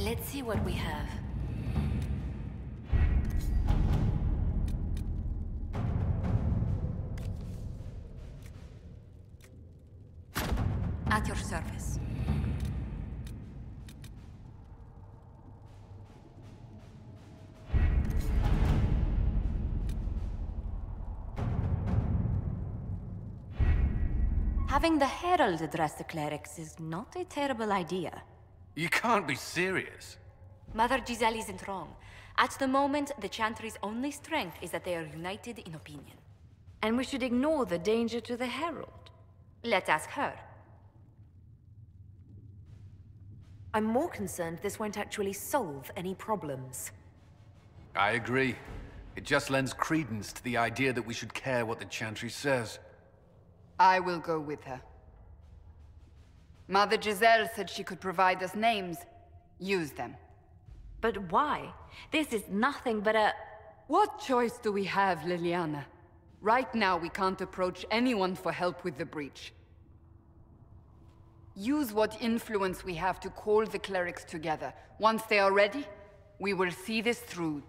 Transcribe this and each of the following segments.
Let's see what we have. At your service. Having the Herald address the clerics is not a terrible idea. You can't be serious. Mother Giselle isn't wrong. At the moment, the Chantry's only strength is that they are united in opinion. And we should ignore the danger to the Herald. Let's ask her. I'm more concerned this won't actually solve any problems. I agree. It just lends credence to the idea that we should care what the Chantry says. I will go with her. Mother Giselle said she could provide us names. Use them. But why? This is nothing but a... What choice do we have, Liliana? Right now, we can't approach anyone for help with the breach. Use what influence we have to call the clerics together. Once they are ready, we will see this through.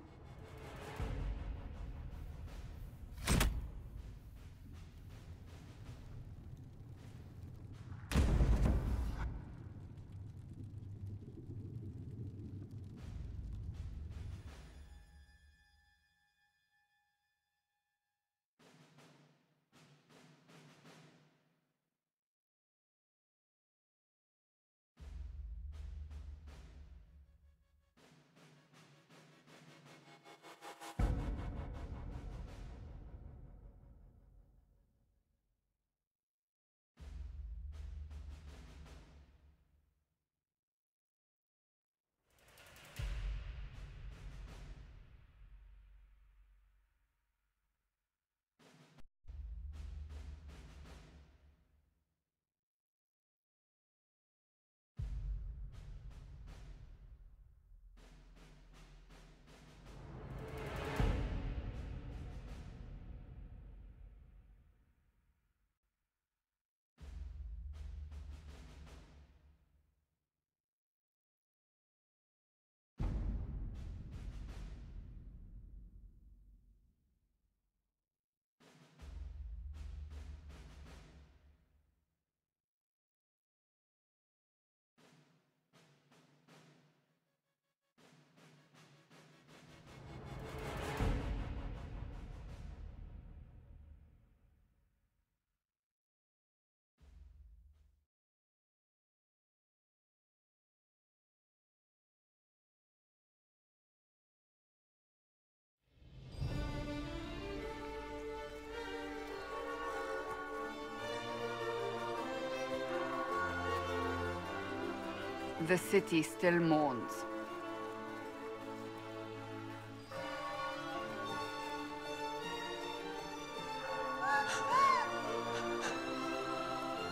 The city still mourns.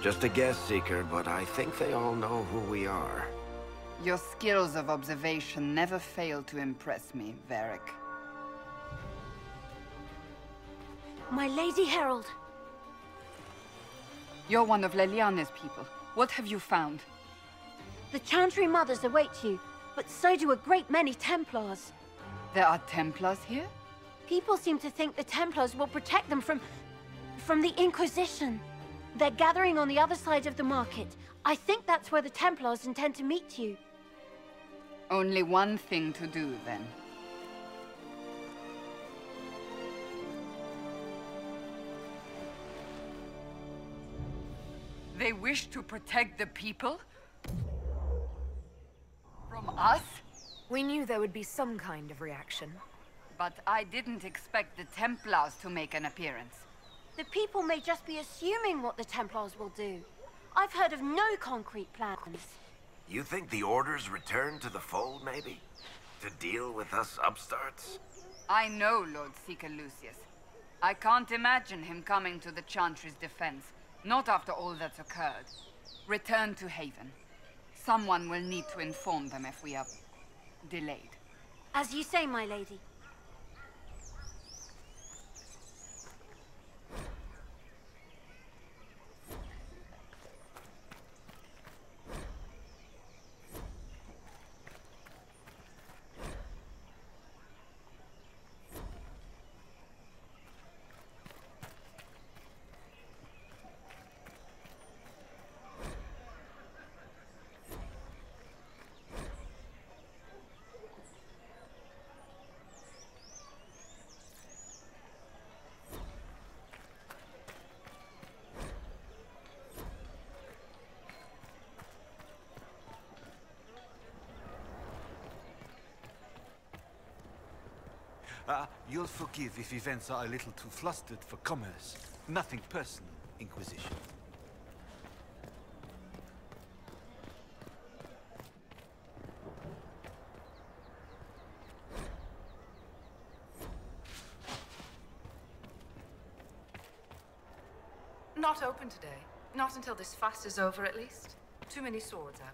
Just a guess, Seeker, but I think they all know who we are. Your skills of observation never fail to impress me, Varric. My Lady Herald! You're one of Leliana's people. What have you found? The Chantry Mothers await you, but so do a great many Templars. There are Templars here? People seem to think the Templars will protect them from the Inquisition. They're gathering on the other side of the market. I think that's where the Templars intend to meet you. Only one thing to do, then. They wish to protect the people? From us? We knew there would be some kind of reaction. But I didn't expect the Templars to make an appearance. The people may just be assuming what the Templars will do. I've heard of no concrete plans. You think the Order's return to the fold, maybe? To deal with us upstarts? I know Lord Seeker Lucius. I can't imagine him coming to the Chantry's defense. Not after all that's occurred. Return to Haven. Someone will need to inform them if we are delayed. As you say, my lady. You'll forgive if events are a little too flustered for commerce. Nothing personal, Inquisition. Not open today. Not until this fast is over, at least. Too many swords out.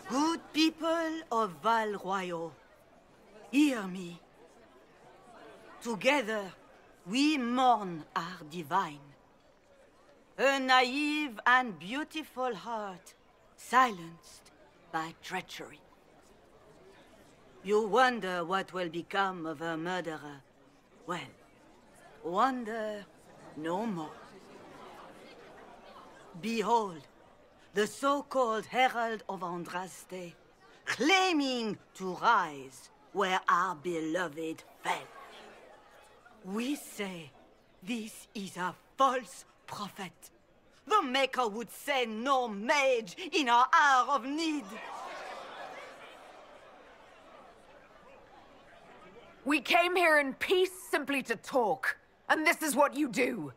Good people of Val Royal, hear me. Together, we mourn our divine. A naive and beautiful heart, silenced by treachery. You wonder what will become of a murderer. Well, wonder no more. Behold, the so-called Herald of Andraste, claiming to rise where our beloved fell. We say this is a false prophet. The Maker would send no mage in our hour of need. We came here in peace simply to talk, and this is what you do.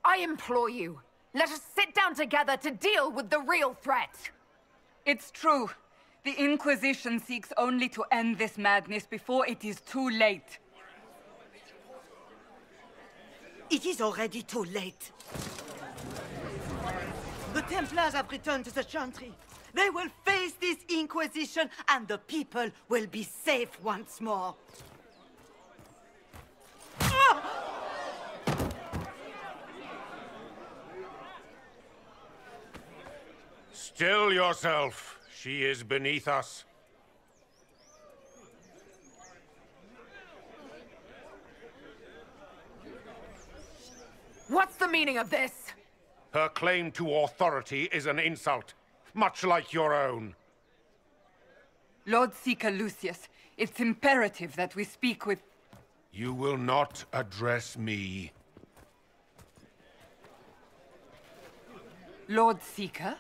I implore you, let us sit down together to deal with the real threat. It's true. The Inquisition seeks only to end this madness before it is too late. It is already too late. The Templars have returned to the Chantry. They will face this Inquisition, and the people will be safe once more. Still yourself. She is beneath us. What's the meaning of this? Her claim to authority is an insult, much like your own. Lord Seeker Lucius, it's imperative that we speak with... You will not address me. Lord Seeker?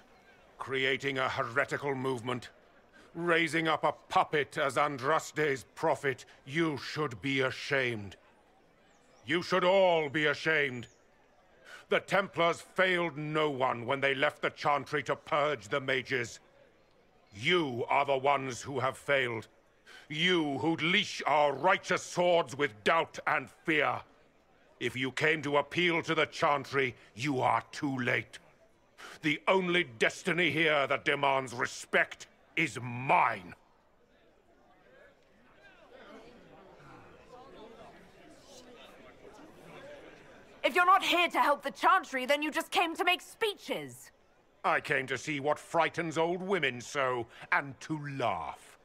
Creating a heretical movement. Raising up a puppet as Andraste's prophet. You should be ashamed. You should all be ashamed. The Templars failed no one when they left the Chantry to purge the mages. You are the ones who have failed. You who'd leash our righteous swords with doubt and fear. If you came to appeal to the Chantry, you are too late. The only destiny here that demands respect is mine. If you're not here to help the Chantry, then you just came to make speeches. I came to see what frightens old women so, and to laugh.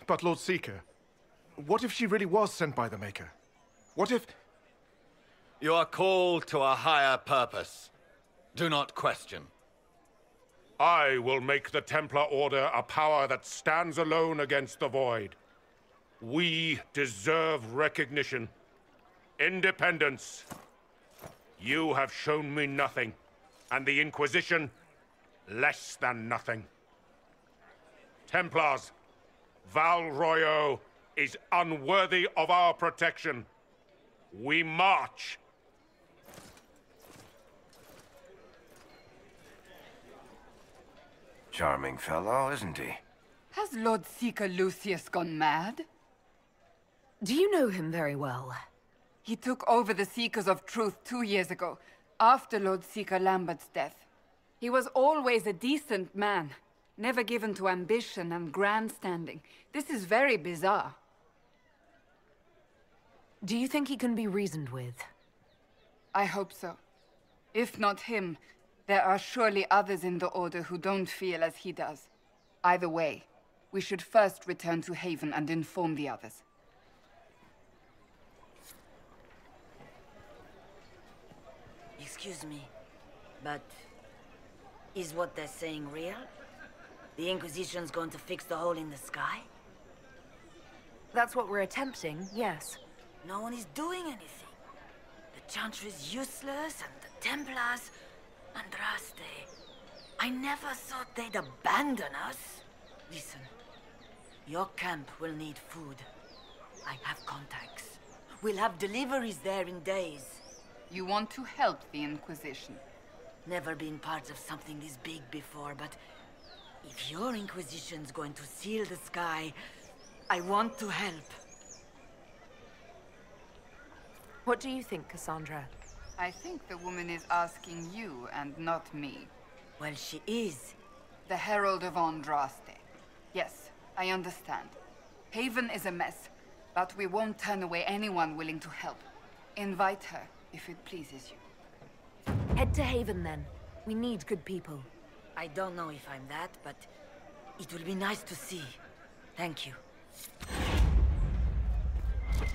But Lord Seeker, what if she really was sent by the Maker? What if... You are called to a higher purpose. Do not question. I will make the Templar Order a power that stands alone against the Void. We deserve recognition. Independence. You have shown me nothing, and the Inquisition, less than nothing. Templars, Val Royal is unworthy of our protection. We march. Charming fellow, isn't he? Has Lord Seeker Lucius gone mad? Do you know him very well? He took over the Seekers of Truth 2 years ago, after Lord Seeker Lambert's death. He was always a decent man, never given to ambition and grandstanding. This is very bizarre. Do you think he can be reasoned with? I hope so. If not him, there are surely others in the Order who don't feel as he does. Either way, we should first return to Haven and inform the others. Excuse me, but is what they're saying real? The Inquisition's going to fix the hole in the sky? That's what we're attempting, yes. No one is doing anything. The Chantry's useless, and the Templars... Andraste. I never thought they'd abandon us. Listen, your camp will need food. I have contacts. We'll have deliveries there in days. You want to help the Inquisition? Never been part of something this big before, but if your Inquisition's going to seal the sky, I want to help. What do you think, Cassandra? I think the woman is asking you and not me. Well, she is. The Herald of Andraste. Yes, I understand. Haven is a mess, but we won't turn away anyone willing to help. Invite her, if it pleases you. Head to Haven, then. We need good people. I don't know if I'm that, but it will be nice to see. Thank you.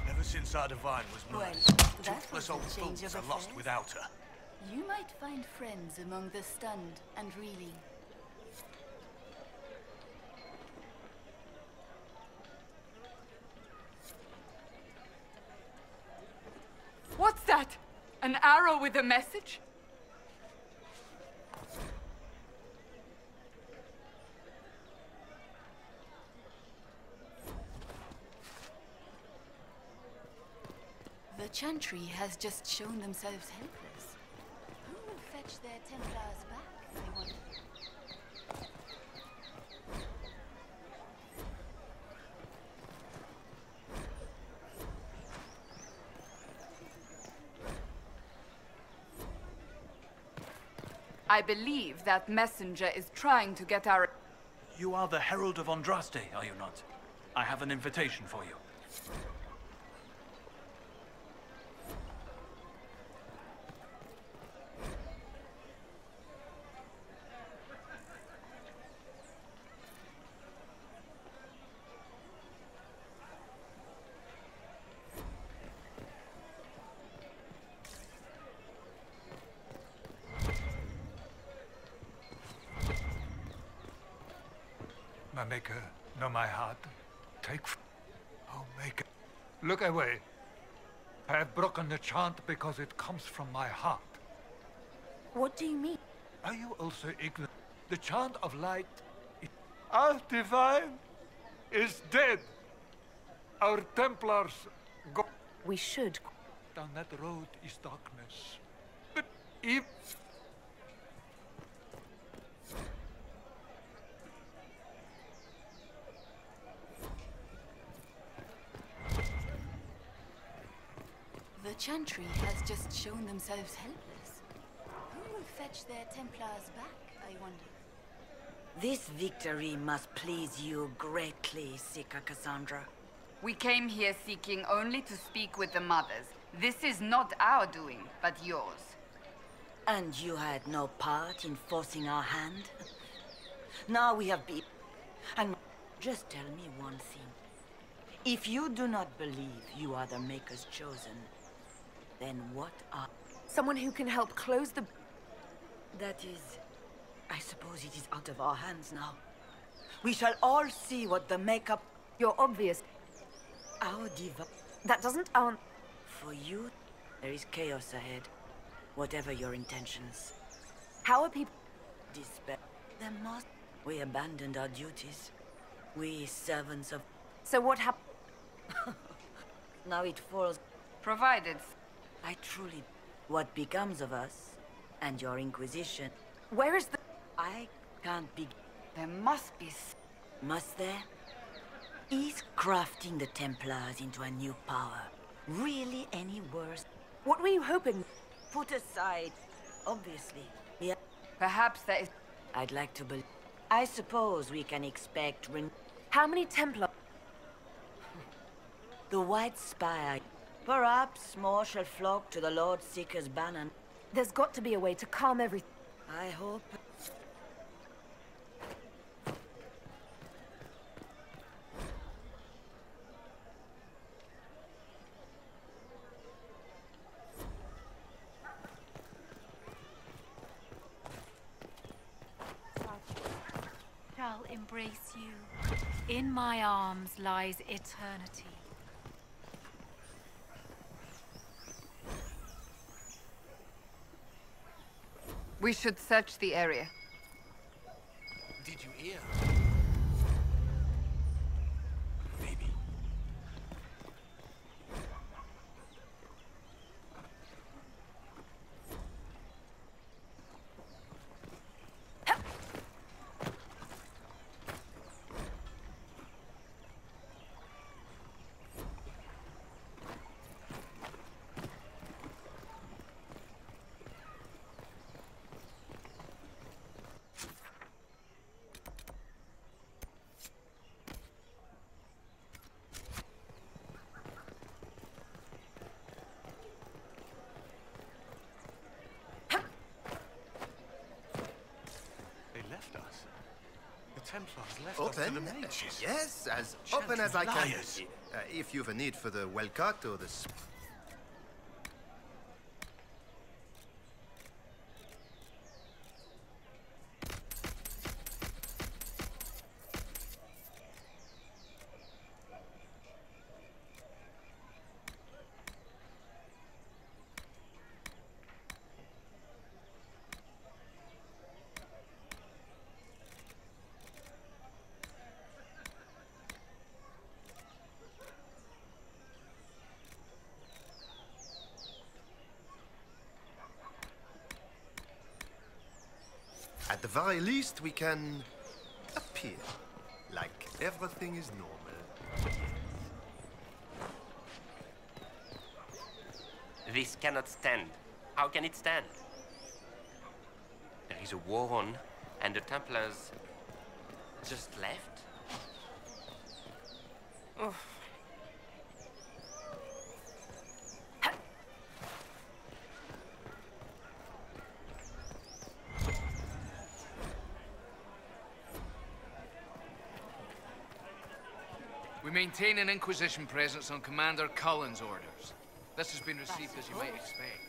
Ever since our divine was murdered, toothless old fools are lost without her. You might find friends among the stunned and reeling. What's that? An arrow with a message? The Chantry has just shown themselves helpless. Who will fetch their Templars back, I wonder? I believe that messenger is trying to get our... You are the Herald of Andraste, are you not? I have an invitation for you. My maker, know my heart. Oh, maker. Look away. I have broken the chant because it comes from my heart. What do you mean? Are you also ignorant? The chant of light... Our divine is dead. Our Templars go... We should... Down that road is darkness. But if... The Chantry has just shown themselves helpless. Who will fetch their Templars back, I wonder? This victory must please you greatly, Sika Cassandra. We came here seeking only to speak with the mothers. This is not our doing, but yours. And you had no part in forcing our hand? Now we have been... And just tell me one thing. If you do not believe you are the Maker's chosen, then what are... Someone who can help close the... That is... I suppose it is out of our hands now. We shall all see what the Maker... You're obvious. Our diva... That doesn't answer... For you, there is chaos ahead. Whatever your intentions. How are people... Despair. There must... We abandoned our duties. We servants of... So what happened? Now it falls... Provided... I truly... What becomes of us? And your Inquisition? Where is the... I can't be... There must be... Must there? Is crafting the Templars into a new power really any worse? What were you hoping? Put aside... Obviously. Yeah. Perhaps there is... I'd like to believe... I suppose we can expect... How many Templars? The White Spire. Perhaps more shall flock to the Lord Seeker's banner. There's got to be a way to calm everything. I hope... shall embrace you. In my arms lies eternity. We should search the area. Did you hear? Templars left Open? us to the mages. Yes, as open as I can. Liars. If you've a need for the well cut or the... At the very least, we can appear like everything is normal. This cannot stand. How can it stand? There is a war on, and the Templars just left? Oh. We maintain an Inquisition presence on Commander Cullen's orders. This has been received as you might expect.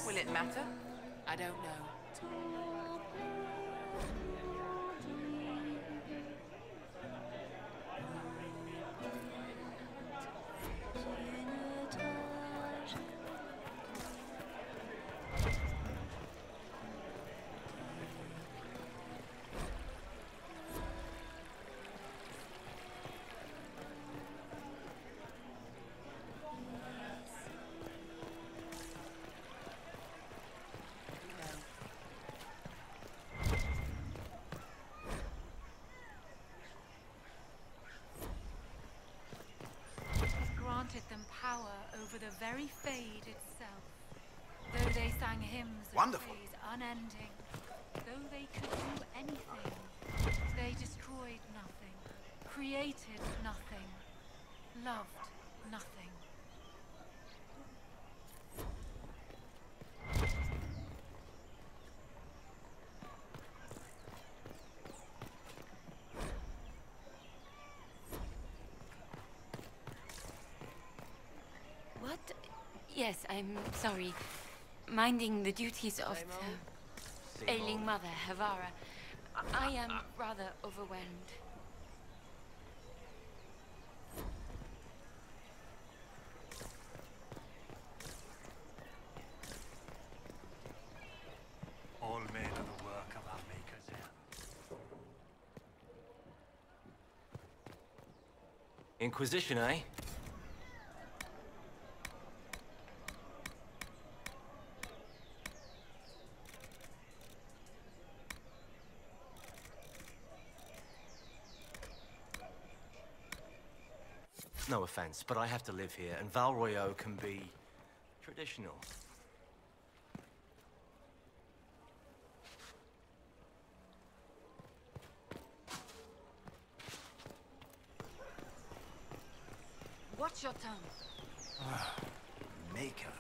Will it matter? I don't know. Granted them power over the very Fade itself. Though they sang hymns of Wonderful. praise unending, though they could do anything, they destroyed nothing, created nothing, loved nothing. What? Yes, I'm sorry. Minding the duties of the ailing mother, Havara. I am rather overwhelmed. All men are the work of our Maker's hand. Inquisition, eh? No offense, but I have to live here, and Val Royeaux can be traditional. Watch your tongue. Maker.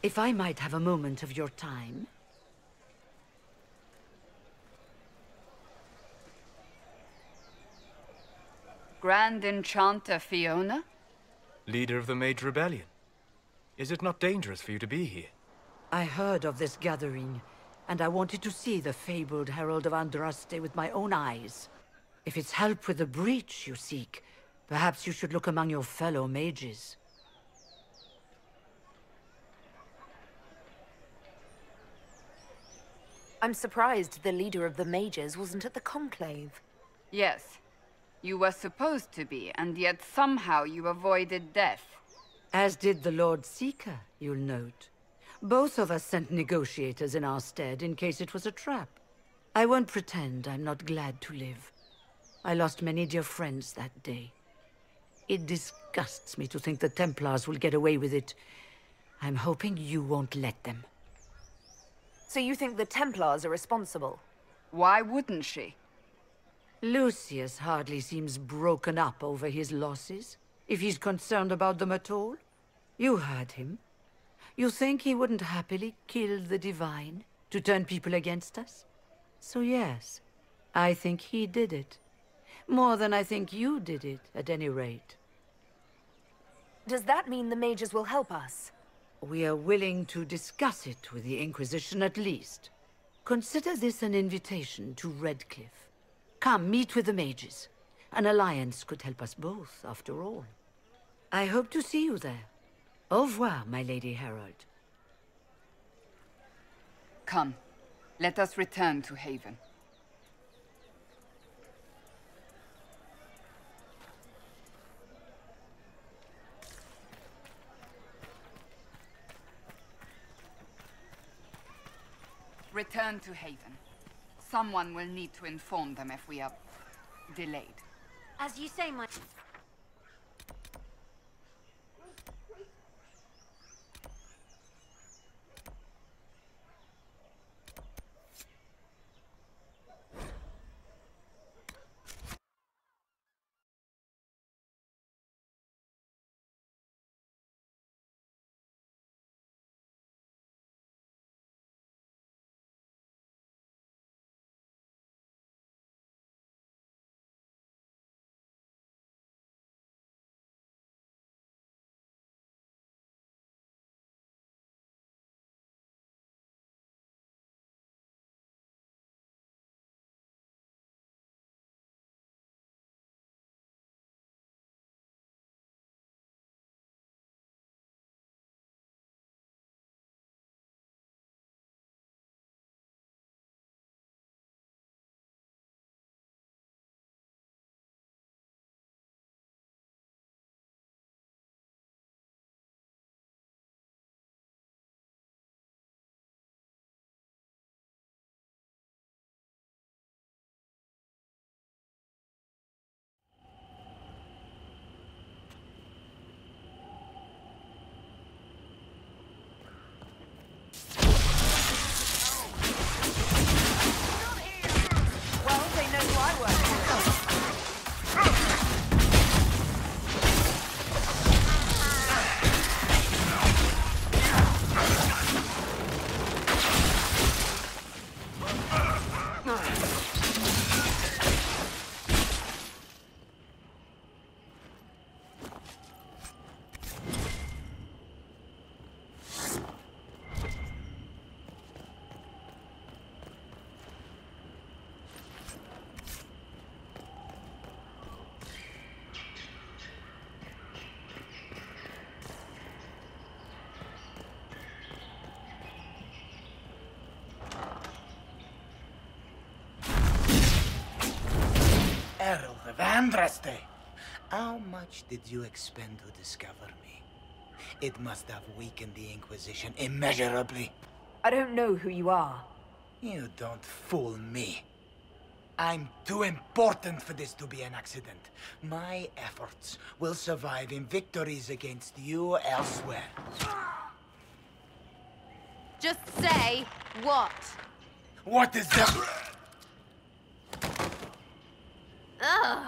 If I might have a moment of your time. Grand Enchanter Fiona? Leader of the Mage Rebellion. Is it not dangerous for you to be here? I heard of this gathering, and I wanted to see the fabled Herald of Andraste with my own eyes. If it's help with the breach you seek, perhaps you should look among your fellow mages. I'm surprised the leader of the mages wasn't at the conclave. Yes. You were supposed to be, and yet somehow you avoided death. As did the Lord Seeker, you'll note. Both of us sent negotiators in our stead in case it was a trap. I won't pretend I'm not glad to live. I lost many dear friends that day. It disgusts me to think the Templars will get away with it. I'm hoping you won't let them. So you think the Templars are responsible? Why wouldn't she? Lucius hardly seems broken up over his losses, if he's concerned about them at all. You heard him. You think he wouldn't happily kill the Divine to turn people against us? So yes, I think he did it. More than I think you did it, at any rate. Does that mean the mages will help us? We are willing to discuss it with the Inquisition at least. Consider this an invitation to Redcliffe. Come, meet with the mages. An alliance could help us both, after all. I hope to see you there. Au revoir, my Lady Herald. Come, let us return to Haven. Return to Haven. Someone will need to inform them if we are delayed. As you say, my... Herald of Andraste! How much did you expend to discover me? It must have weakened the Inquisition immeasurably. I don't know who you are. You don't fool me. I'm too important for this to be an accident. My efforts will survive in victories against you elsewhere. Just say what? What is that? Ugh.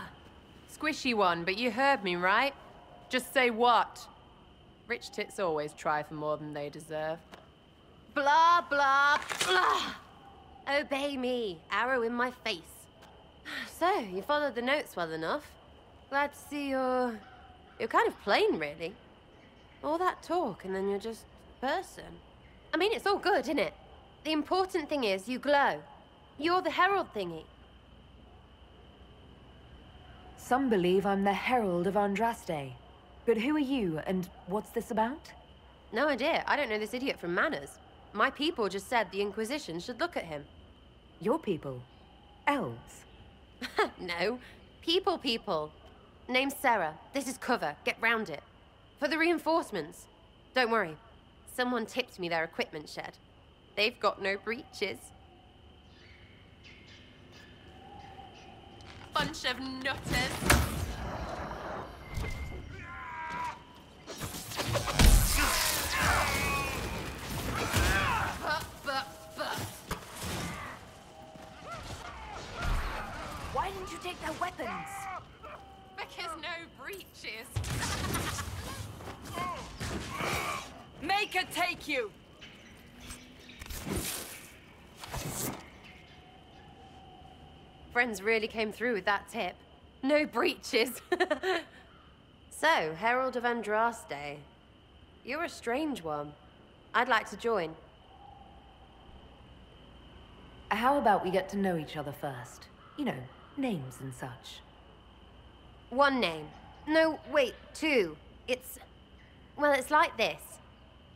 Squishy one, but you heard me, right? Just say what? Rich tits always try for more than they deserve. Blah, blah, blah! Obey me. Arrow in my face. So, you followed the notes well enough. Glad to see you're kind of plain, really. All that talk, and then you're just a person. I mean, it's all good, isn't it? The important thing is you glow. You're the herald thingy. Some believe I'm the Herald of Andraste. But who are you, and what's this about? No idea. I don't know this idiot from Manners. My people just said the Inquisition should look at him. Your people? Elves? No. People. Name's Sarah. This is cover. Get round it. For the reinforcements. Don't worry. Someone tipped me their equipment shed. They've got no breaches. Bunch of nutters. Why didn't you take their weapons? Because no breaches. Make her take you! Friends really came through with that tip. No breaches. So, Herald of Andraste. You're a strange one. I'd like to join. How about we get to know each other first? You know, names and such. One name. No, wait, two. Well, it's like this.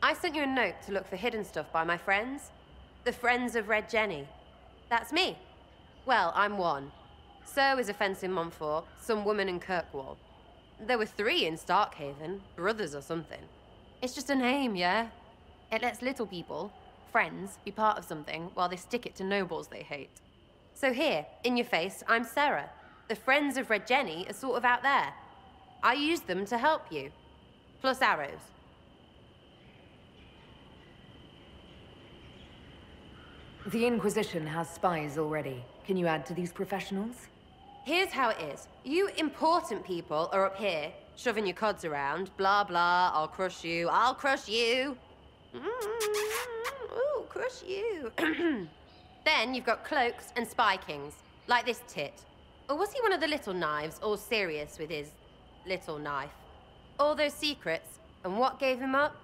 I sent you a note to look for hidden stuff by my friends. The Friends of Red Jenny. That's me. Well, I'm one. So is a fence in Montfort, some woman in Kirkwall. There were 3 in Starkhaven, brothers or something. It's just a name, yeah? It lets little people, friends, be part of something while they stick it to nobles they hate. So here, in your face, I'm Sarah. The Friends of Red Jenny are sort of out there. I use them to help you. Plus arrows. The Inquisition has spies already. Can you add to these professionals? Here's how it is. You important people are up here, shoving your cods around. Blah, blah, I'll crush you. Ooh, crush you. Then you've got cloaks and spy kings, like this tit. Or was he one of the little knives, all serious with his little knife? All those secrets, and what gave him up?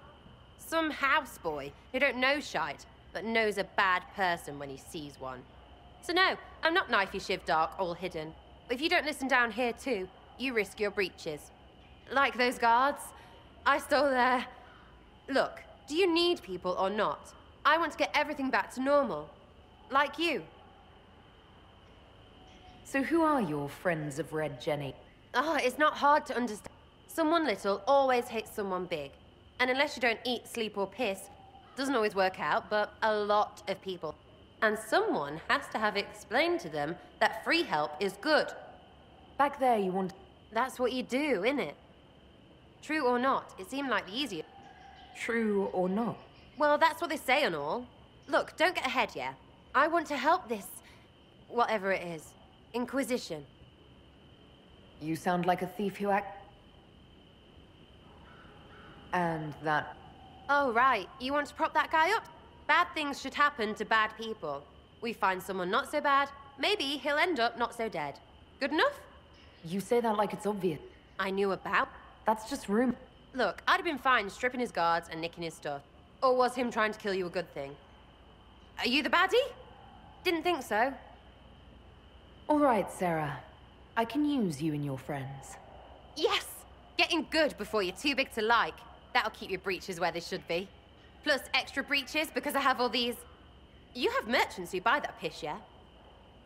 Some houseboy who don't know shite, but knows a bad person when he sees one. So no, I'm not knifey shiv dark, all hidden. But if you don't listen down here too, you risk your breeches. Like those guards, I stole their... Look, do you need people or not? I want to get everything back to normal. Like you. So who are your Friends of Red Jenny? It's not hard to understand. Someone little always hates someone big. And unless you don't eat, sleep or piss, doesn't always work out, but a lot of people. And someone has to have explained to them that free help is good. Back there you want... That's what you do, innit? True or not, it seemed like the easier. True or not? Well, that's what they say and all. Look, don't get ahead, yeah? I want to help this... whatever it is. Inquisition. You sound like a thief who And that... Oh, right. You want to prop that guy up? Bad things should happen to bad people. We find someone not so bad, maybe he'll end up not so dead. Good enough? You say that like it's obvious. I knew about. That's just rumor. Look, I'd have been fine stripping his guards and nicking his stuff. Or was him trying to kill you a good thing? Are you the baddie? Didn't think so. All right, Sarah. I can use you and your friends. Yes! Getting good before you're too big to like. That'll keep your breeches where they should be. Plus extra breeches because I have all these... You have merchants who buy that piss, yeah?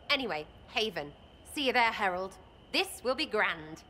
Anyway, Haven. See you there, Herald. This will be grand.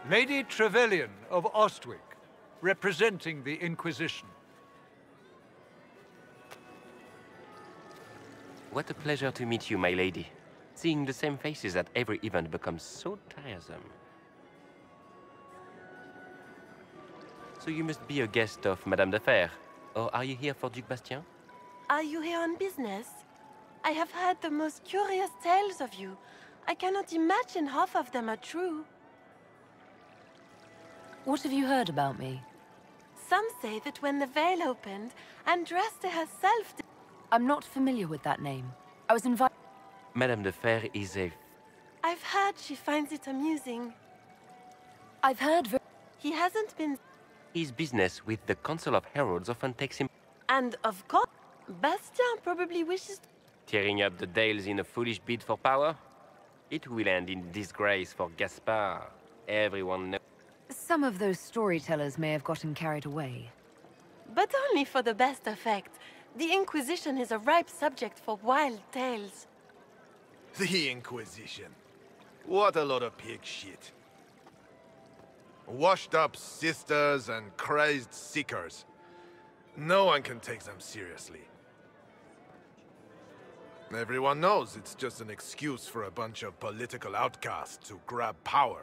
Lady Trevelyan of Ostwick, representing the Inquisition. What a pleasure to meet you, my lady. Seeing the same faces at every event becomes so tiresome. So you must be a guest of Madame de Fer, or are you here for Duc Bastien? Are you here on business? I have heard the most curious tales of you. I cannot imagine half of them are true. What have you heard about me? Some say that when the veil opened, Andraste herself... I'm not familiar with that name. I was invited... Madame de Fer is a... I've heard she finds it amusing. I've heard... He hasn't been... His business with the Council of Heralds often takes him... And of course, Bastien probably wishes... Tearing up the Dales in a foolish bid for power? It will end in disgrace for Gaspard. Everyone knows. Some of those storytellers may have gotten carried away. But only for the best effect. The Inquisition is a ripe subject for wild tales. The Inquisition. What a lot of pig shit. Washed-up sisters and crazed seekers. No one can take them seriously. Everyone knows it's just an excuse for a bunch of political outcasts to grab power.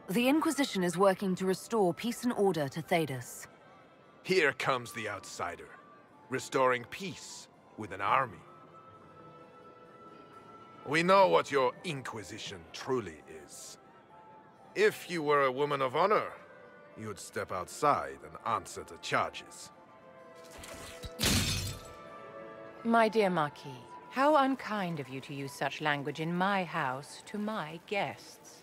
The Inquisition is working to restore peace and order to Thedas. Here comes the outsider, restoring peace with an army. We know what your Inquisition truly is. If you were a woman of honor, you'd step outside and answer the charges. My dear Marquis, how unkind of you to use such language in my house to my guests.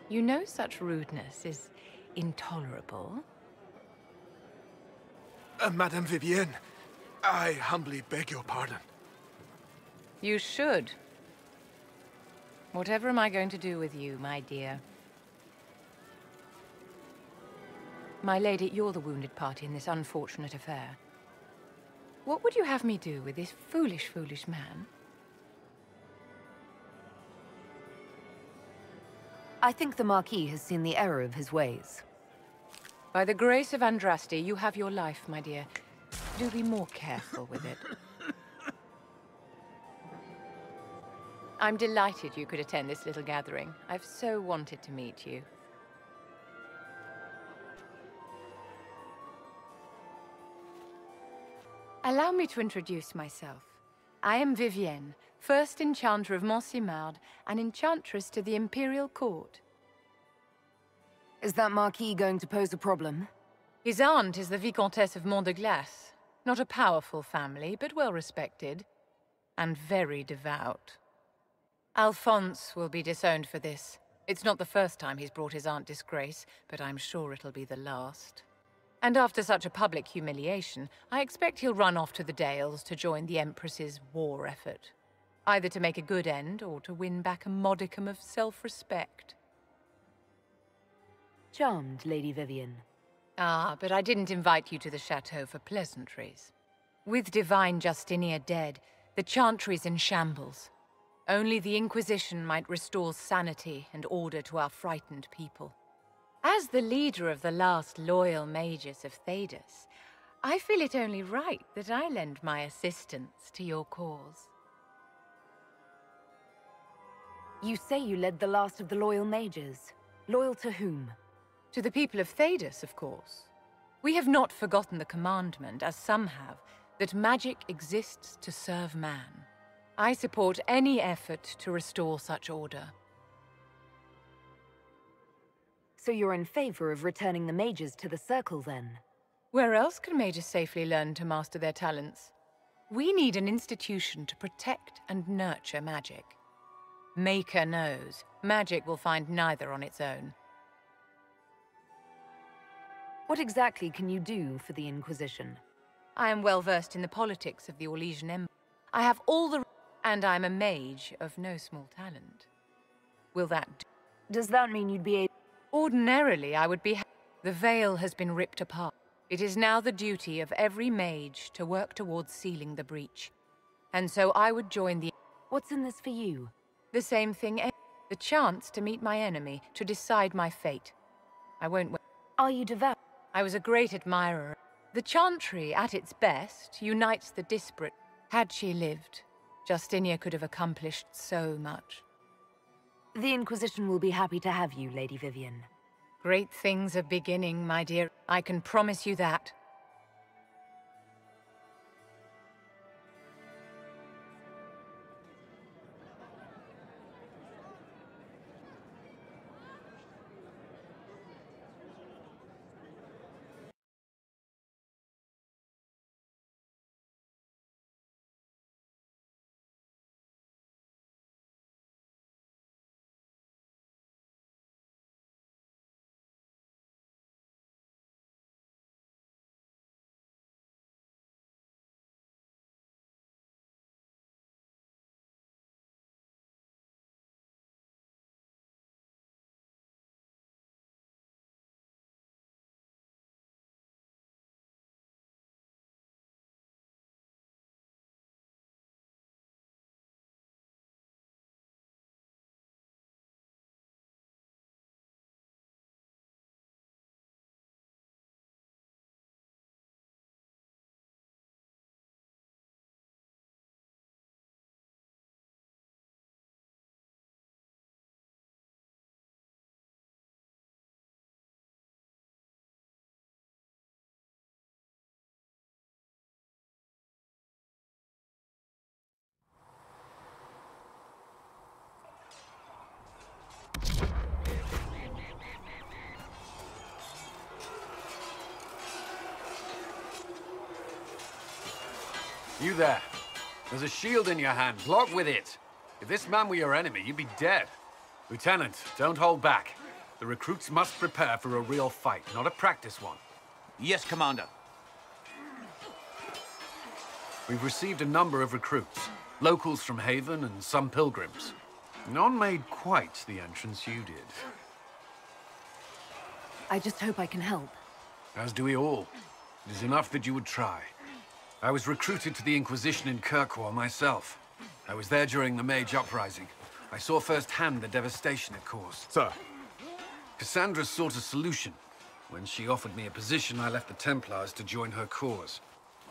You know such rudeness is intolerable. Madame Vivienne, I humbly beg your pardon. You should. Whatever am I going to do with you, my dear? My lady, you're the wounded party in this unfortunate affair. What would you have me do with this foolish, foolish man? I think the Marquis has seen the error of his ways. By the grace of Andraste, you have your life, my dear. Do be more careful with it. I'm delighted you could attend this little gathering. I've so wanted to meet you. Allow me to introduce myself. I am Vivienne, first Enchanter of Montsimard and Enchantress to the Imperial Court. Is that Marquis going to pose a problem? His aunt is the Vicomtesse of Mont de Glace. Not a powerful family, but well respected. And very devout. Alphonse will be disowned for this. It's not the first time he's brought his aunt disgrace, but I'm sure it'll be the last. And after such a public humiliation, I expect he'll run off to the Dales to join the Empress's war effort. Either to make a good end, or to win back a modicum of self-respect. Charmed, Lady Vivienne. Ah, but I didn't invite you to the chateau for pleasantries. With Divine Justinia dead, the Chantry's in shambles. Only the Inquisition might restore sanity and order to our frightened people. As the leader of the last loyal mages of Thedas, I feel it only right that I lend my assistance to your cause. You say you led the last of the loyal mages. Loyal to whom? To the people of Thedas, of course. We have not forgotten the commandment, as some have, that magic exists to serve man. I support any effort to restore such order. So you're in favor of returning the mages to the Circle, then? Where else can mages safely learn to master their talents? We need an institution to protect and nurture magic. Maker knows, magic will find neither on its own. What exactly can you do for the Inquisition? I am well versed in the politics of the Orlesian Empire. I have all the... and I'm a mage of no small talent. Will that do? Does that mean you'd be able... Ordinarily, I would be... The veil has been ripped apart. It is now the duty of every mage to work towards sealing the breach. And so I would join the... What's in this for you? The same thing. The chance to meet my enemy, to decide my fate. I won't... Are you devout? I was a great admirer. The Chantry, at its best, unites the disparate. Had she lived, Justinia could have accomplished so much. The Inquisition will be happy to have you, Lady Vivian. Great things are beginning, my dear. I can promise you that. You there. There's a shield in your hand. Block with it. If this man were your enemy, you'd be dead. Lieutenant, don't hold back. The recruits must prepare for a real fight, not a practice one. Yes, Commander. We've received a number of recruits. Locals from Haven and some pilgrims. None made quite the entrance you did. I just hope I can help. As do we all. It is enough that you would try. I was recruited to the Inquisition in Kirkwall myself. I was there during the Mage Uprising. I saw firsthand the devastation it caused. Sir. Cassandra sought a solution. When she offered me a position, I left the Templars to join her cause.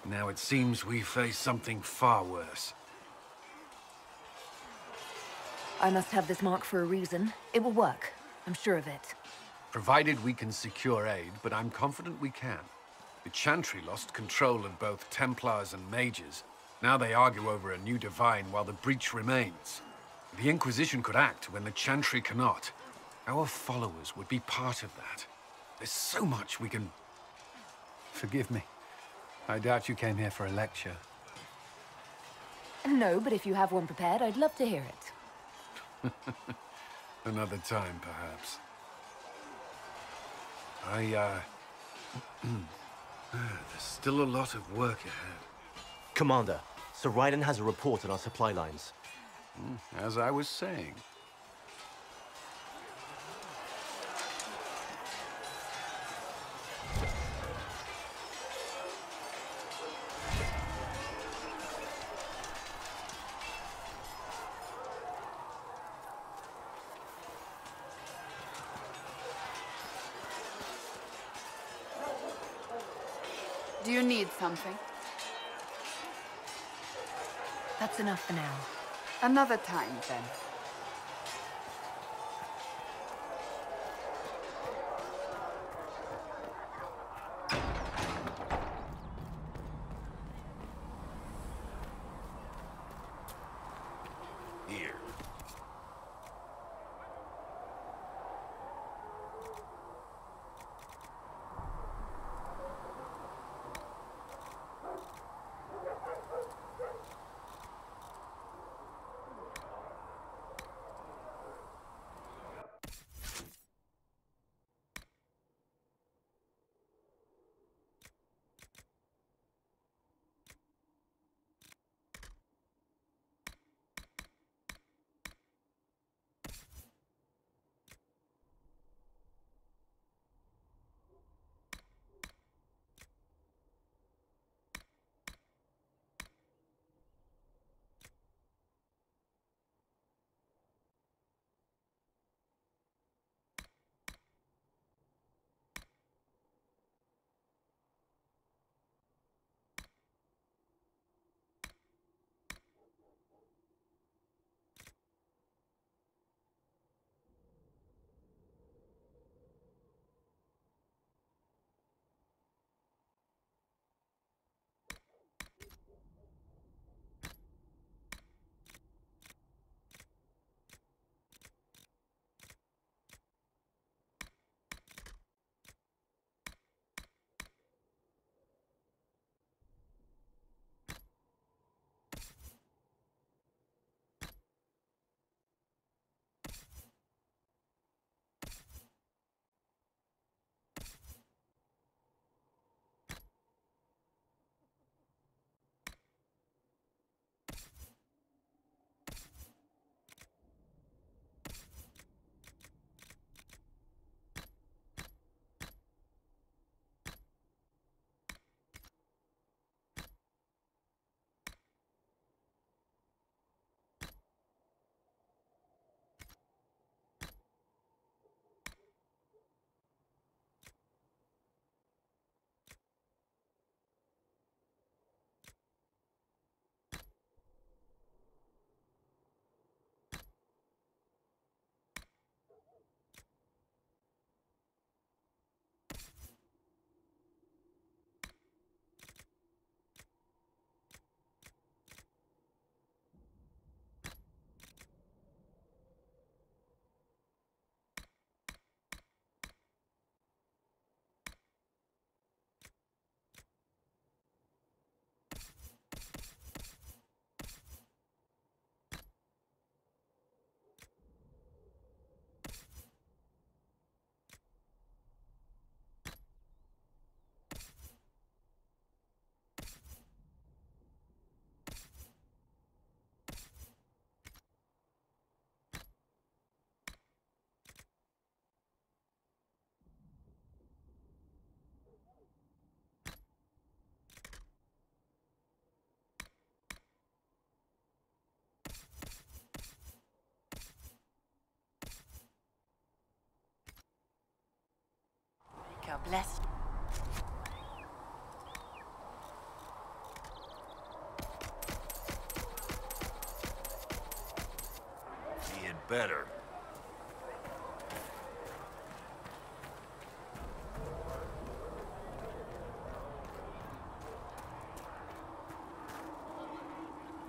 Now it seems we face something far worse. I must have this mark for a reason. It will work. I'm sure of it. Provided we can secure aid, but I'm confident we can. The Chantry lost control of both Templars and Mages. Now they argue over a new divine while the breach remains. The Inquisition could act when the Chantry cannot. Our followers would be part of that. There's so much we can... Forgive me. I doubt you came here for a lecture. No, but if you have one prepared, I'd love to hear it. Another time, perhaps. There's still a lot of work ahead. Commander, Sir Ryden has a report on our supply lines. As I was saying. Do you need something? That's enough for now. Another time, then. Here. better.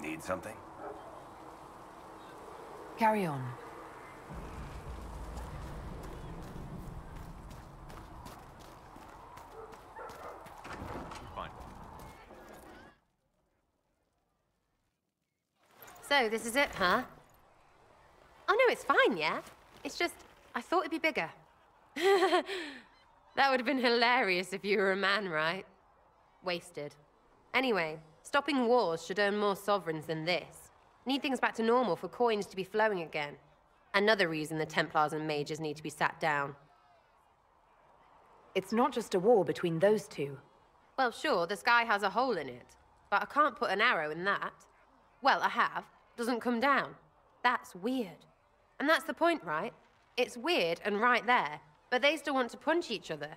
Need something? Carry on. Fine. So, this is it, huh? Oh no, it's fine, yeah? It's just, I thought it'd be bigger. That would have been hilarious if you were a man, right? Wasted. Anyway, stopping wars should earn more sovereigns than this. Need things back to normal for coins to be flowing again. Another reason the Templars and mages need to be sat down. It's not just a war between those two. Well, sure, the sky has a hole in it, but I can't put an arrow in that. Well, I have. Doesn't come down. That's weird. And that's the point, right? It's weird and right there, but they still want to punch each other.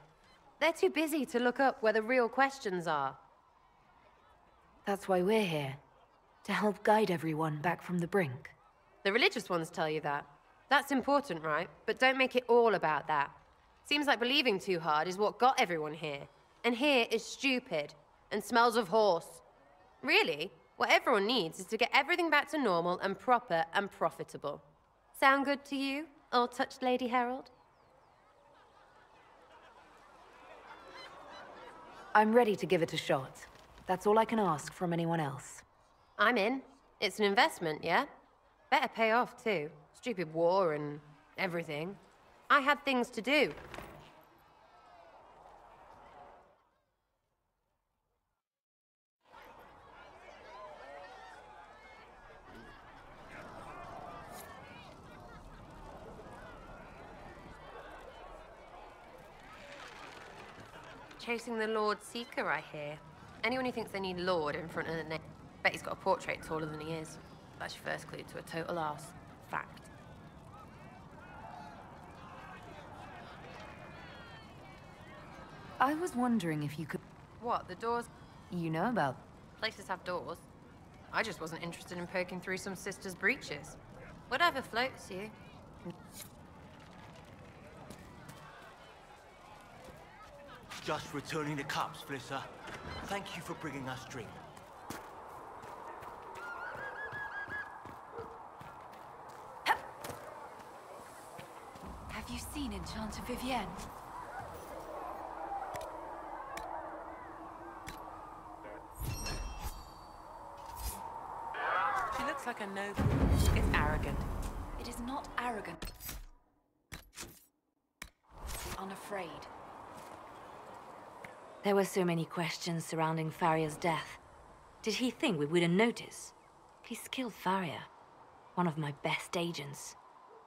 They're too busy to look up where the real questions are. That's why we're here. To help guide everyone back from the brink. The religious ones tell you that. That's important, right? But don't make it all about that. Seems like believing too hard is what got everyone here. And here is stupid and smells of horse. Really, what everyone needs is to get everything back to normal and proper and profitable. Sound good to you, all-touched Lady Herald? I'm ready to give it a shot. That's all I can ask from anyone else. I'm in. It's an investment, yeah? Better pay off, too. Stupid war and everything. I had things to do. Chasing the Lord Seeker, I hear. Anyone who thinks they need Lord in front of the name, bet he's got a portrait taller than he is. That's your first clue to a total arse. Fact. I was wondering if you could... What, the doors? You know about... Places have doors. I just wasn't interested in poking through some sister's breeches. Whatever floats you. Just returning the cups, Flissa. Thank you for bringing us drink. Have you seen Enchanter Vivienne? She looks like a noble. It's arrogant. It is not arrogant. Unafraid. There were so many questions surrounding Faria's death. Did he think we wouldn't notice? He's killed Faria, one of my best agents,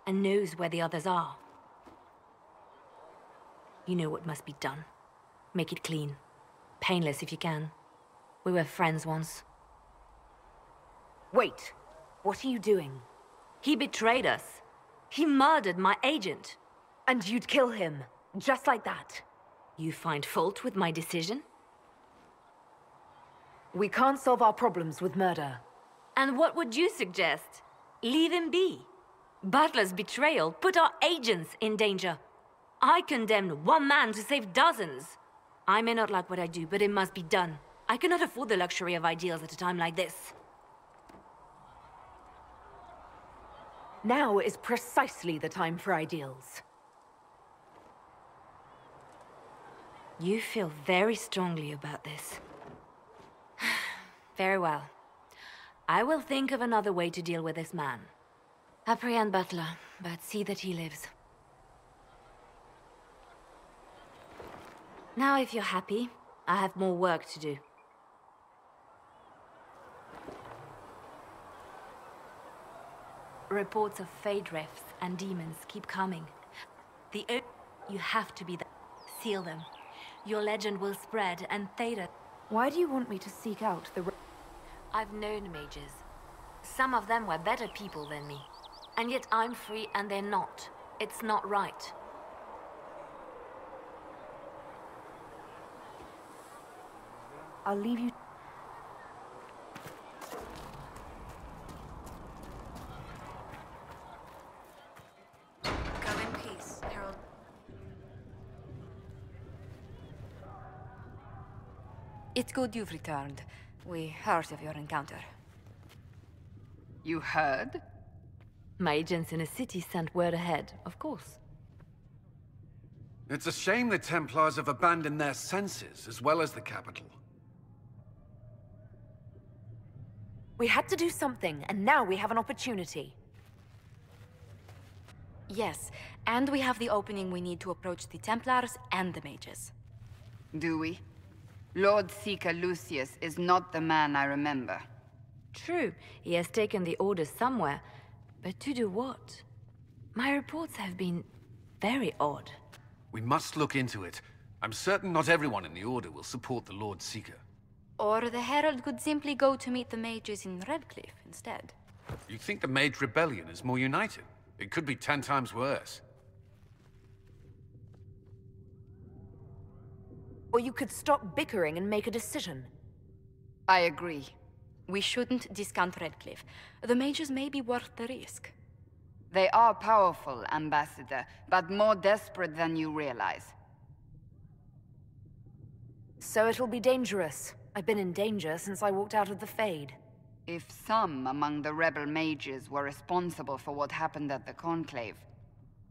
and knows where the others are. You know what must be done. Make it clean. Painless if you can. We were friends once. Wait! What are you doing? He betrayed us. He murdered my agent. And you'd kill him, just like that? You find fault with my decision? We can't solve our problems with murder. And what would you suggest? Leave him be. Butler's betrayal put our agents in danger. I condemned one man to save dozens. I may not like what I do, but it must be done. I cannot afford the luxury of ideals at a time like this. Now is precisely the time for ideals. You feel very strongly about this. Very well. I will think of another way to deal with this man. Apprehend Butler, but see that he lives. Now, if you're happy, I have more work to do. Reports of fade rifts and demons keep coming. You have to be there. Seal them. Your legend will spread, and Theta... Why do you want me to seek out the... I've known mages. Some of them were better people than me. And yet I'm free and they're not. It's not right. I'll leave you... It's good you've returned. We heard of your encounter. You heard? My agents in the city sent word ahead, of course. It's a shame the Templars have abandoned their senses, as well as the capital. We had to do something, and now we have an opportunity. Yes, and we have the opening we need to approach the Templars and the mages. Do we? Lord Seeker Lucius is not the man I remember. True, he has taken the orders somewhere, but to do what? My reports have been very odd. We must look into it. I'm certain not everyone in the Order will support the Lord Seeker. Or the Herald could simply go to meet the mages in Redcliffe instead. You think the Mage Rebellion is more united? It could be 10 times worse. Or you could stop bickering and make a decision. I agree. We shouldn't discount Redcliffe. The mages may be worth the risk. They are powerful, Ambassador, but more desperate than you realize. So it'll be dangerous. I've been in danger since I walked out of the Fade. If some among the rebel mages were responsible for what happened at the Conclave...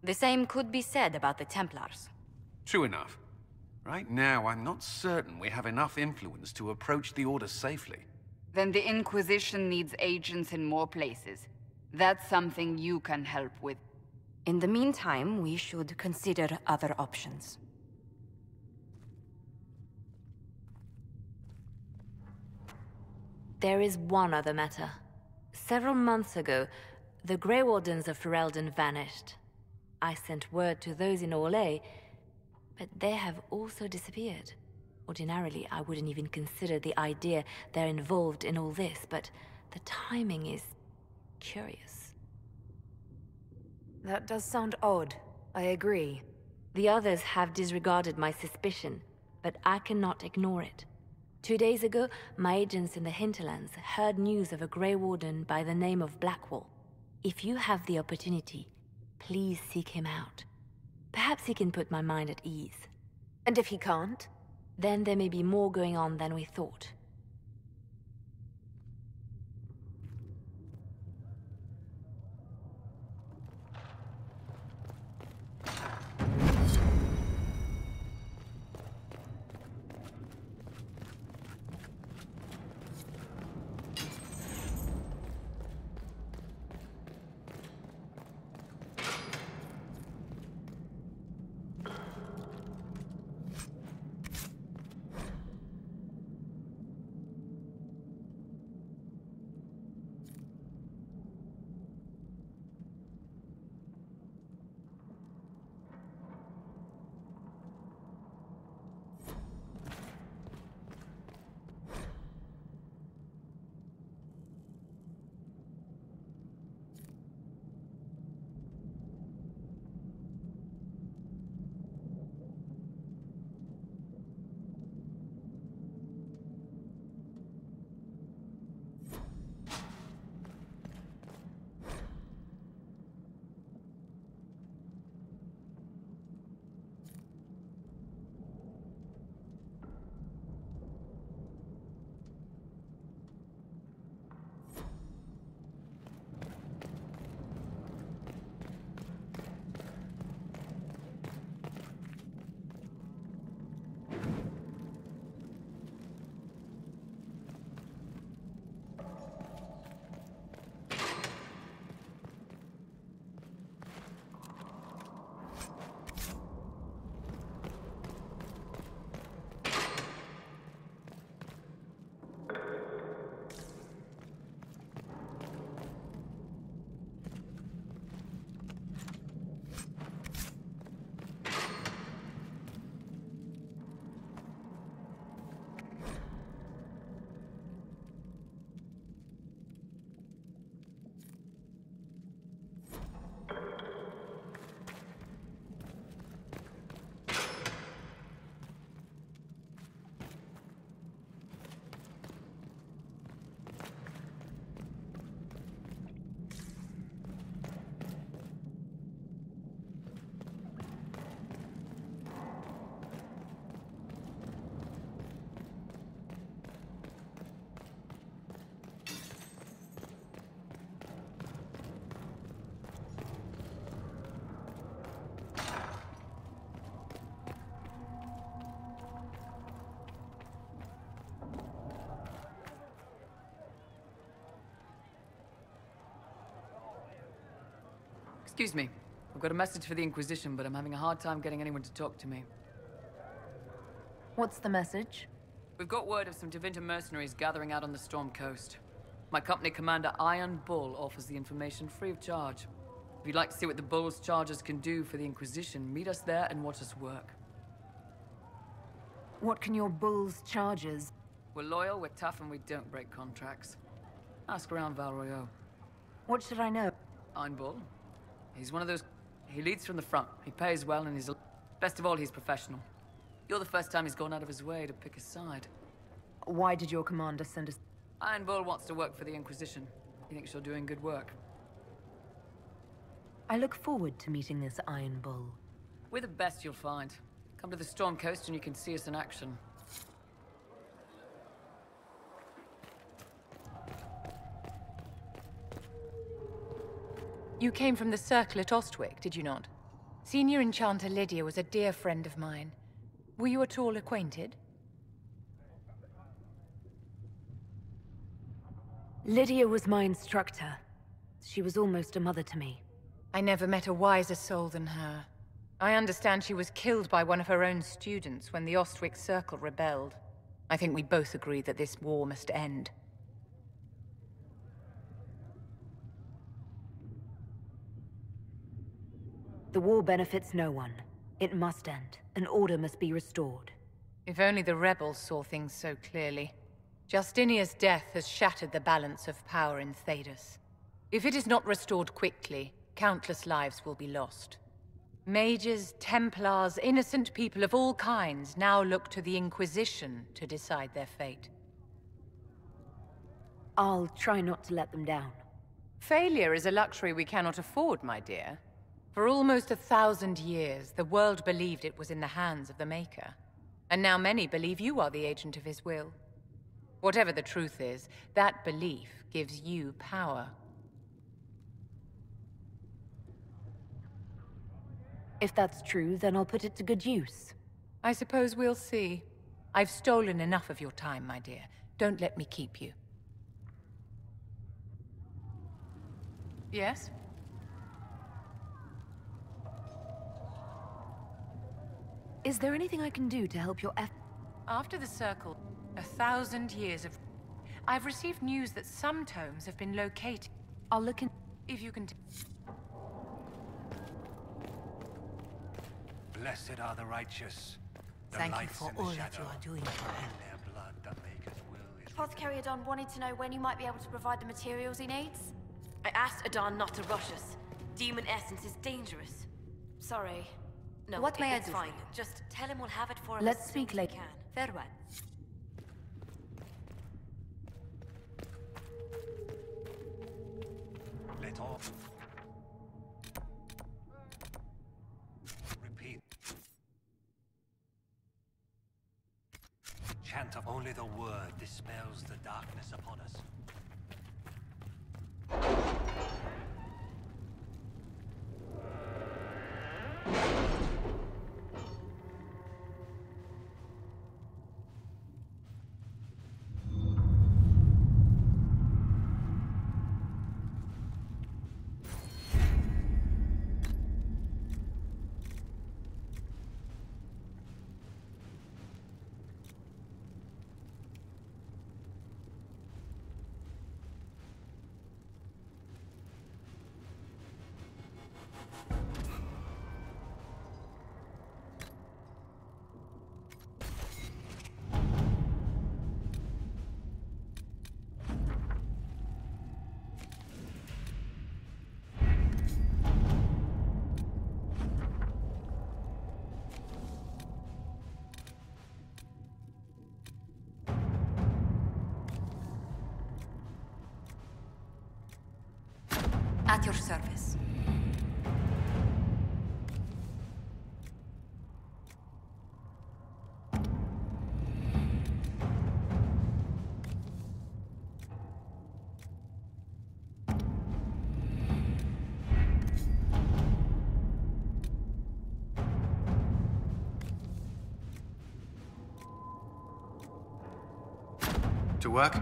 The same could be said about the Templars. True enough. Right now, I'm not certain we have enough influence to approach the Order safely. Then the Inquisition needs agents in more places. That's something you can help with. In the meantime, we should consider other options. There is one other matter. Several months ago, the Grey Wardens of Ferelden vanished. I sent word to those in Orlais, but they have also disappeared. Ordinarily, I wouldn't even consider the idea they're involved in all this, but the timing is curious. That does sound odd. I agree. The others have disregarded my suspicion, but I cannot ignore it. 2 days ago, my agents in the hinterlands heard news of a Grey Warden by the name of Blackwall. If you have the opportunity, please seek him out. Perhaps he can put my mind at ease. And if he can't? Then there may be more going on than we thought. Excuse me. I've got a message for the Inquisition, but I'm having a hard time getting anyone to talk to me. What's the message? We've got word of some Tevinter mercenaries gathering out on the Storm Coast. My company commander, Iron Bull, offers the information free of charge. If you'd like to see what the Bull's charges can do for the Inquisition, meet us there and watch us work. What can your Bull's charges? We're loyal, we're tough, and we don't break contracts. Ask around Val Royeaux. What should I know? Iron Bull. He's one of those... He leads from the front. He pays well, and he's... Best of all, he's professional. You're the first time he's gone out of his way to pick a side. Why did your commander send us? Iron Bull wants to work for the Inquisition. He thinks you're doing good work. I look forward to meeting this Iron Bull. We're the best you'll find. Come to the Storm Coast and you can see us in action. You came from the Circle at Ostwick, did you not? Senior Enchanter Lydia was a dear friend of mine. Were you at all acquainted? Lydia was my instructor. She was almost a mother to me. I never met a wiser soul than her. I understand she was killed by one of her own students when the Ostwick Circle rebelled. I think we both agree that this war must end. The war benefits no one. It must end, and order must be restored. If only the rebels saw things so clearly. Justinia's death has shattered the balance of power in Thedas. If it is not restored quickly, countless lives will be lost. Mages, Templars, innocent people of all kinds now look to the Inquisition to decide their fate. I'll try not to let them down. Failure is a luxury we cannot afford, my dear. For almost 1,000 years, the world believed it was in the hands of the Maker. And now many believe you are the agent of his will. Whatever the truth is, that belief gives you power. If that's true, then I'll put it to good use. I suppose we'll see. I've stolen enough of your time, my dear. Don't let me keep you. Yes? Is there anything I can do to help your After the Circle, 1,000 years of... I've received news that some tomes have been located. I'll look in... If you can... Blessed are the righteous. The Thank you lights for in the all that shadow. you are doing for him. In their blood, the Maker's will is... Apothecary Adon wanted to know when you might be able to provide the materials he needs. I asked Adon not to rush us. Demon essence is dangerous. Sorry. No, What may I it's do fine. for you? Just tell him we'll have it for him Let's as soon speak as we later. can. Farewell. Let off. Repeat. Chant of only the word dispels the darkness upon us. At your service. To work?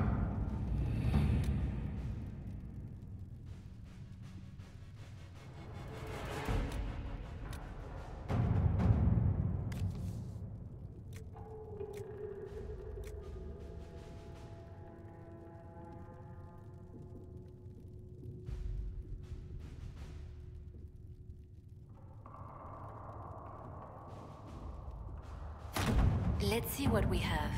Let's see what we have.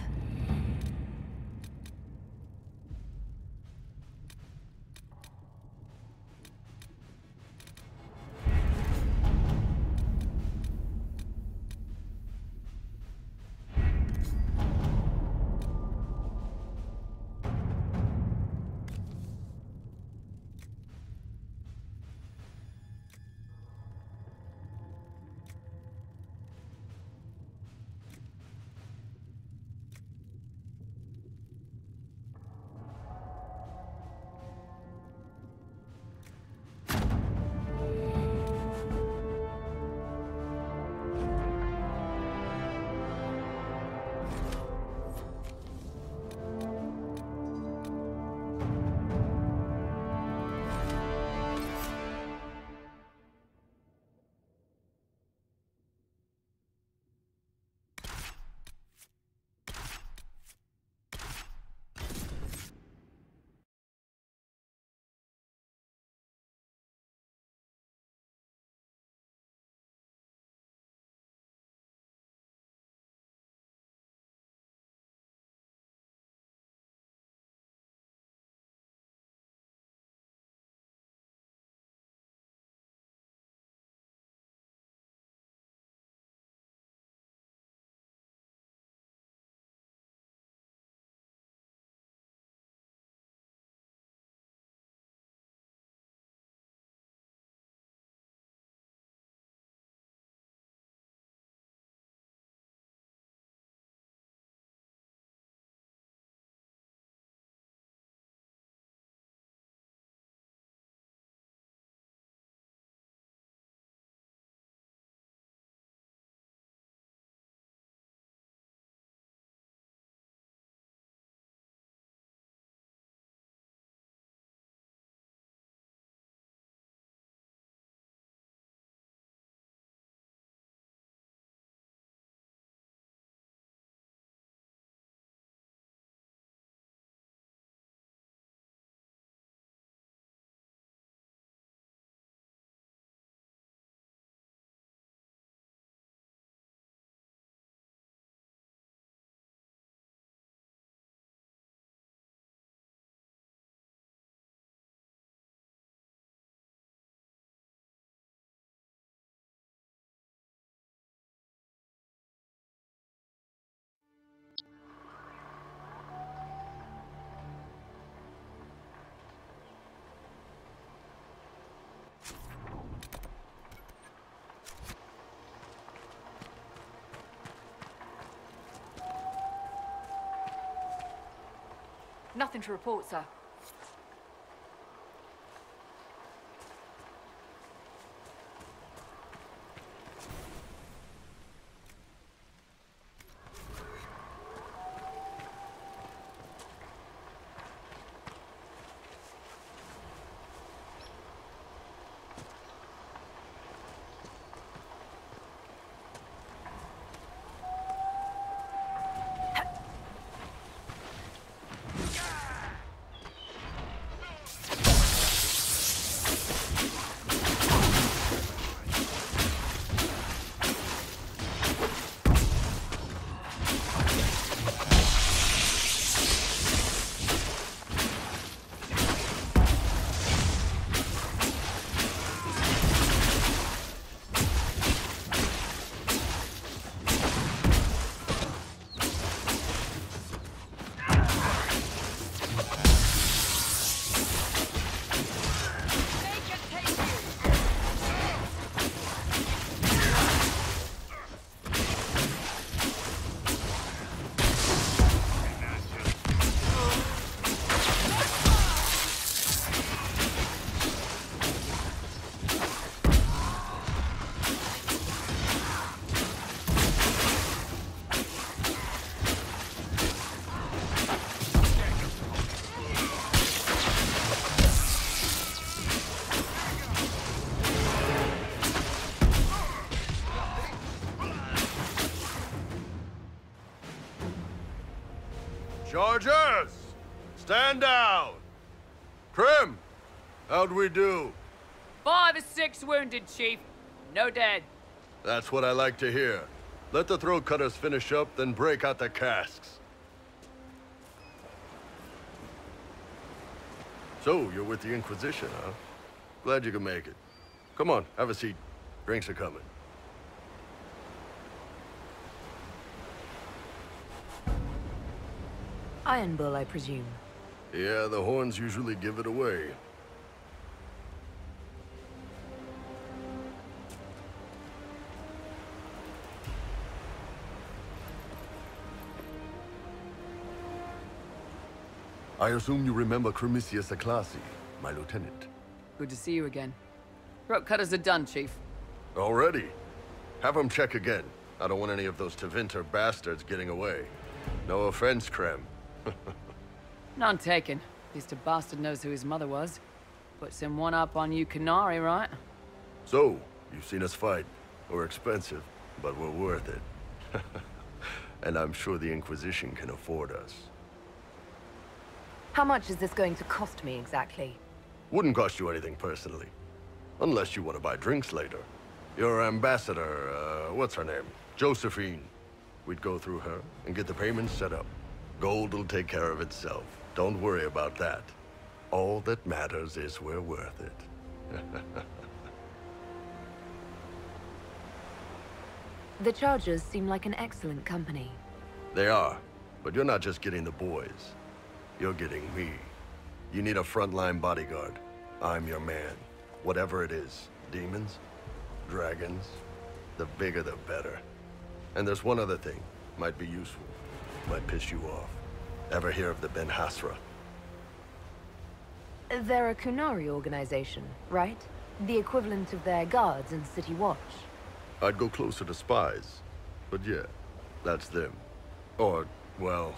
Nothing to report, sir. Chargers! Stand down! Prim! How'd we do? 5 or 6 wounded, Chief. No dead. That's what I like to hear. Let the throat cutters finish up, then break out the casks. So, you're with the Inquisition, huh? Glad you could make it. Come on, have a seat. Drinks are coming. Iron Bull, I presume. Yeah, the horns usually give it away. I assume you remember Cremisius Aclassi, my lieutenant. Good to see you again. Throat cutters are done, Chief. Already? Have him check again. I don't want any of those Tevinter bastards getting away. No offense, Krem. None taken. At least a bastard knows who his mother was. Puts him one up on you Canary, right? So, you've seen us fight. We're expensive, but we're worth it. And I'm sure the Inquisition can afford us. How much is this going to cost me exactly? Wouldn't cost you anything personally. Unless you want to buy drinks later. Your ambassador, what's her name? Josephine. We'd go through her and get the payments set up. Gold will take care of itself. Don't worry about that. All that matters is we're worth it. The Chargers seem like an excellent company. They are, but you're not just getting the boys. You're getting me. You need a frontline bodyguard. I'm your man. Whatever it is. Demons? Dragons? The bigger the better. And there's one other thing. Might be useful. Might piss you off. Ever hear of the Ben Hasra? They're a Kunari organization, right? The equivalent of their guards in City Watch. I'd go closer to spies. But yeah, that's them. Or, well,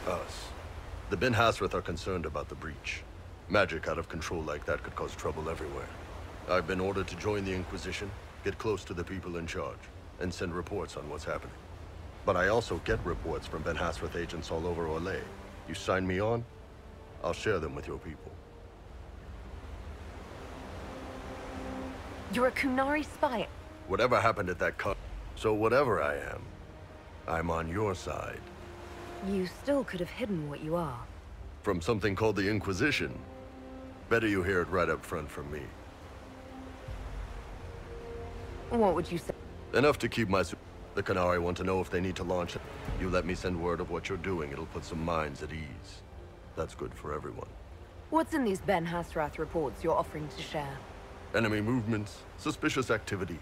us. The Ben Hasrath are concerned about the breach. Magic out of control like that could cause trouble everywhere. I've been ordered to join the Inquisition, get close to the people in charge, and send reports on what's happening. But I also get reports from Ben Hasrath agents all over Orlais. You sign me on, I'll share them with your people. You're a Kunari spy. Whatever happened at that con- So whatever I am, I'm on your side. You still could have hidden what you are. From something called the Inquisition. Better you hear it right up front from me. What would you say? Enough to keep my... The Canary want to know if they need to launch it. You let me send word of what you're doing, it'll put some minds at ease. That's good for everyone. What's in these Ben Hasrath reports you're offering to share? Enemy movements, suspicious activity,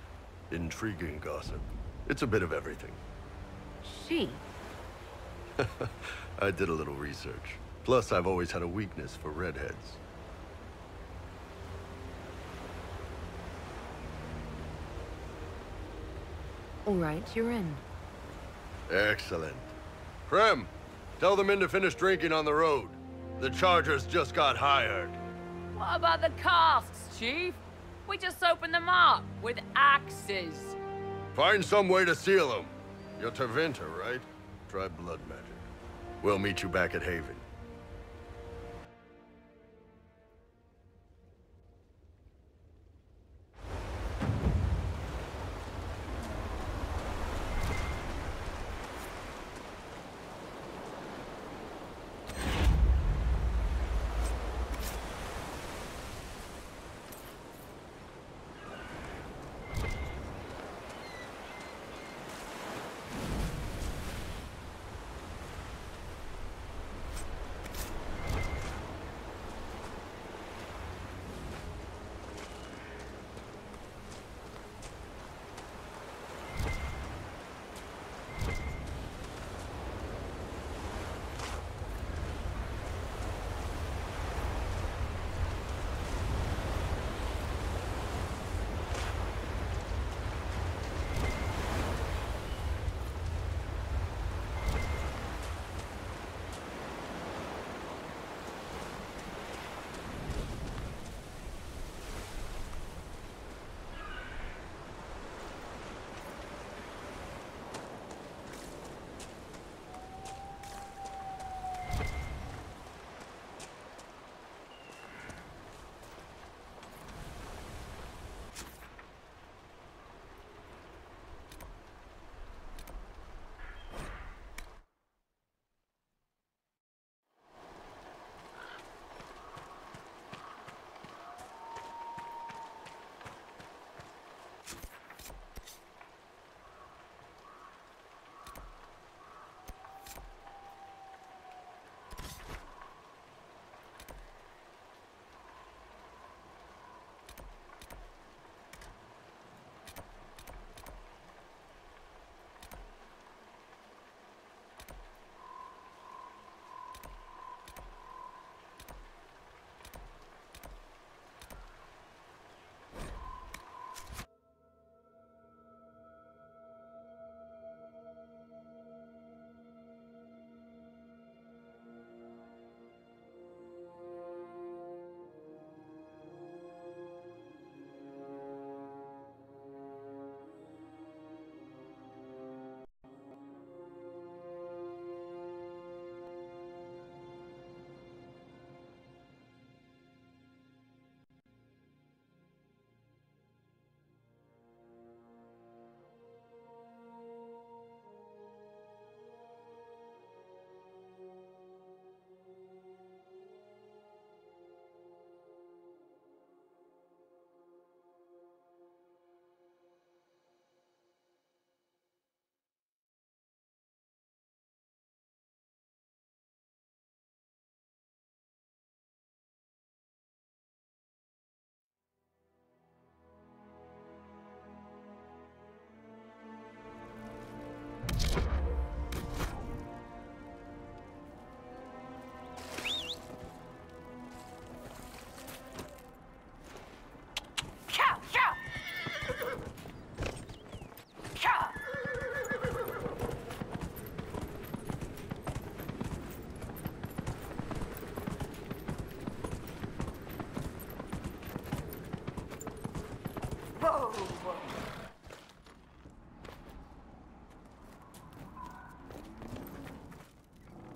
intriguing gossip. It's a bit of everything. She? I did a little research. Plus, I've always had a weakness for redheads. All right, you're in. Excellent. Krem, tell the men to finish drinking on the road. The Chargers just got hired. What about the casks, Chief? We just opened them up with axes. Find some way to seal them. You're Tevinter, right? Try blood magic. We'll meet you back at Haven.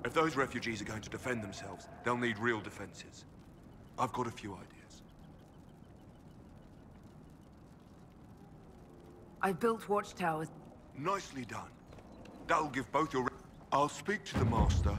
If those refugees are going to defend themselves, they'll need real defenses. I've got a few ideas. I built watchtowers. Nicely done. That'll give both your... I'll speak to the Master.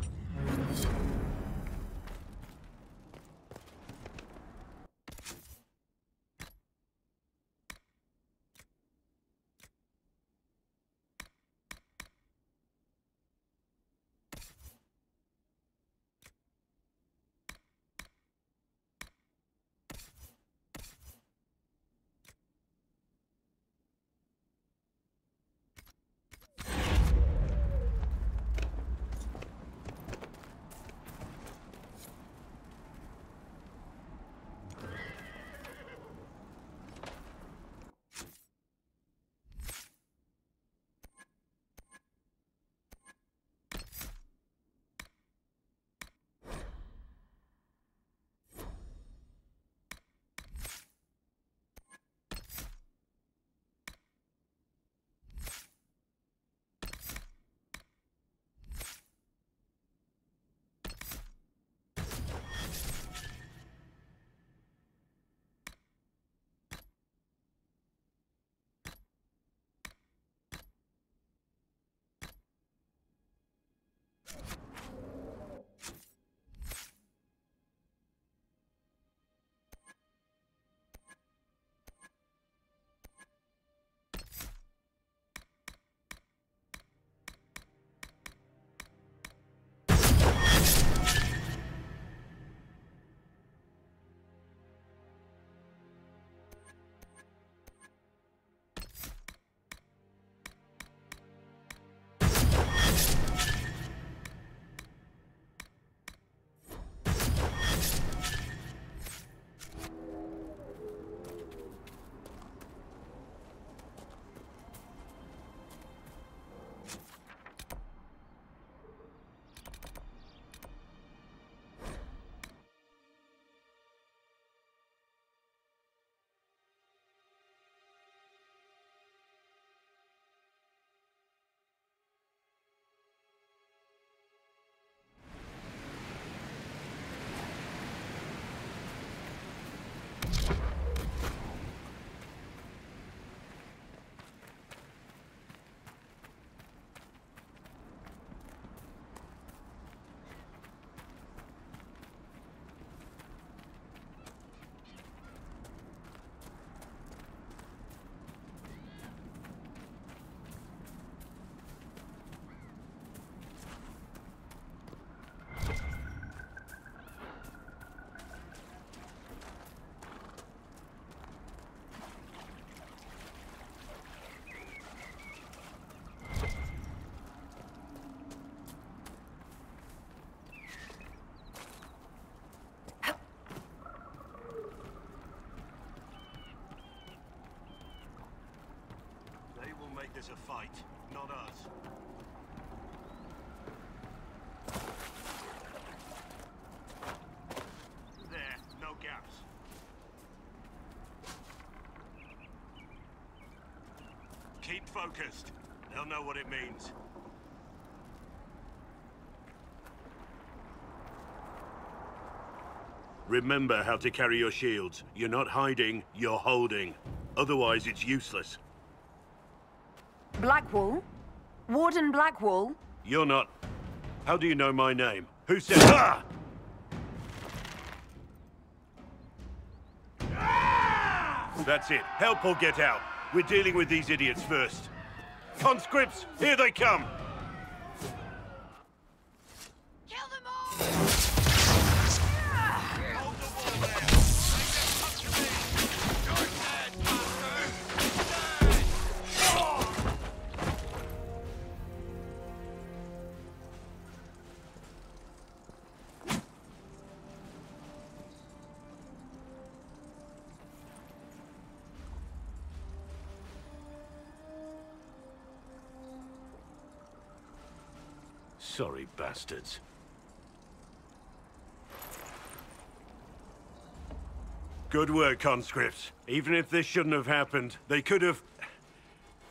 Make this a fight, not us. There, no gaps. Keep focused. They'll know what it means. Remember how to carry your shields. You're not hiding, you're holding. Otherwise, it's useless. Blackwall? Warden Blackwall? You're not... How do you know my name? Who said... Ah! That's it. Help or get out. We're dealing with these idiots first. Conscripts, here they come! Sorry, bastards. Good work, conscripts. Even if this shouldn't have happened, they could have...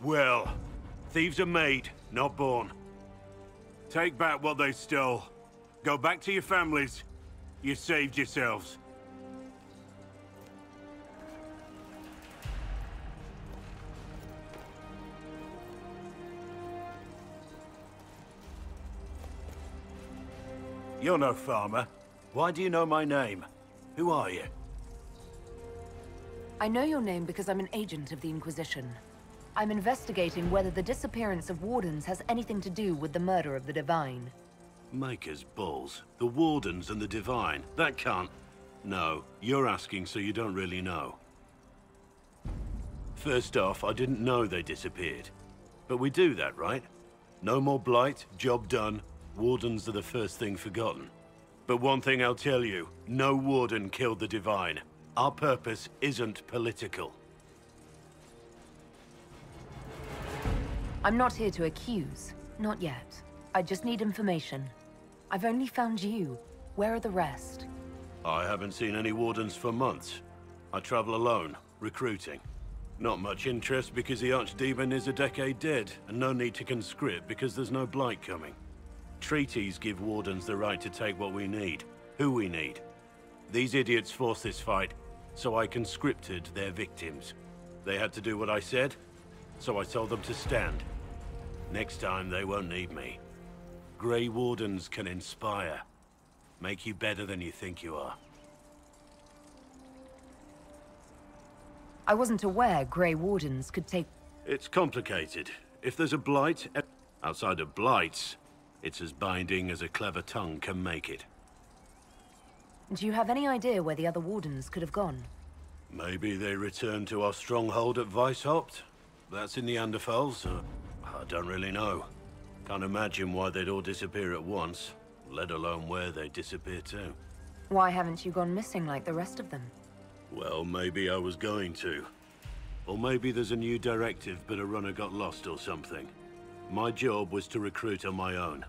Well, thieves are made, not born. Take back what they stole. Go back to your families. You saved yourselves. You're no farmer. Why do you know my name? Who are you? I know your name because I'm an agent of the Inquisition. I'm investigating whether the disappearance of Wardens has anything to do with the murder of the Divine. Maker's balls. The Wardens and the Divine. That can't... No, you're asking so you don't really know. First off, I didn't know they disappeared. But we do that, right? No more blight, job done. Wardens are the first thing forgotten. But one thing I'll tell you, no Warden killed the Divine. Our purpose isn't political. I'm not here to accuse. Not yet. I just need information. I've only found you. Where are the rest? I haven't seen any Wardens for months. I travel alone, recruiting. Not much interest because the Archdemon is a decade dead, and no need to conscript because there's no blight coming. Treaties give Wardens the right to take what we need, who we need. These idiots forced this fight, so I conscripted their victims. They had to do what I said, so I told them to stand. Next time, they won't need me. Grey Wardens can inspire. Make you better than you think you are. I wasn't aware Grey Wardens could take... It's complicated. If there's a blight, outside of blights, it's as binding as a clever tongue can make it. Do you have any idea where the other Wardens could have gone? Maybe they returned to our stronghold at Weishaupt? That's in the Anderfels? I don't really know. Can't imagine why they'd all disappear at once, let alone where they'd disappear to. Why haven't you gone missing like the rest of them? Well, maybe I was going to. Or maybe there's a new directive but a runner got lost or something. My job was to recruit on my own.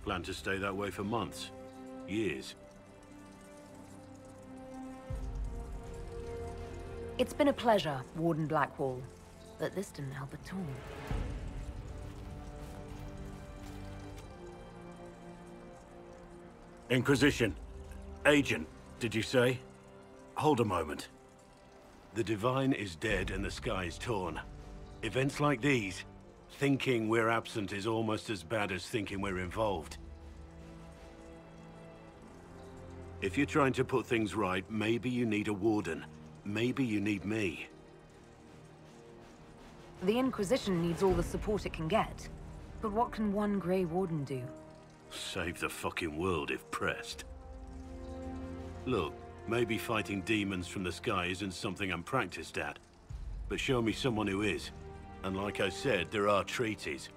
Plan to stay that way for months. Years. It's been a pleasure, Warden Blackwall. But this didn't help at all. Inquisition. Agent, did you say? Hold a moment. The Divine is dead and the sky is torn. Events like these, thinking we're absent is almost as bad as thinking we're involved. If you're trying to put things right, maybe you need a Warden. Maybe you need me. The Inquisition needs all the support it can get. But what can one Grey Warden do? Save the fucking world if pressed. Look, maybe fighting demons from the sky isn't something I'm practiced at. But show me someone who is. And like I said, there are treaties.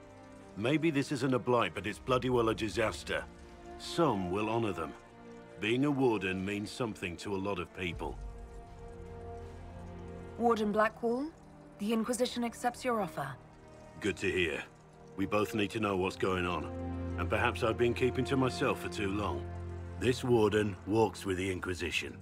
Maybe this isn't a blight, but it's bloody well a disaster. Some will honor them. Being a Warden means something to a lot of people. Warden Blackwall, the Inquisition accepts your offer. Good to hear. We both need to know what's going on. And perhaps I've been keeping to myself for too long. This Warden walks with the Inquisition.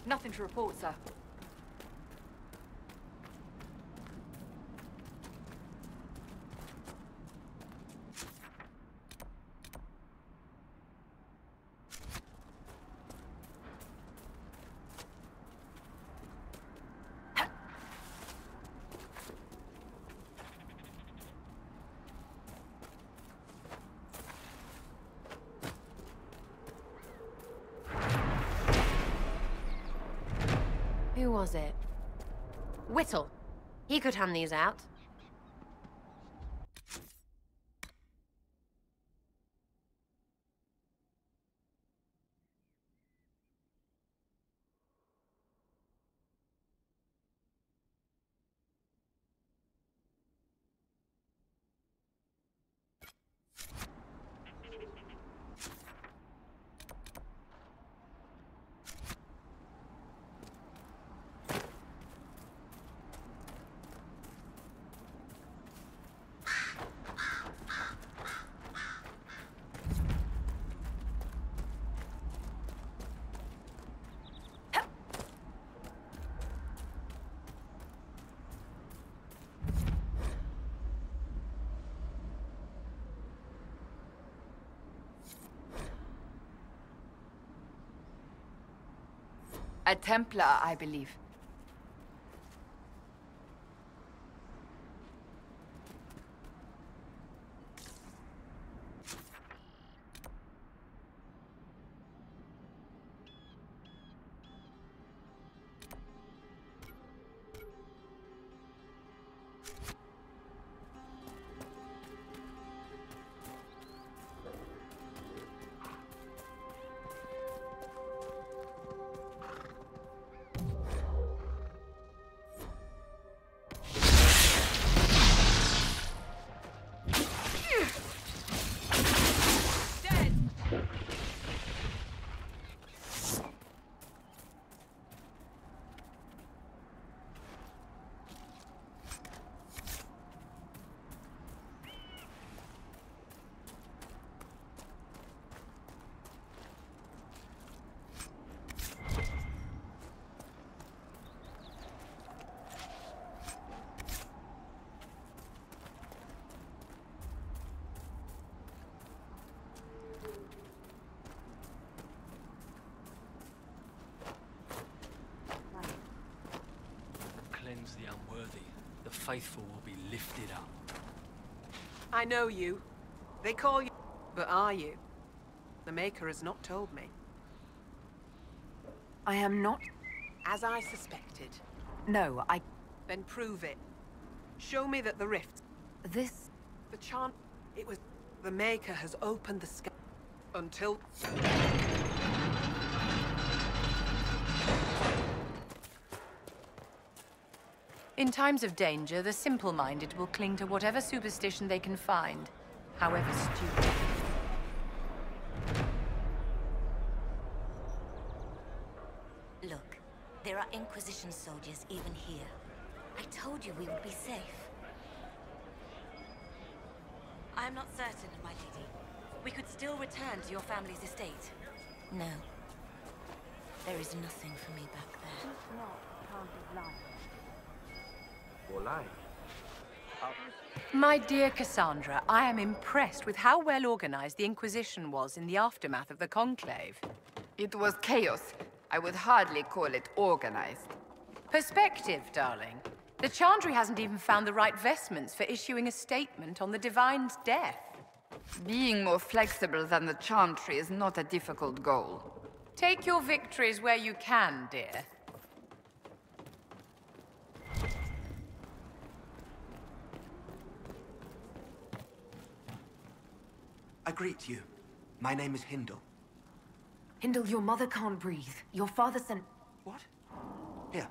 Nothing to report, sir. Who was it? Whittle. He could hand these out. A Templar, I believe. Cleanse the unworthy. The faithful will be lifted up. I know you. They call you... But are you? The Maker has not told me. I am not... As I suspected. No, I... Then prove it. Show me that the rift... This... The chant... It was... The Maker has opened the sky... Until... In times of danger, the simple-minded will cling to whatever superstition they can find, however stupid. Look, there are Inquisition soldiers even here. I told you we would be safe. I am not certain, my lady. We could still return to your family's estate. No. There is nothing for me back there. My dear Cassandra, I am impressed with how well organized the Inquisition was in the aftermath of the Conclave. It was chaos. I would hardly call it organized. Perspective, darling. The Chantry hasn't even found the right vestments for issuing a statement on the Divine's death. Being more flexible than the Chantry is not a difficult goal. Take your victories where you can, dear. I greet you. My name is Hindle. Hindle, your mother can't breathe. Your father sent... What? Here.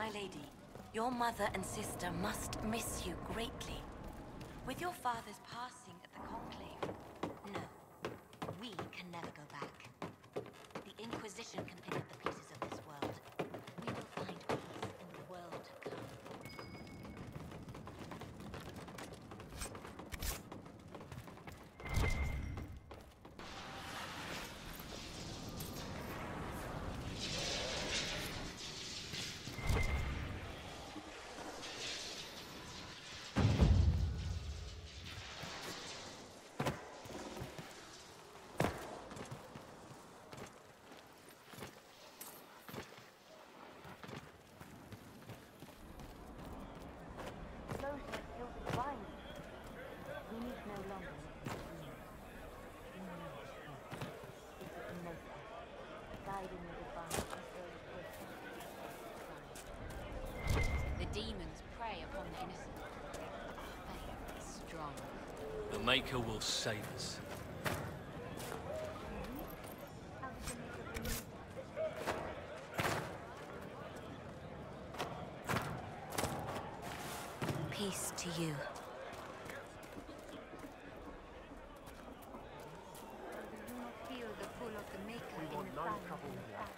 My lady, your mother and sister must miss you greatly. With your father's passing at the Conclave, no, we can never go back. The Inquisition can pick up the pieces of this world. We will find peace in the world to come. The demons prey upon the innocent. Faith is strong. The Maker will save us. Peace to you. We want no trouble here.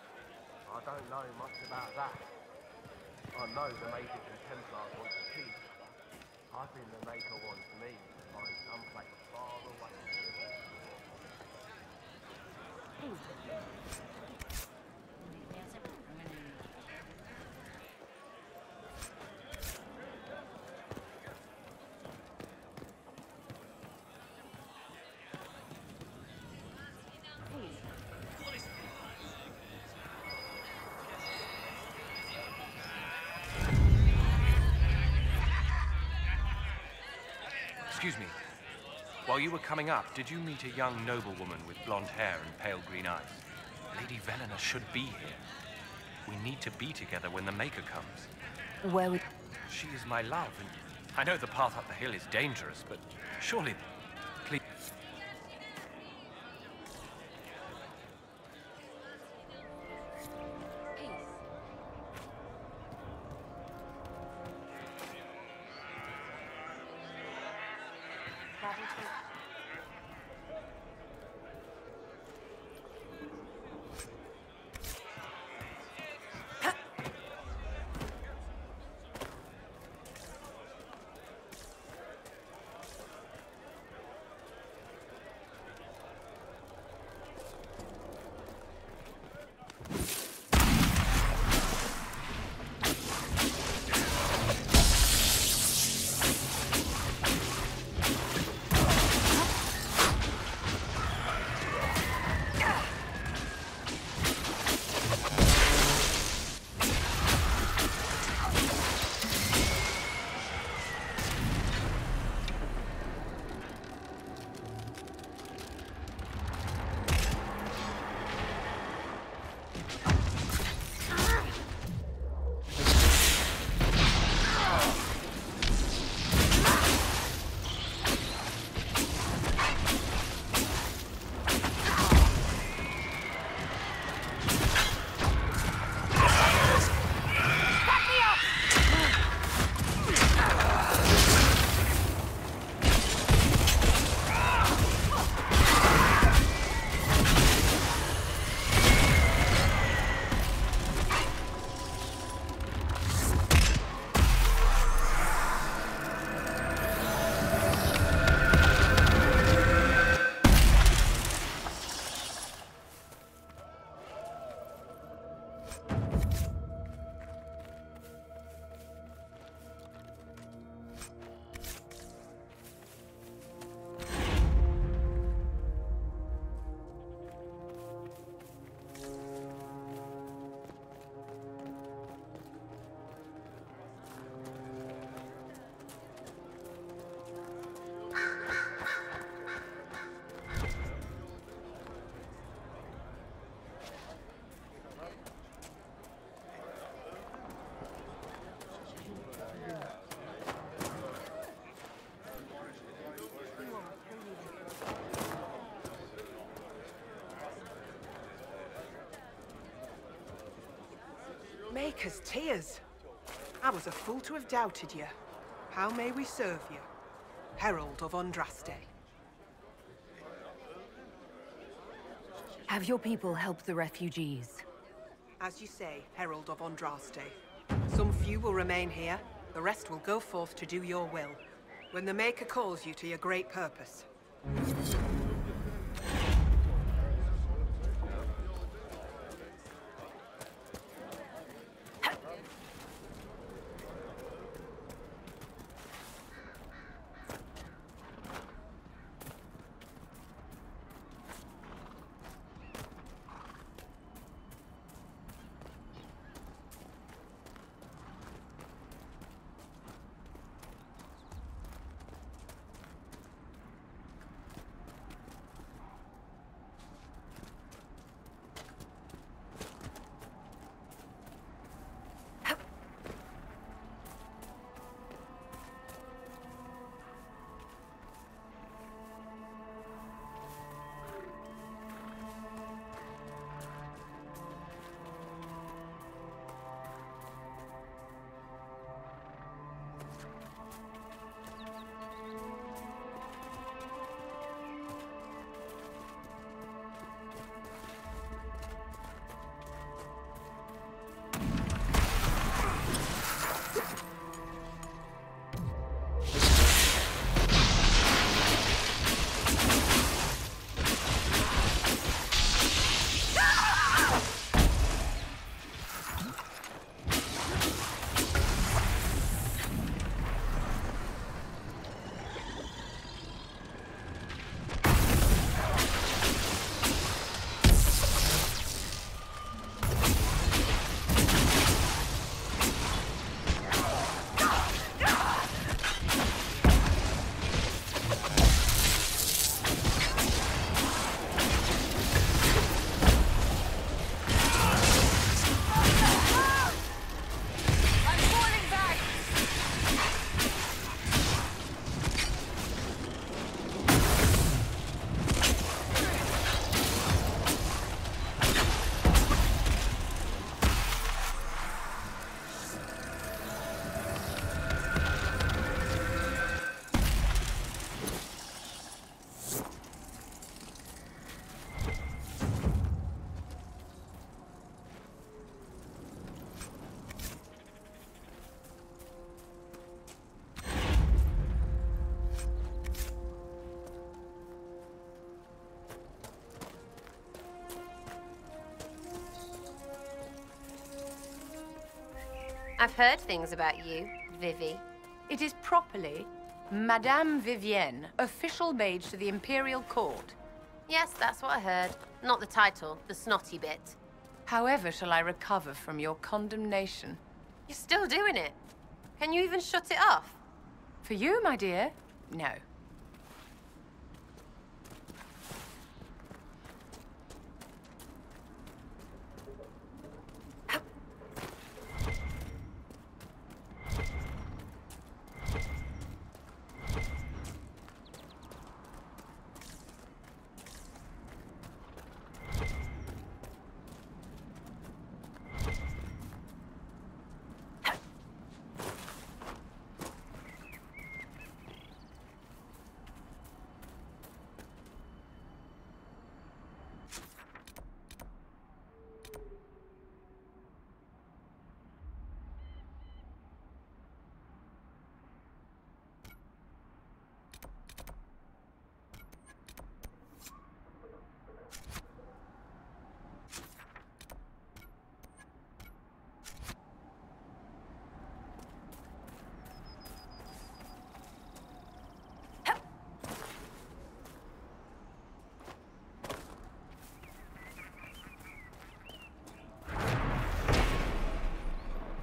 I don't know much about that. I know the Makers and Templars want to kill each other. I think the Maker wants me to find some place far away. Excuse me. While you were coming up, did you meet a young noblewoman with blonde hair and pale green eyes? Lady Velena should be here. We need to be together when the Maker comes. Where would... She is my love, and I know the path up the hill is dangerous, but surely... Please... Maker's tears. I was a fool to have doubted you. How may we serve you? Herald of Andraste. Have your people helped the refugees? As you say, Herald of Andraste. Some few will remain here. The rest will go forth to do your will. When the Maker calls you to your great purpose. I've heard things about you, Vivi. It is properly Madame Vivienne, official mage to the Imperial Court. Yes, that's what I heard. Not the title, the snotty bit. However shall I recover from your condemnation? You're still doing it. Can you even shut it off? For you, my dear, no.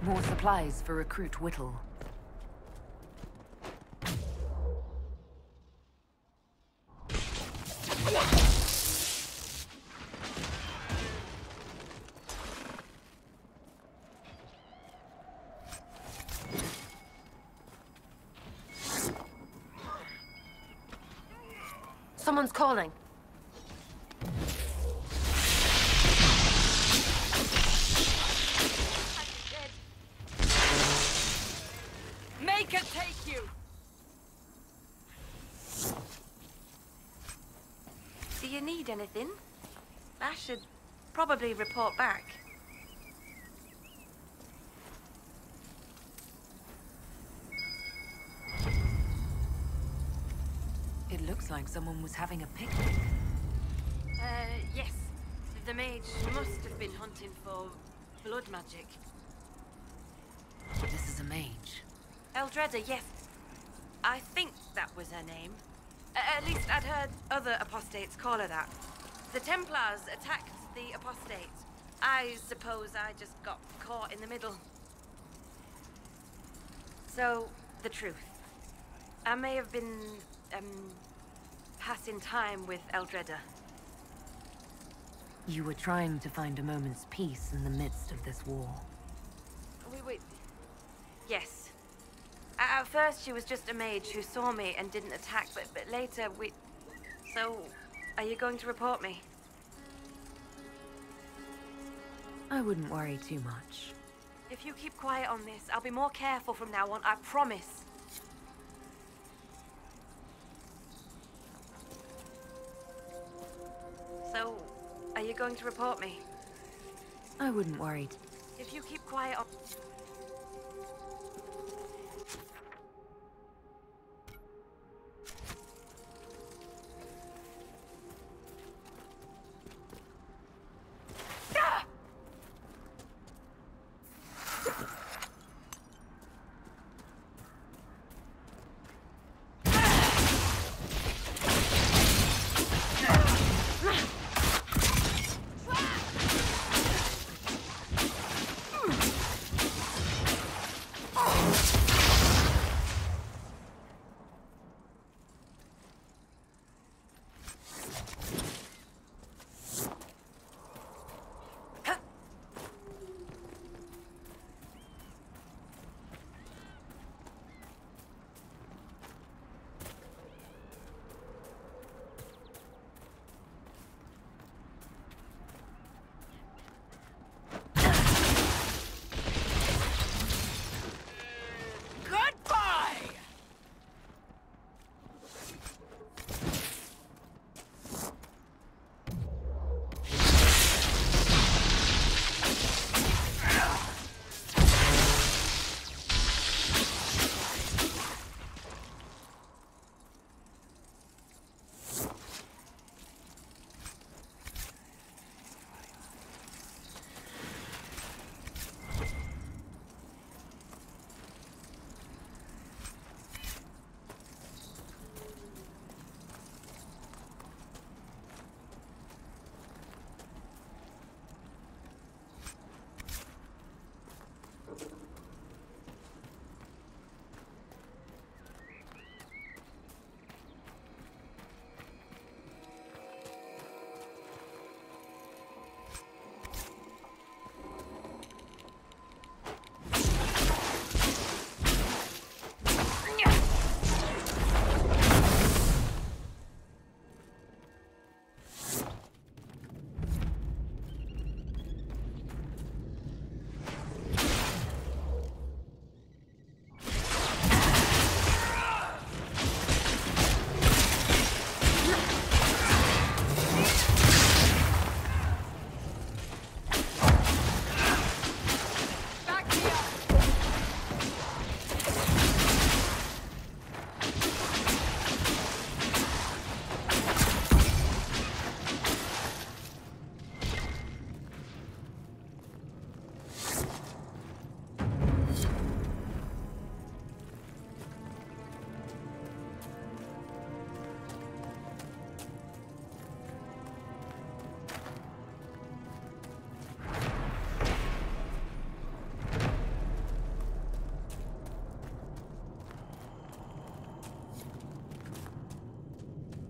More supplies for Recruit Whittle. Someone's calling. take you! Do you need anything? I should probably report back. It looks like someone was having a picnic. Yes. The mage must have been hunting for blood magic. This is a mage. Eldreda, yes. I think that was her name. At least I'd heard other apostates call her that. The Templars attacked the apostates. I suppose I just got caught in the middle. So, the truth. I may have been, passing time with Eldreda. You were trying to find a moment's peace in the midst of this war. Wait. Yes. At first, she was just a mage who saw me and didn't attack, but later we... So, are you going to report me? I wouldn't worry too much. If you keep quiet on this, I'll be more careful from now on, I promise. So, are you going to report me? I wouldn't worry. If you keep quiet on...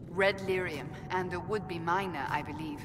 Red lyrium, and a would-be miner, I believe.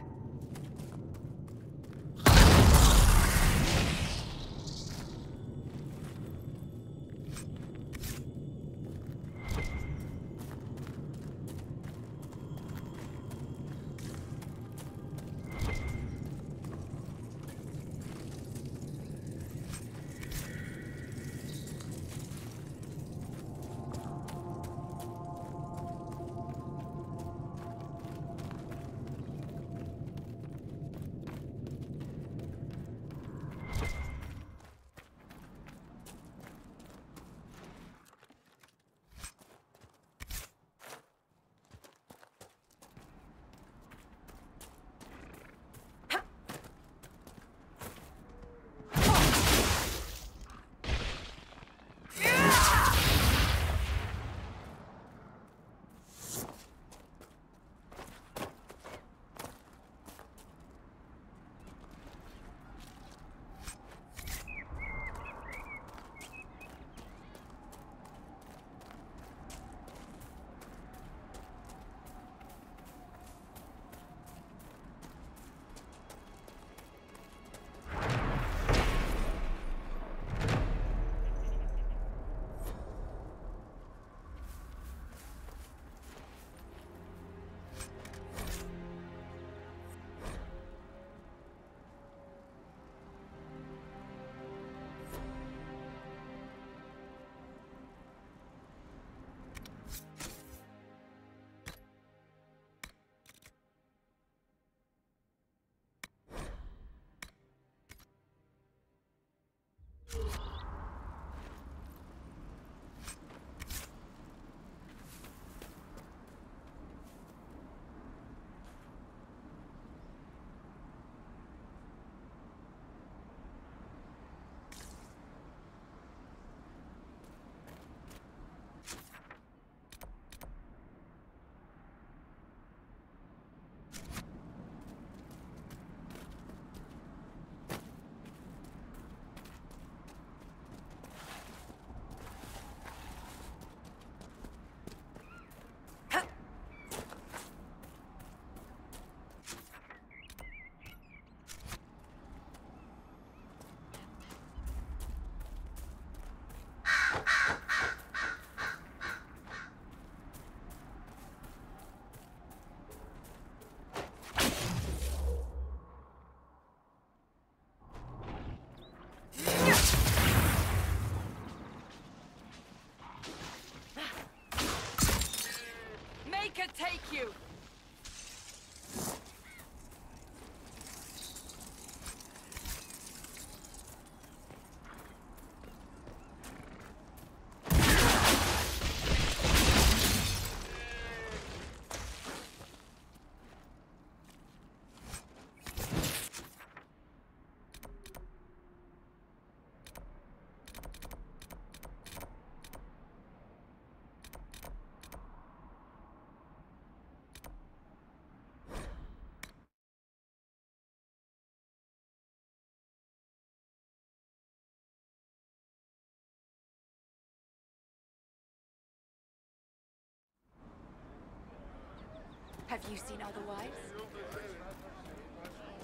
Have you seen otherwise?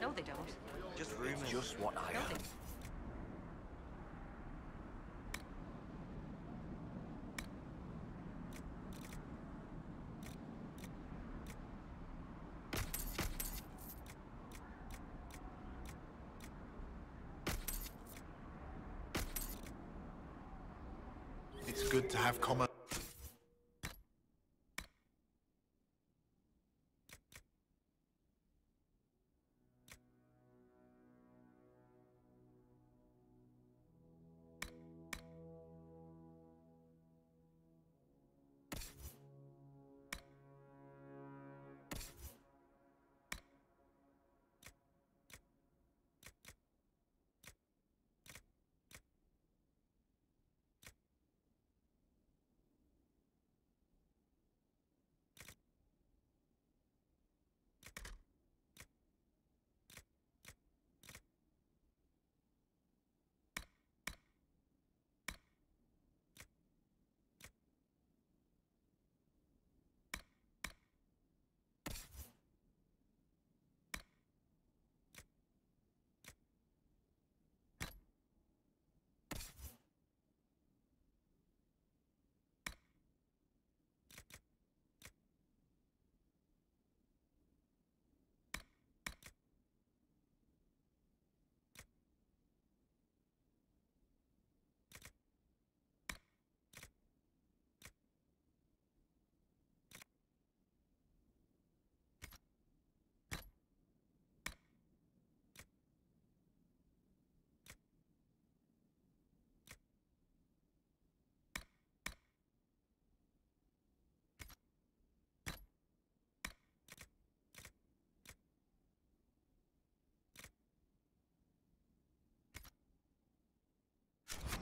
No, they don't. Just rumors. It's just what I heard. It's good to have common.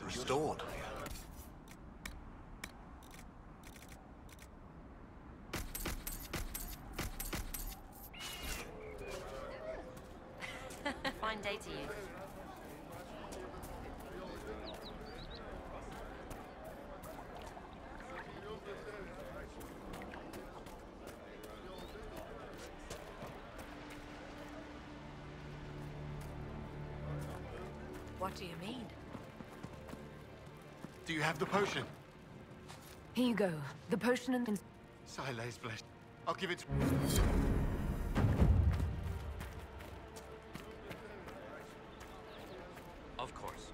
Restored. Fine day to you. What do you mean? Do you have the potion? Here you go. The potion and... Sile's blessed. I'll give it... Of course.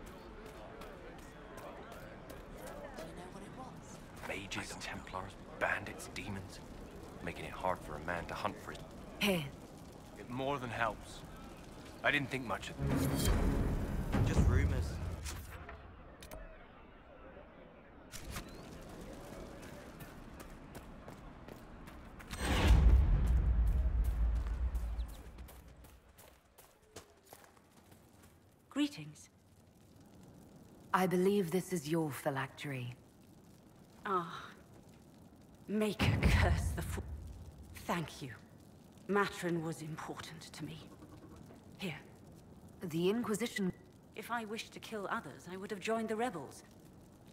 Do you know what it was? Mages, Templars, bandits, demons. Making it hard for a man to hunt for it. Here. It more than helps. I didn't think much of it. Just rumors. Greetings. I believe this is your phylactery. Ah. Maker curse the fool. Thank you. Matron was important to me. Here. The Inquisition... If I wished to kill others, I would have joined the rebels.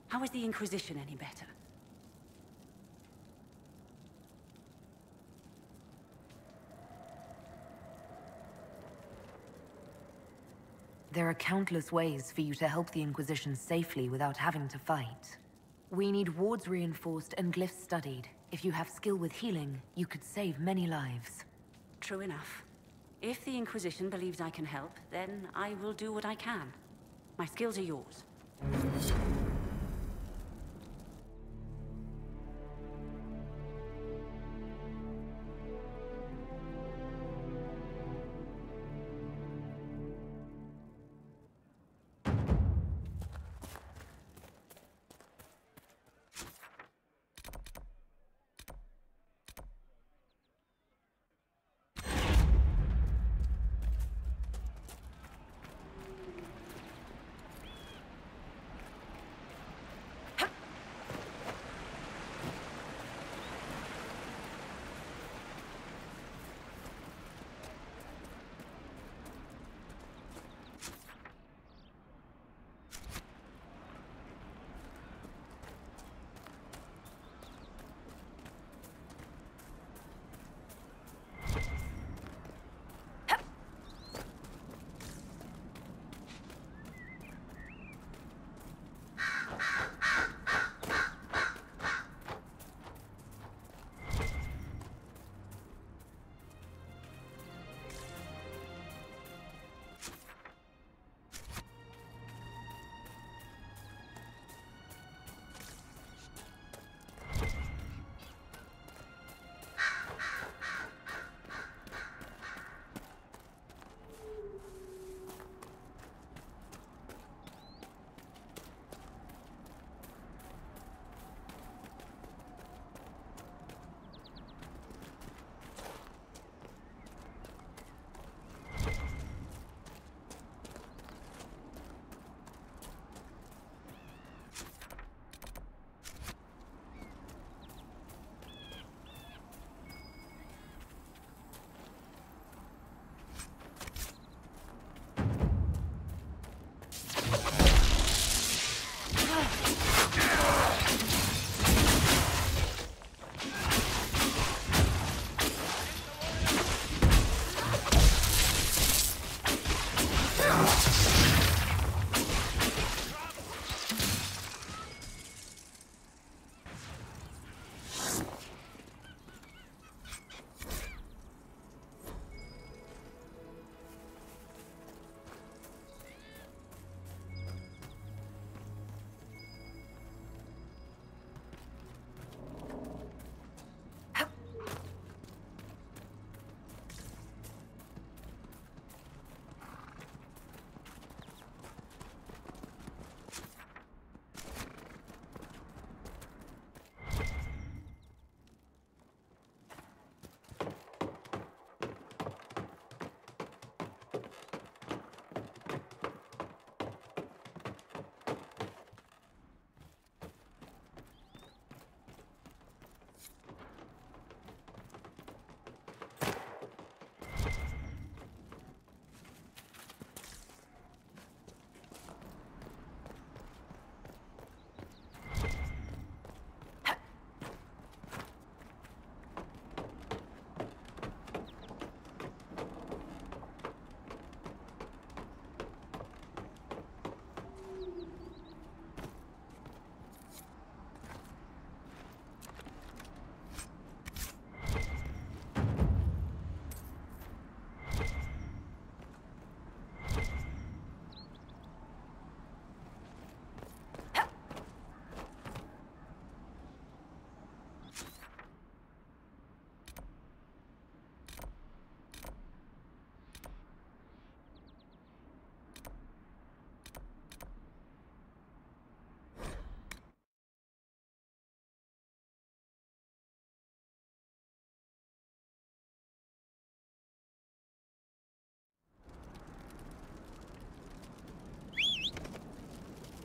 How is the Inquisition any better? There are countless ways for you to help the Inquisition safely without having to fight. We need wards reinforced and glyphs studied. If you have skill with healing, you could save many lives. True enough. If the Inquisition believes I can help, then I will do what I can. My skills are yours.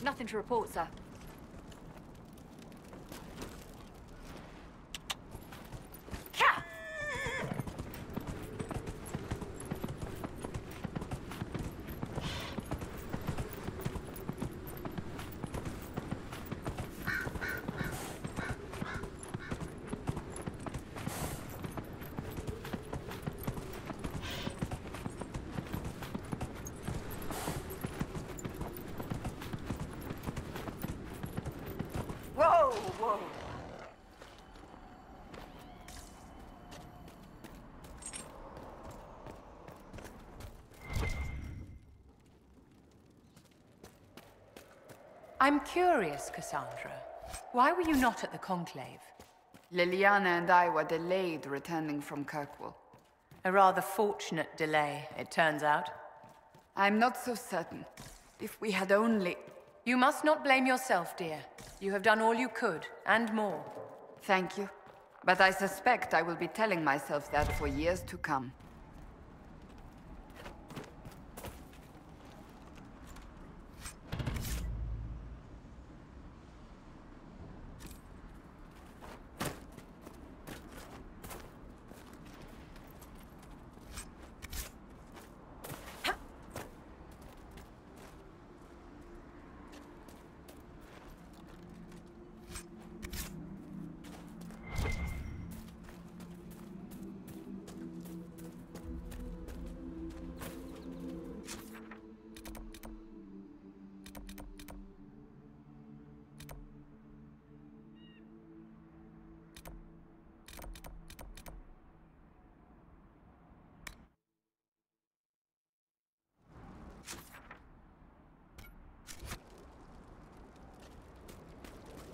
Nothing to report, sir. Whoa! I'm curious, Cassandra. Why were you not at the Conclave? Liliana and I were delayed returning from Kirkwall. A rather fortunate delay, it turns out. I'm not so certain. If we had only... You must not blame yourself, dear. You have done all you could, and more. Thank you. But I suspect I will be telling myself that for years to come.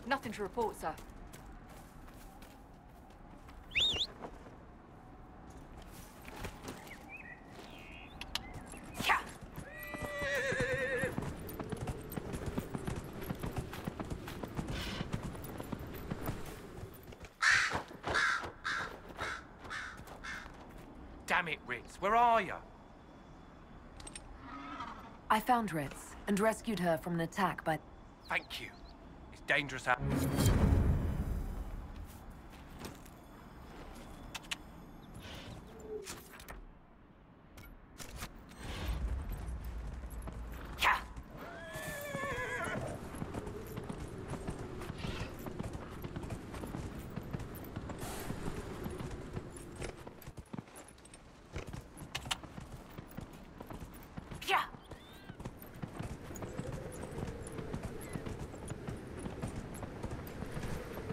Nothing to report, sir. Damn it, Ritz, where are you? I found Ritz and rescued her from an attack by... Thank you. It's dangerous out...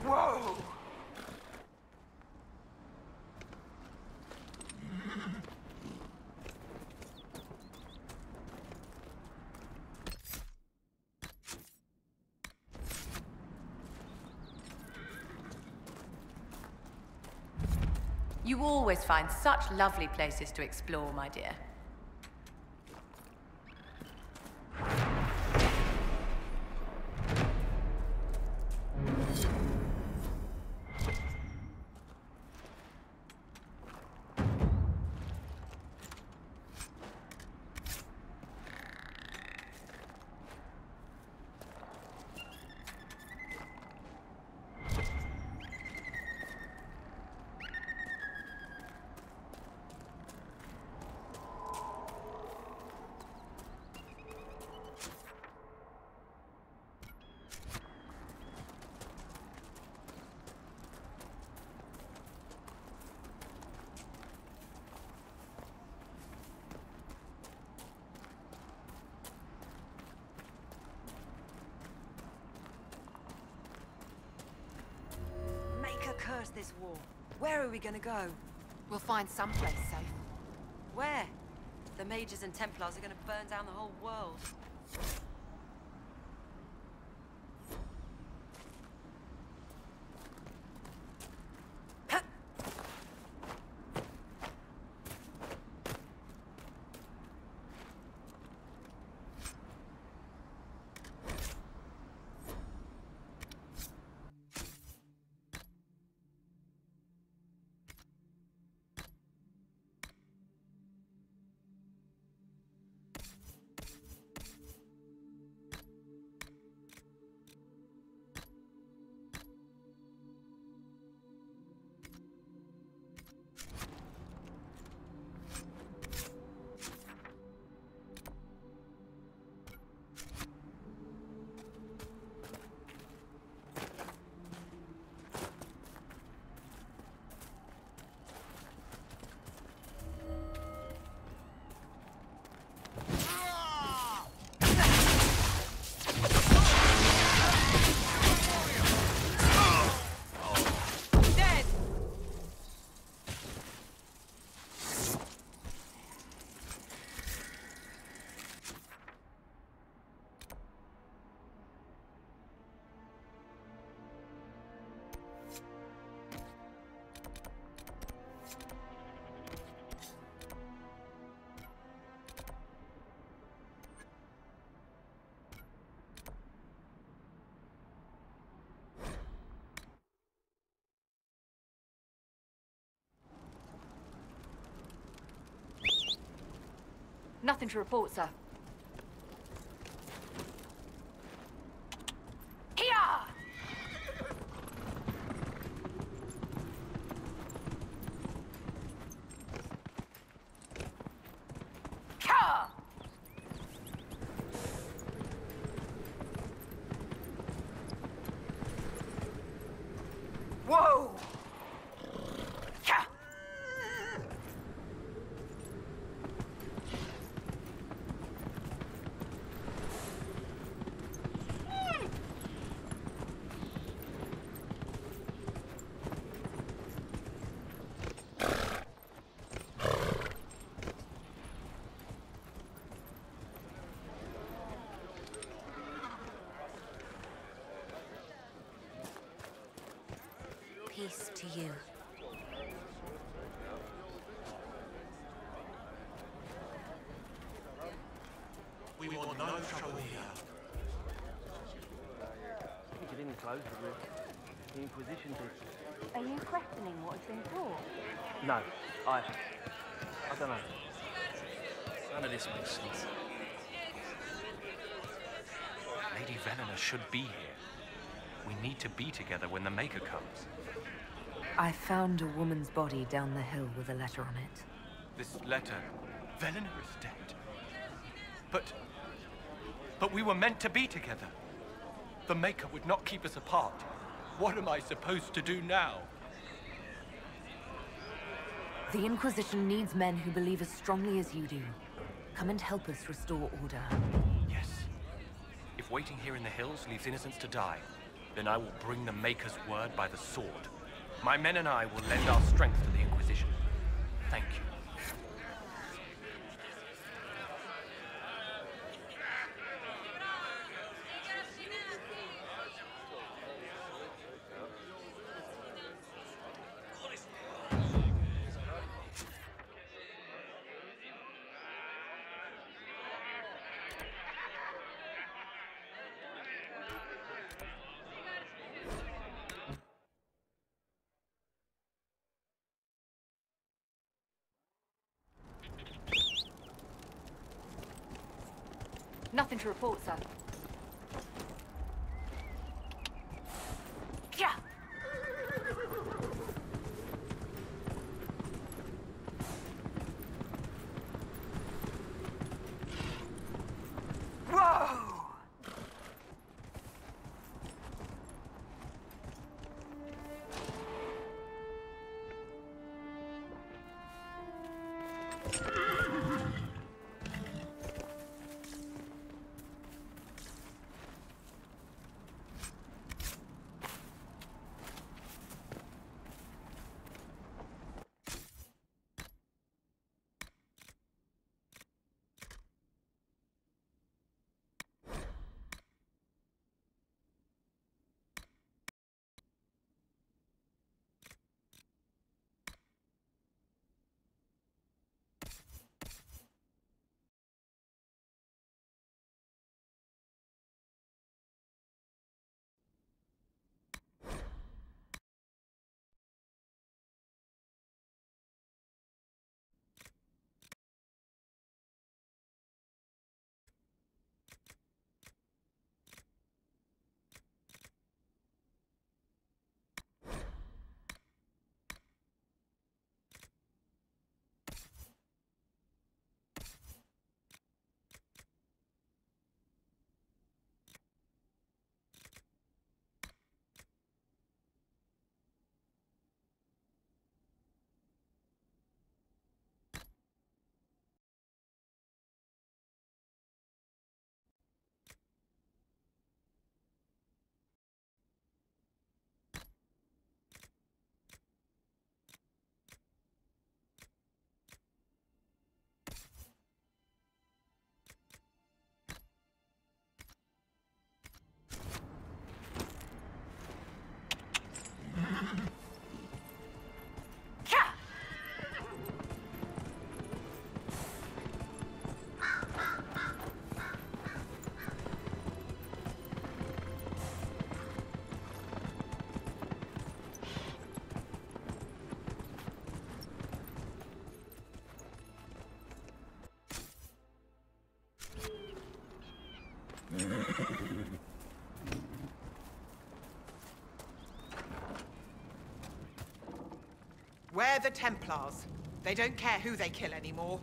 Whoa! You always find such lovely places to explore, my dear. Curse this war. Where are we gonna go? We'll find someplace safe. Where? The Mages and Templars are gonna burn down the whole world. Nothing to report, sir. Whoa! Peace to you. We want no trouble here. You didn't close the Inquisition did. Are you questioning what has been taught? No, I don't know. None of this makes sense. Lady Velena should be here. We need to be together when the Maker comes. I found a woman's body down the hill with a letter on it. This letter... Velena is dead. But we were meant to be together. The Maker would not keep us apart. What am I supposed to do now? The Inquisition needs men who believe as strongly as you do. Come and help us restore order. Yes. If waiting here in the hills leaves innocents to die, then I will bring the Maker's word by the sword. My men and I will lend our strength to the Inquisition. Thank you. Nothing to report, sir. Yeah. Whoa! We're the Templars. They don't care who they kill anymore.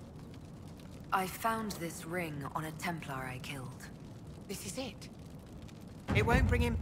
I found this ring on a Templar I killed. This is it. It won't bring him...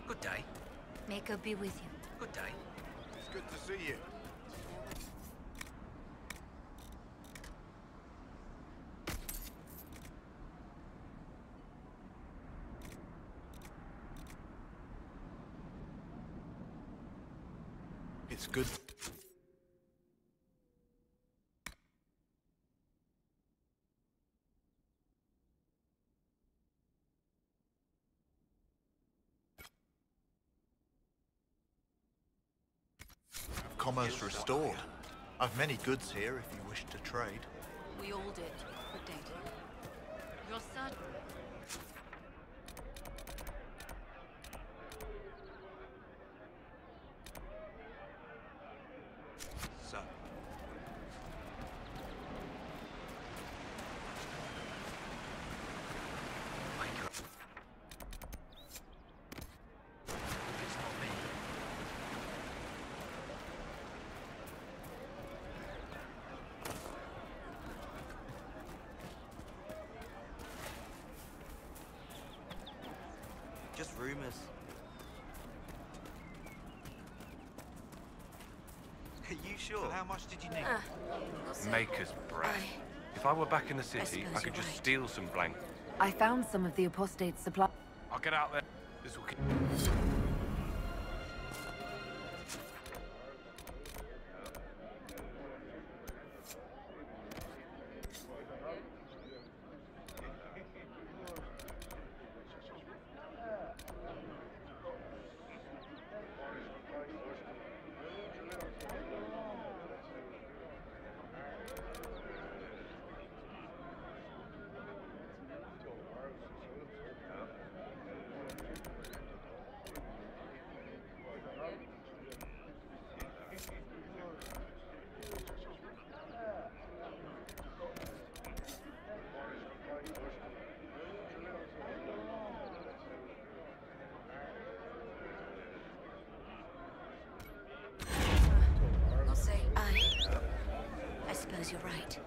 Good day. Maker be with you. Good day. It's good to see you. It's good. Commerce restored. I've many goods here if you wish to trade. We all did, but dated. Your son. So. Just rumors. Are you sure? And how much did you need? Maker's breath. If I were back in the city, I could just steal some blank. I found some of the apostate's supply. I'll get out there. This will keep... I suppose you're right.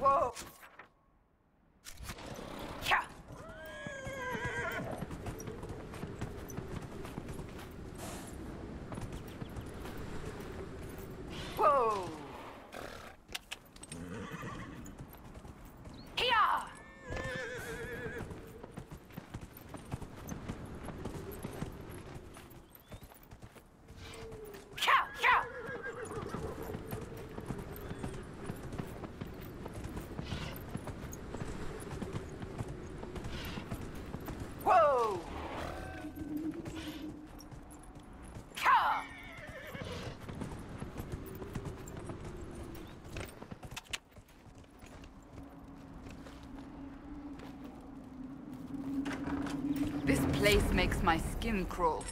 Whoa! Yeah. Whoa! Yeah. Whoa! Ka! This place makes my skin crawl.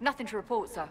Nothing to report, sir.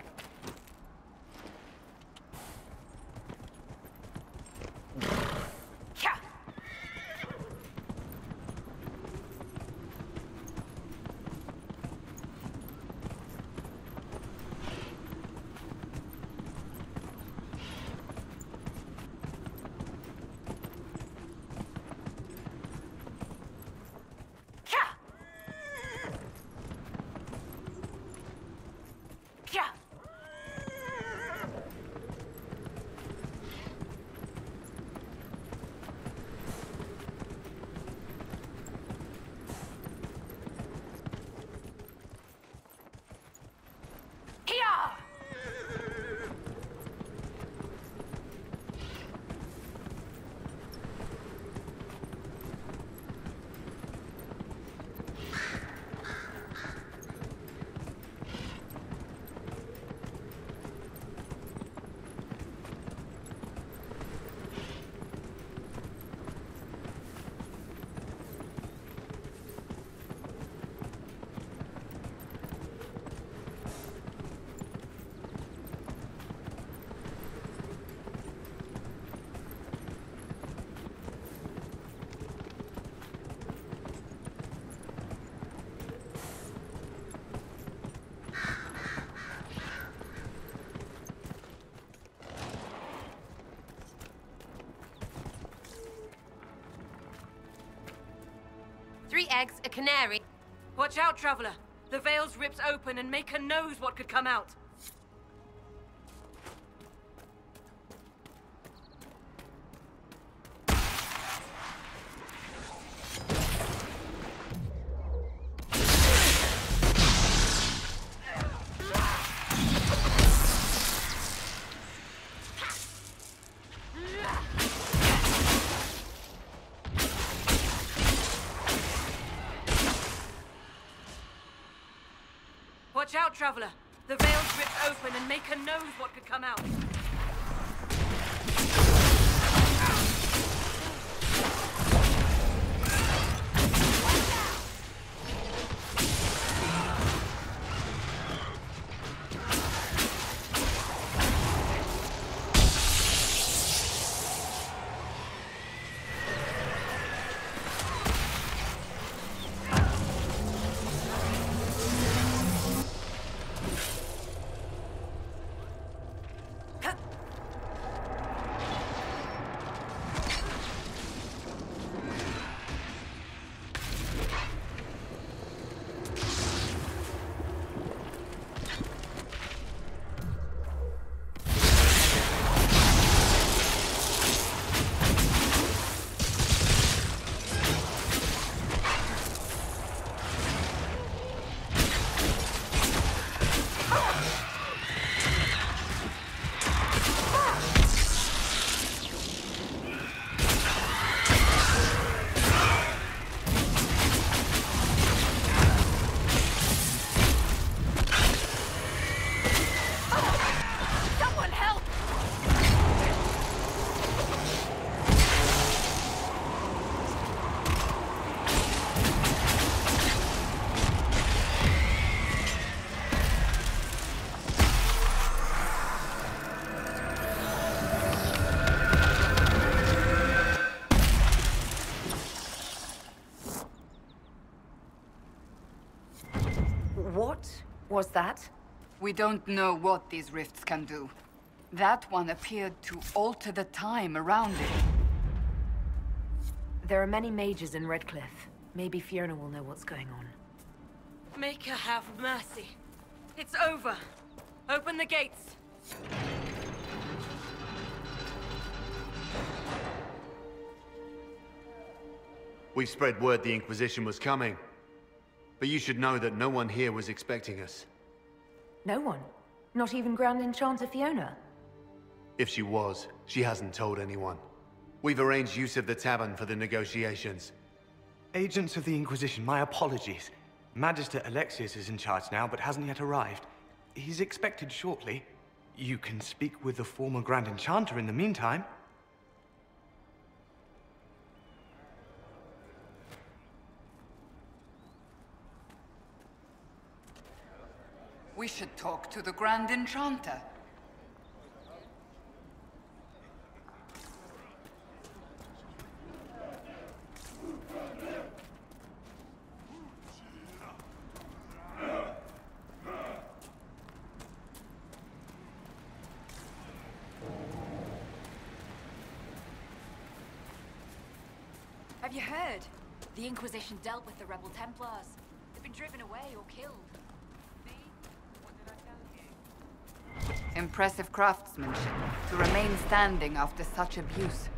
Three eggs, a canary. Watch out, Traveler. The veil's ripped open and Maker knows what could come out. Watch out, Traveler. The veil's ripped open and Maker knows what could come out. What was that? We don't know what these rifts can do. That one appeared to alter the time around it. There are many mages in Redcliffe. Maybe Fiona will know what's going on. Maker have mercy. It's over. Open the gates. We've spread word the Inquisition was coming. But you should know that no one here was expecting us. No one? Not even Grand Enchanter Fiona? If she was, she hasn't told anyone. We've arranged use of the tavern for the negotiations. Agents of the Inquisition, my apologies. Magister Alexius is in charge now, but hasn't yet arrived. He's expected shortly. You can speak with the former Grand Enchanter in the meantime. We should talk talk to the Grand Enchanter. Have you heard? The Inquisition dealt with the rebel Templars. They've been driven away or killed. Impressive craftsmanship to remain standing after such abuse.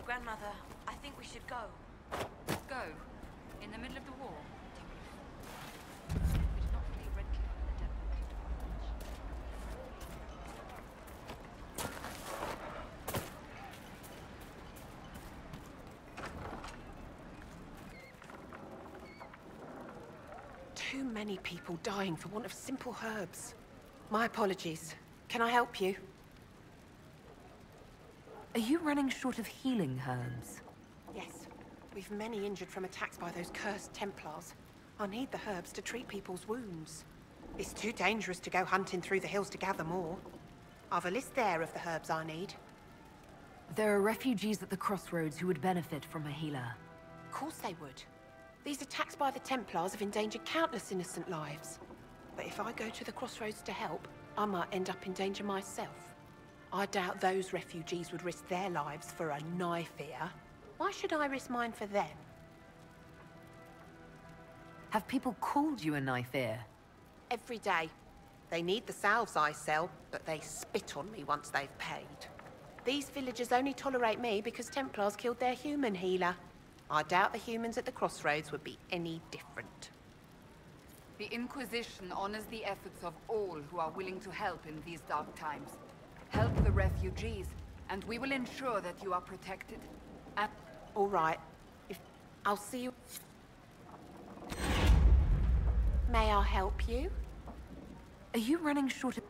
Grandmother, I think we should go. Go? In the middle of the war? We did not leave Redcliffe for the devil. Too many people dying for want of simple herbs. My apologies. Can I help you? Are you running short of healing herbs? Yes. We've many injured from attacks by those cursed Templars. I need the herbs to treat people's wounds. It's too dangerous to go hunting through the hills to gather more. I've a list there of the herbs I need. There are refugees at the crossroads who would benefit from a healer. Of course they would. These attacks by the Templars have endangered countless innocent lives. But if I go to the crossroads to help, I might end up in danger myself. I doubt those refugees would risk their lives for a knife here. Why should I risk mine for them? Have people called you a knife ear? Every day. They need the salves I sell, but they spit on me once they've paid. These villagers only tolerate me because Templars killed their human healer. I doubt the humans at the crossroads would be any different. The Inquisition honors the efforts of all who are willing to help in these dark times. Help the refugees, and we will ensure that you are protected. All right. I'll see you. May I help you? Are you running short of...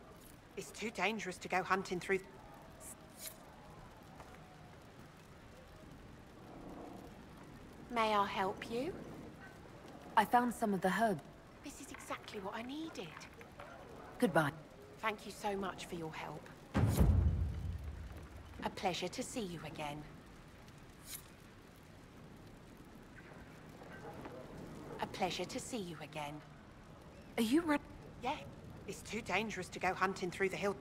It's too dangerous to go hunting through... May I help you? I found some of the herbs. This is exactly what I needed. Goodbye. Thank you so much for your help. A pleasure to see you again. A pleasure to see you again. Are you ready? Yeah. It's too dangerous to go hunting through the hill.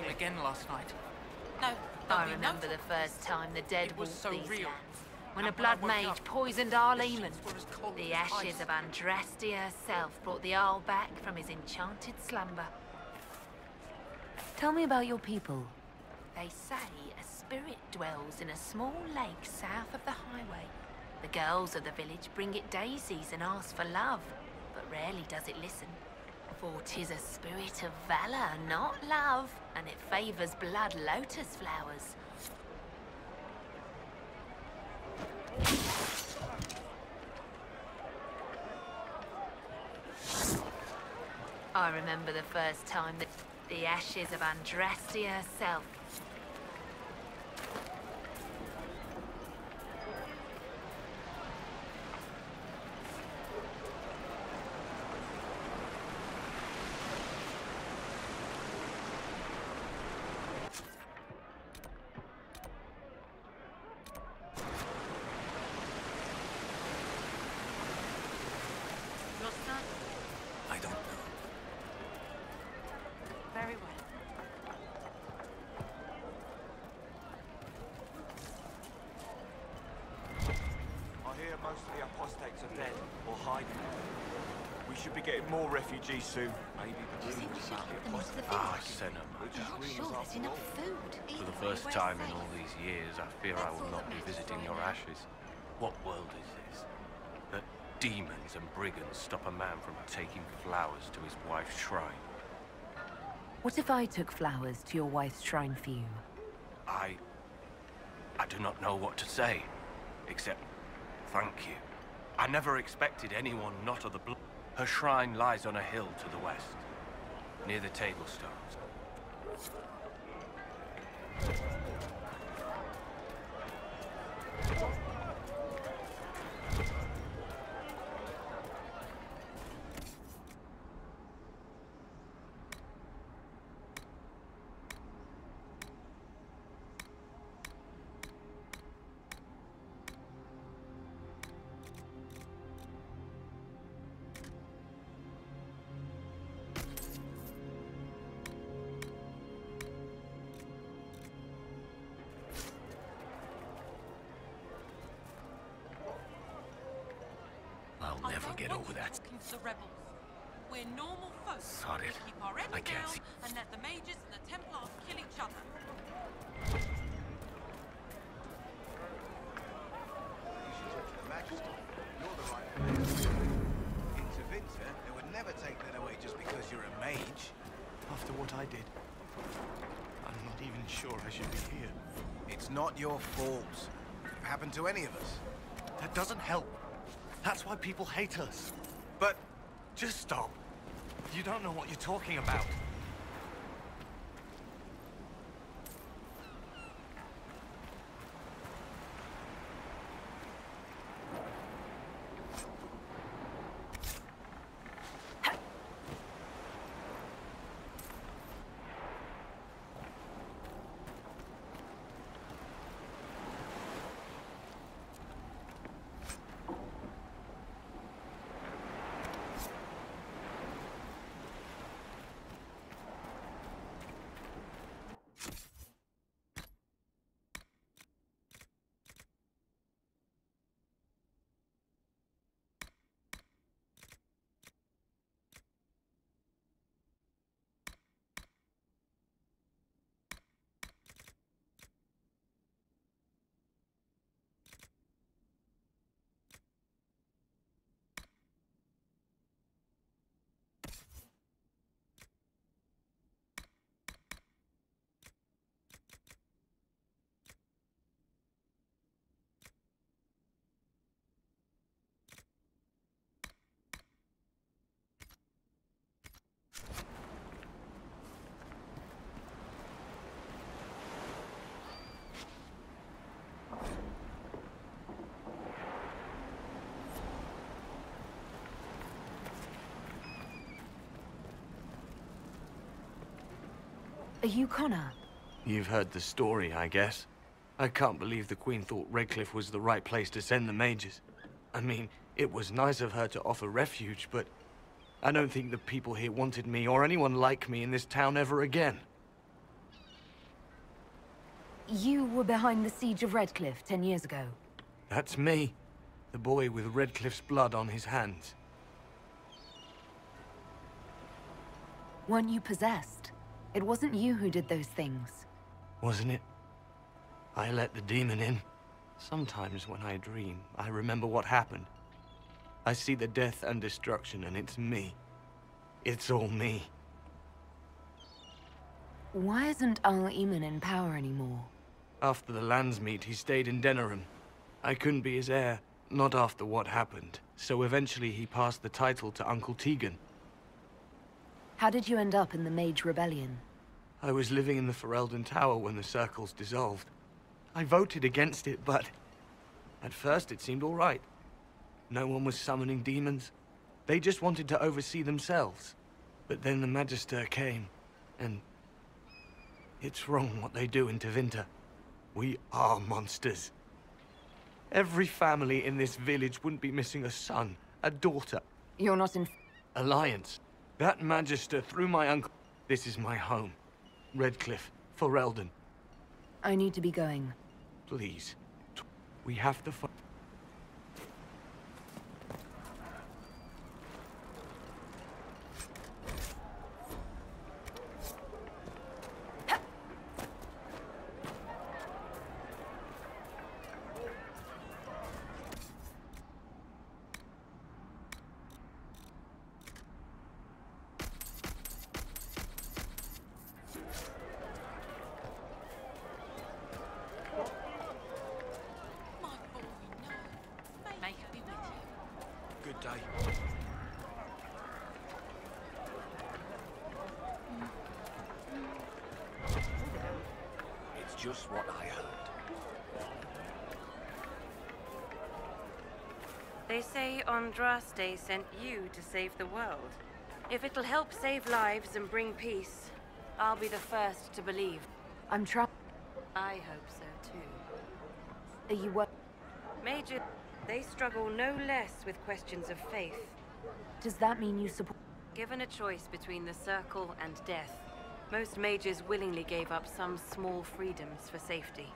Again last night. No, I remember the first time the dead It was walked so these real. lands. When a And blood when I woke mage up, poisoned our the Lehman. sheets were as cold The as ashes ice. of Andrastia herself brought the Arl back from his enchanted slumber. Tell me about your people. They say a spirit dwells in a small lake south of the highway. The girls of the village bring it daisies and ask for love, but rarely does it listen. For 'tis a spirit of valor, not love, and it favors blood lotus flowers. I remember the first time that the ashes of Andraste herself. I don't know. Very well. I hear most of the apostates are dead or hiding. We should be getting more refugees soon. Maybe the rumors about the apostates. Ah, Senna, my I'm not sure there's enough food. For the first time in all these years, I fear I will not be visiting your ashes. What world is this? That demons and brigands stop a man from taking flowers to his wife's shrine. What if I took flowers to your wife's shrine for you? I do not know what to say, except thank you. I never expected anyone not of the blood. Her shrine lies on a hill to the west, near the tablstones. I'll never get over that. The rebels. We're normal folk. Sod it. We keep our heads I can't down see. and let the mages and the Templars kill each other. Majesty, you're the right place. Intervinter, they would never take that away just because you're a mage. After what I did, I'm not even sure I should be here. It's not your fault. It could have happened to any of us. That doesn't help. That's why people hate us. But... Just stop. You don't know what you're talking about. Are you Connor? You've heard the story, I guess. I can't believe the Queen thought Redcliffe was the right place to send the mages. I mean, it was nice of her to offer refuge, but I don't think the people here wanted me or anyone like me in this town ever again. You were behind the siege of Redcliffe 10 years ago. That's me. The boy with Redcliffe's blood on his hands. Weren't you possessed? It wasn't you who did those things. Wasn't it? I let the demon in. Sometimes when I dream, I remember what happened. I see the death and destruction, and it's me. It's all me. Why isn't Al-Eamon in power anymore? After the lands meet, he stayed in Denerim. I couldn't be his heir, not after what happened. So eventually he passed the title to Uncle Tegan. How did you end up in the Mage Rebellion? I was living in the Ferelden Tower when the circles dissolved. I voted against it, but at first it seemed all right. No one was summoning demons. They just wanted to oversee themselves. But then the Magister came, and it's wrong what they do in Tevinter. We are monsters. Every family in this village wouldn't be missing a son, a daughter. You're not in... Alliance. That Magister threw my uncle... This is my home. Redcliffe, Ferelden. I need to be going. Please. We have to find... Good day. It's just what I heard. They say Andraste sent you to save the world. If it'll help save lives and bring peace, I'll be the first to believe. I'm trying... I hope so, too. Are you what? Major, they struggle no less with questions of faith. Does that mean you support... Given a choice between the Circle and death, most mages willingly gave up some small freedoms for safety.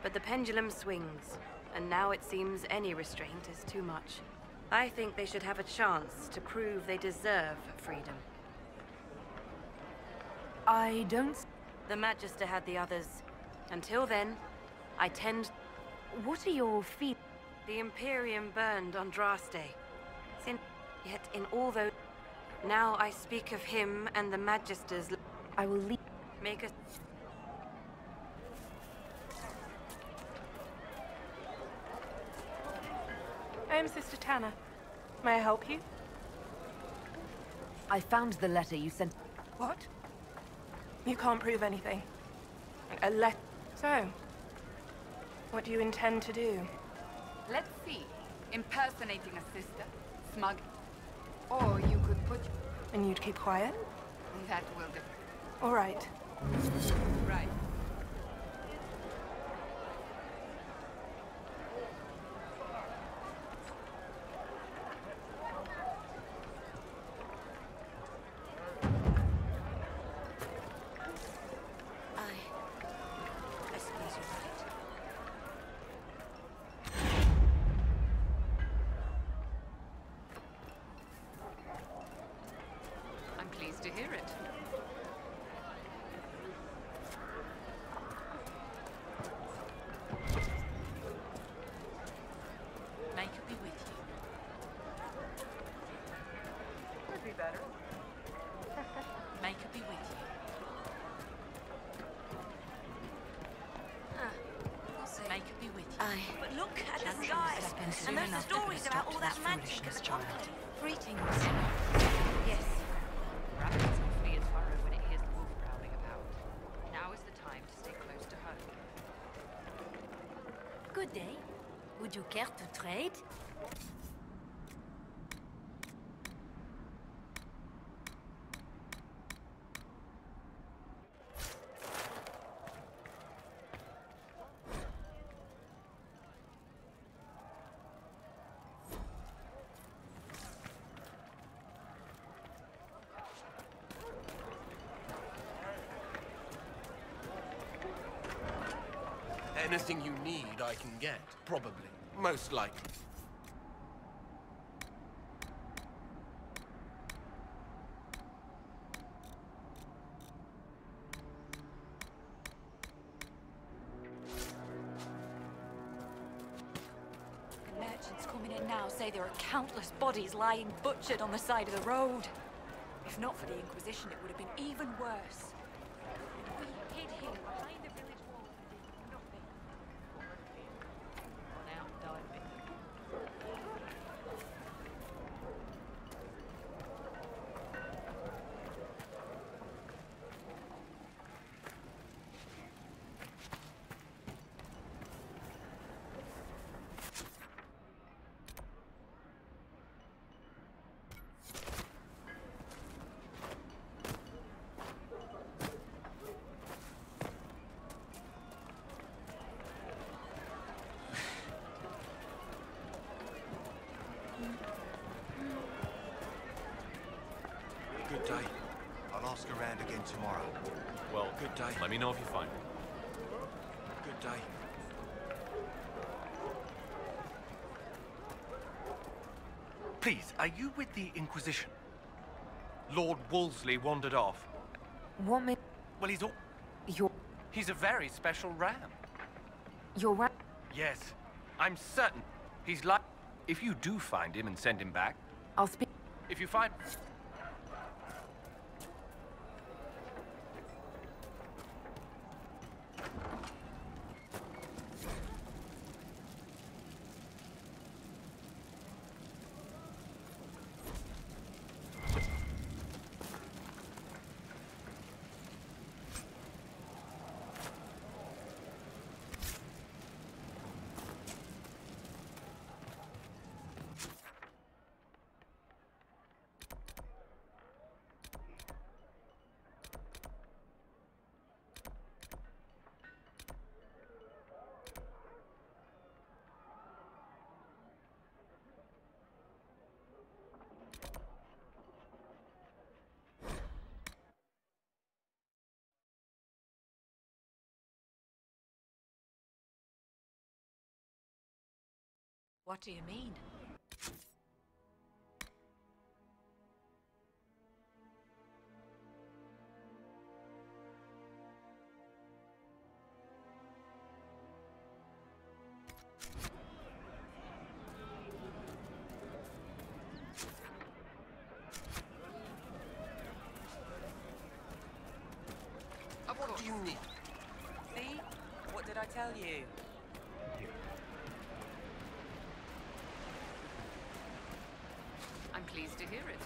But the pendulum swings, and now it seems any restraint is too much. I think they should have a chance to prove they deserve freedom. I don't... The Magister had the others. Until then, I tend... What are your feet? The Imperium burned Andraste. Yet in all those... Now I speak of him and the Magisters... I will leave... Make a... I am Sister Tanner. May I help you? I found the letter you sent... What? You can't prove anything. A letter... So, what do you intend to do? Let's see. Impersonating a sister, smug. Or you could put... And you'd keep quiet? That will do. All right. Right. I suppose you're right. I'm pleased to hear it. May it be with you. Could be better. May it be with you. May it be with you. But look at the skies, and those stories about all that magic and the conclave. Greetings. Yes. Rabbits will flee its burrow when it hears the wolf prowling about. Now is the time to stay close to home. Good day. Would you care to trade? Anything you need, I can get. Probably. Most likely. The merchants coming in now say there are countless bodies lying butchered on the side of the road. If not for the Inquisition, it would have been even worse. We hid him behind the village wall and did nothing. Run out and die of it. ask around again tomorrow. Well, good day. Let me know if you find him. Good day. Please, are you with the Inquisition? Lord Wolseley wandered off. What may... Well, he's all... You're... He's a very special ram. You're right. Yes, I'm certain. He's like... If you do find him and send him back... I'll speak... If you find... What do you mean? What do you need? See? What did I tell you? I'm pleased to hear it.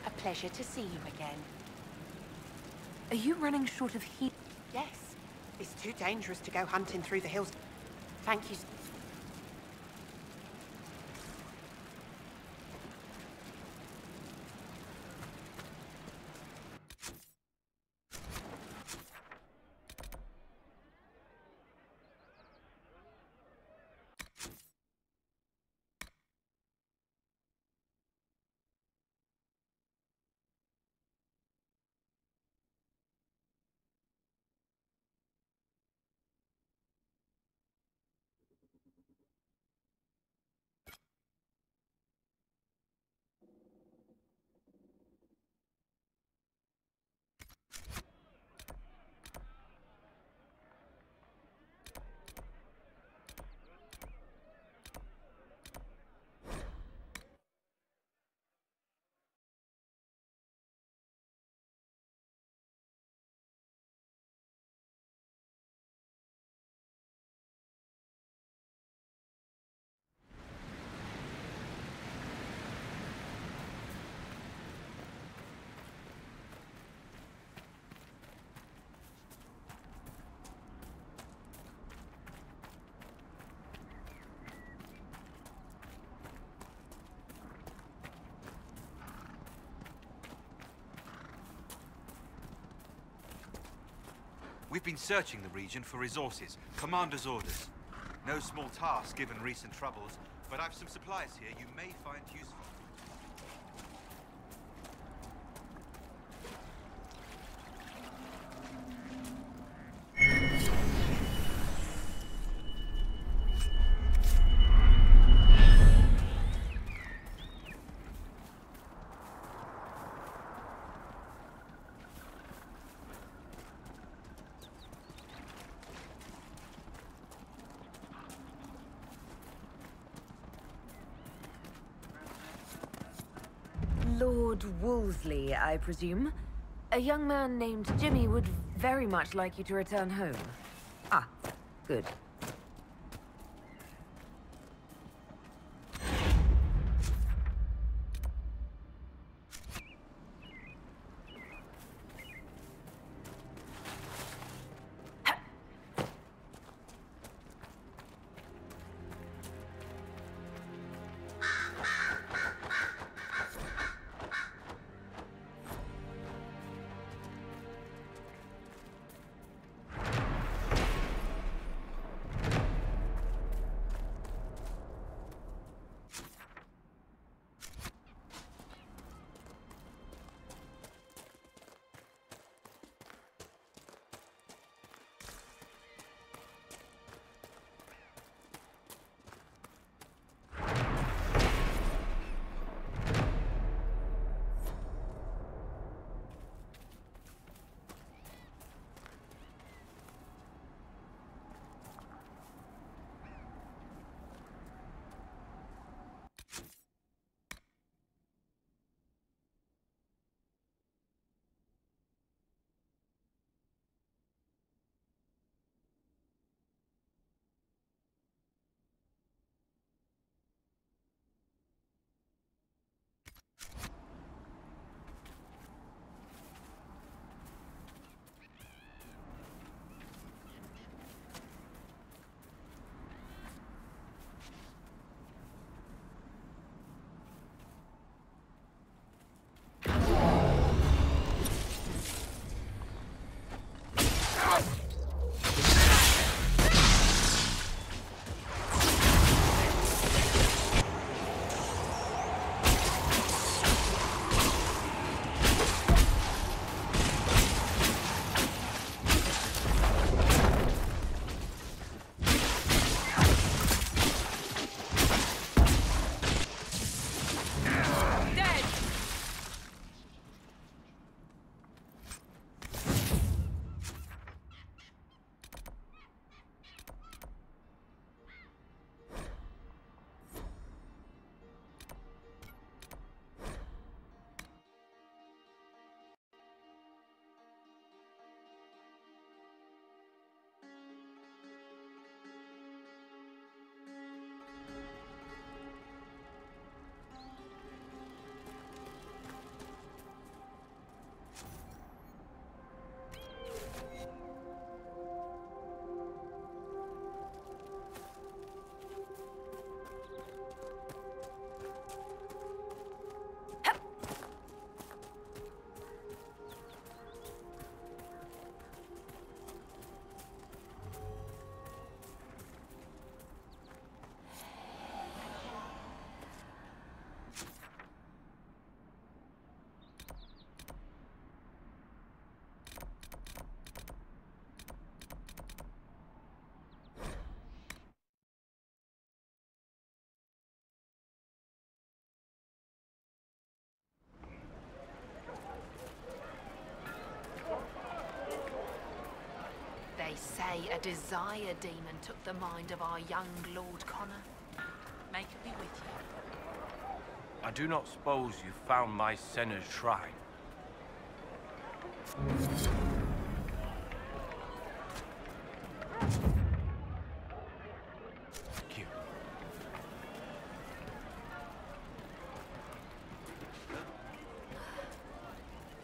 A pleasure to see you again. Are you running short of heat? Yes. It's too dangerous to go hunting through the hills. Thank you. We've been searching the region for resources. Commander's orders. No small task given recent troubles, but I've some supplies here you may find useful. Lord Wolseley, I presume? A young man named Jimmy would very much like you to return home. Ah, good. desire demon took the mind of our young Lord Connor. May it be with you. I do not suppose you found my Senna's shrine. Thank you.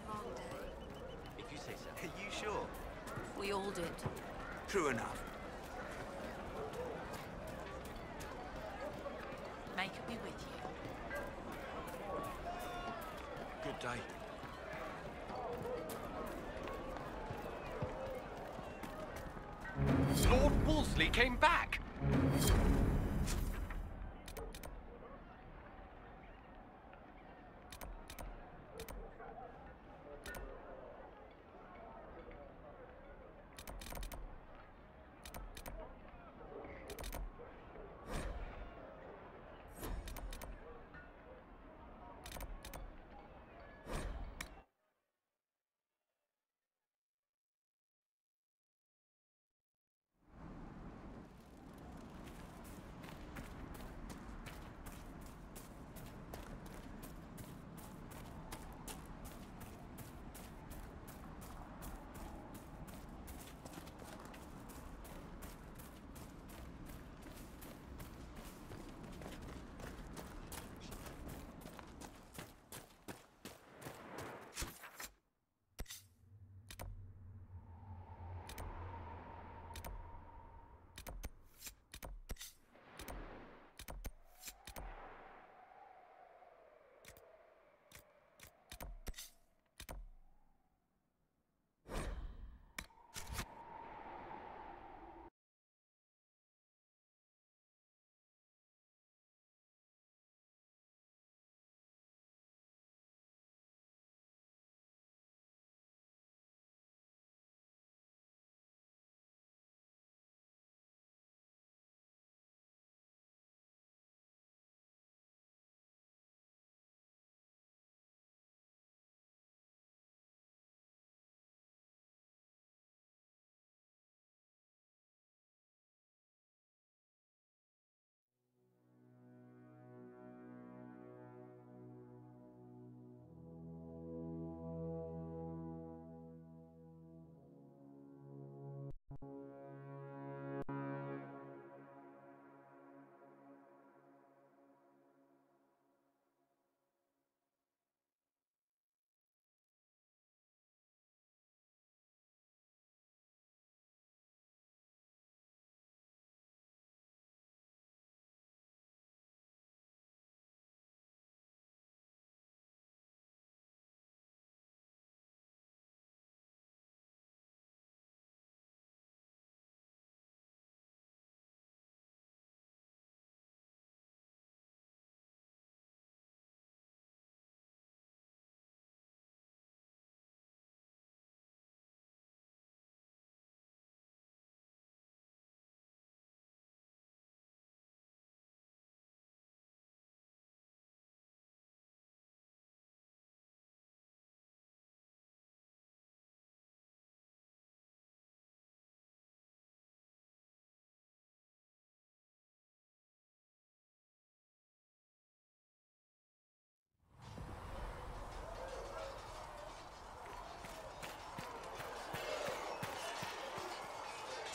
Long day. If you say so. Are you sure? We all did. True enough. May it be with you. Good day. Lord Wolseley came back!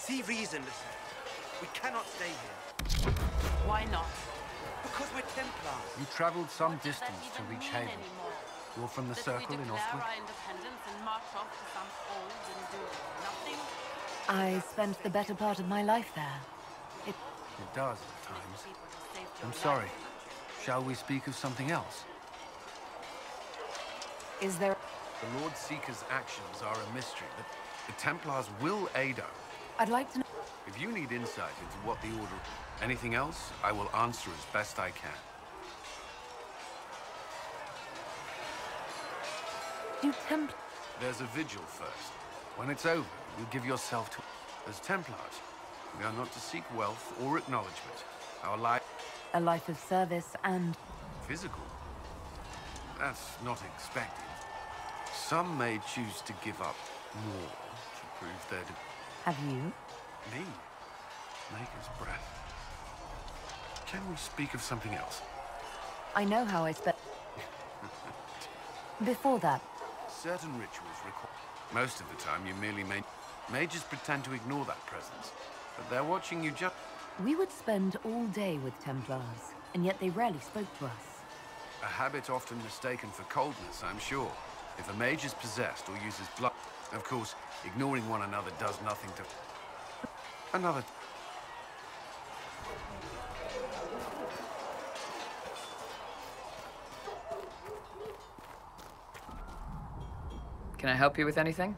See reason, listen. We cannot stay here. Why not? Because we're Templars. You traveled some distance to reach Haven. You're from the Circle in Ostwick? our independence and march off to some hold and do nothing? I spent the better part of my life there. It does at times. I'm sorry. Shall we speak of something else? Is there... The Lord Seeker's actions are a mystery, but the Templars will aid us. I'd like to know... If you need insight into what the Order... Anything else, I will answer as best I can. You Templar... There's a vigil first. When it's over, you give yourself to... As Templars, we are not to seek wealth or acknowledgement. Our life... A life of service and... Physical? That's not expected. Some may choose to give up more to prove their... Have you? Me? Maker's breath. Can we speak of something else? I know how I spent. Before that, Certain rituals require... Most of the time, you merely mages pretend to ignore that presence. But they're watching you just... we would spend all day with Templars, and yet they rarely spoke to us. A habit often mistaken for coldness, I'm sure. If a mage is possessed or uses blood... Of course, ignoring one another does nothing to... Another... Can I help you with anything?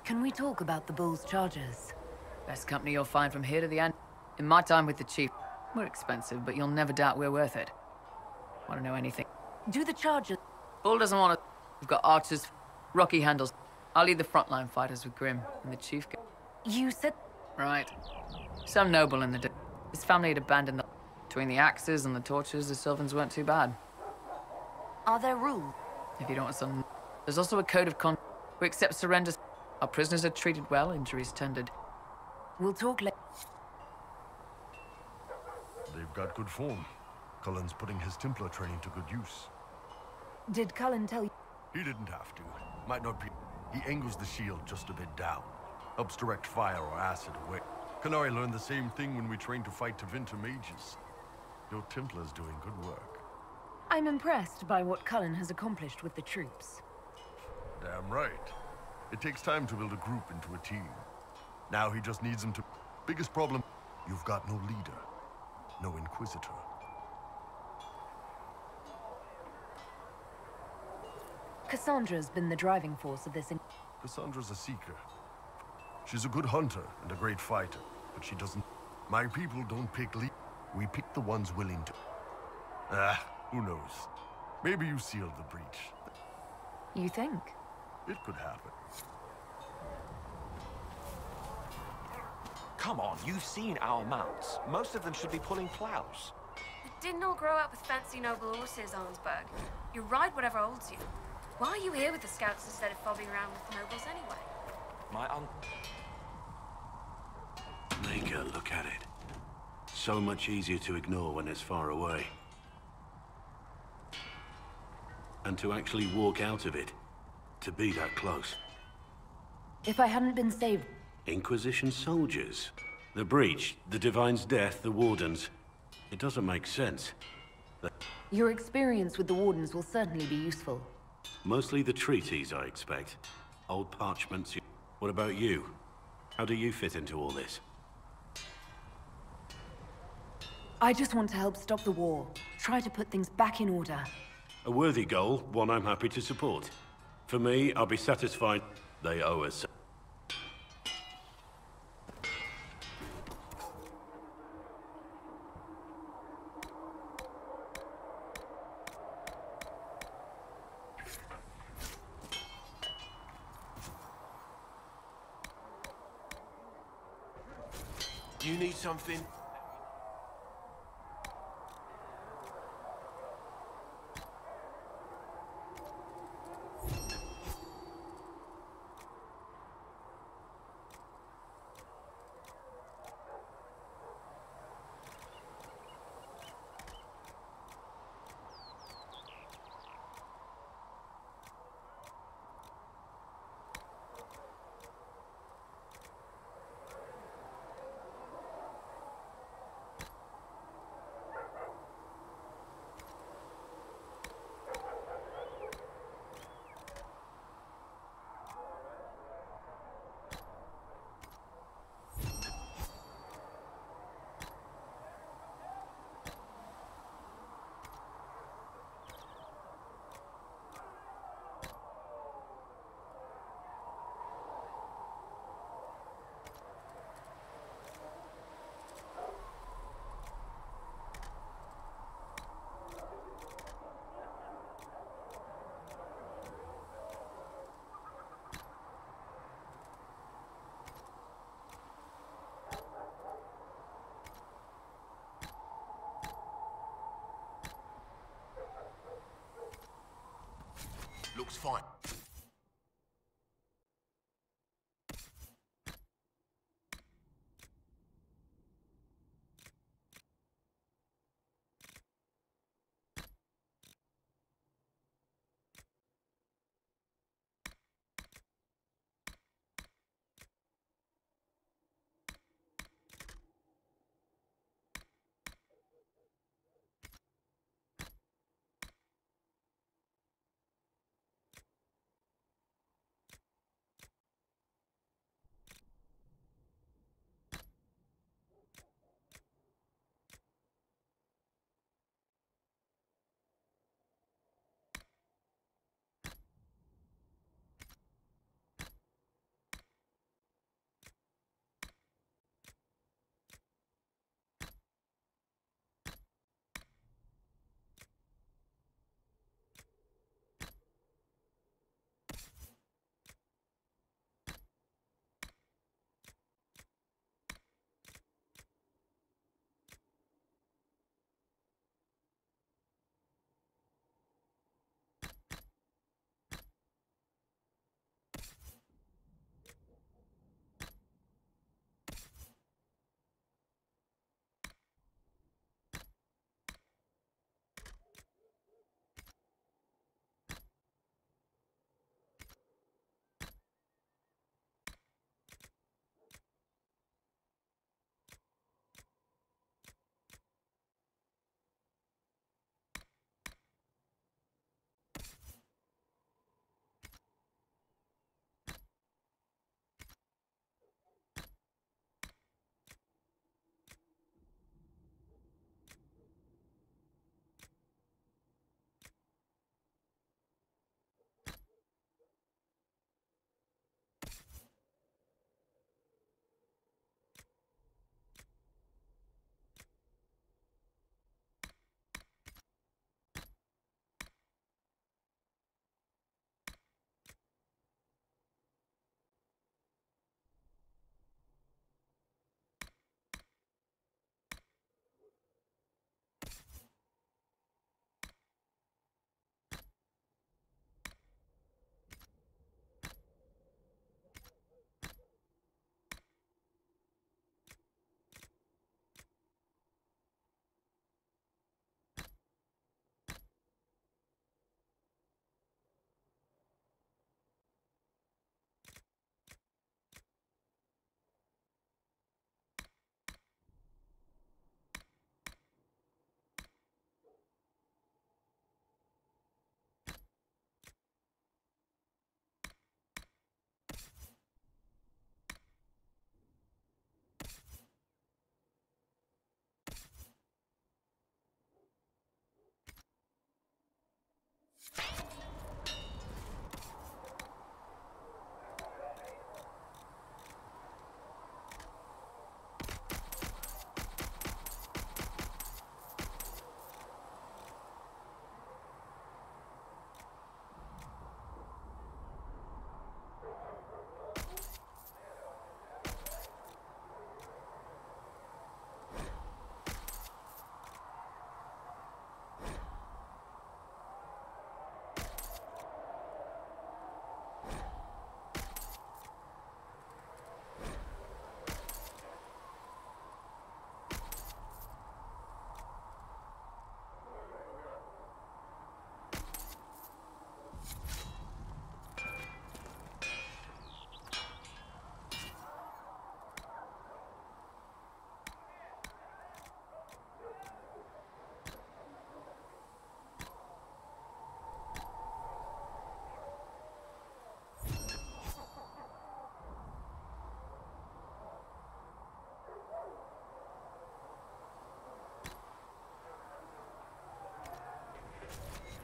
Can we talk about the Bull's charges? Best company you'll find from here to the end. In my time with the Chief, we're expensive, but you'll never doubt we're worth it. Want to know anything? Do the charges... Bull doesn't want to... We've got archers, rocky handles. I'll lead the frontline fighters with Grim, and the Chief... You said... Right. Some noble in the... His family had abandoned the... Between the axes and the torches, the Sylvans weren't too bad. Are there rules? If you don't want some... There's also a code of conduct. We accept surrenders. Our prisoners are treated well, injuries tended. We'll talk later. They've got good form. Cullen's putting his Templar training to good use. Did Cullen tell you? He didn't have to. Might not be... He angles the shield just a bit down. Helps direct fire or acid away. Canary learned the same thing when we trained to fight Tevinter mages. Your Templar's doing good work. I'm impressed by what Cullen has accomplished with the troops. Damn right. It takes time to build a group into a team. Now he just needs them to... Biggest problem, you've got no leader. No Inquisitor. Cassandra's been the driving force of this... Cassandra's a seeker. She's a good hunter and a great fighter, but she doesn't... My people don't pick we pick the ones willing to... Who knows? Maybe you sealed the breach. You think? It could happen. Come on, you've seen our mounts. Most of them should be pulling plows. You didn't all grow up with fancy noble horses, Arnsberg. You ride whatever holds you. Why are you here with the scouts instead of fobbing around with nobles anyway? My Maker, look at it. So much easier to ignore when it's far away. And to actually walk out of it. To be that close. If I hadn't been saved... Inquisition soldiers. The breach, the Divine's death, the Wardens. It doesn't make sense. Your experience with the Wardens will certainly be useful. Mostly the treaties, I expect. Old parchments. What about you? How do you fit into all this? I just want to help stop the war. Try to put things back in order. A worthy goal, one I'm happy to support. For me, I'll be satisfied they owe us. You need something? Looks fine.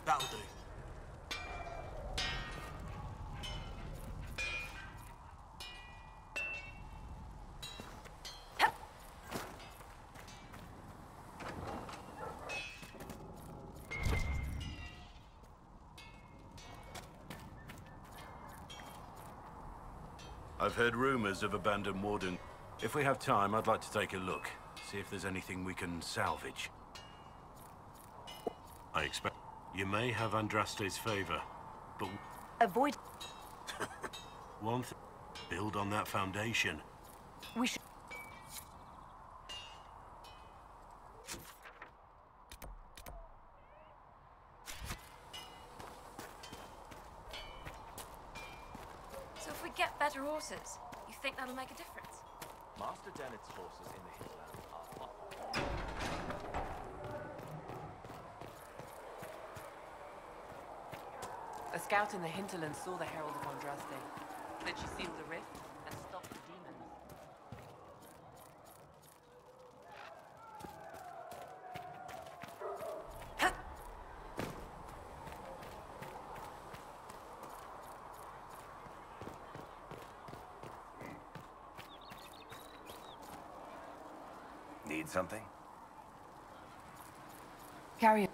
That'll do. I've heard rumors of abandoned warden. If we have time, I'd like to take a look. See if there's anything we can salvage. I expect you may have Andraste's favor, but Avoid. one thing, build on that foundation. We should. So if we get better horses, you think that'll make a difference? Master Dennett's horses in the hinterland are A scout in the hinterland saw the Herald of Andraste. Then she sealed the rift and stopped the demons. Need something? Carry it.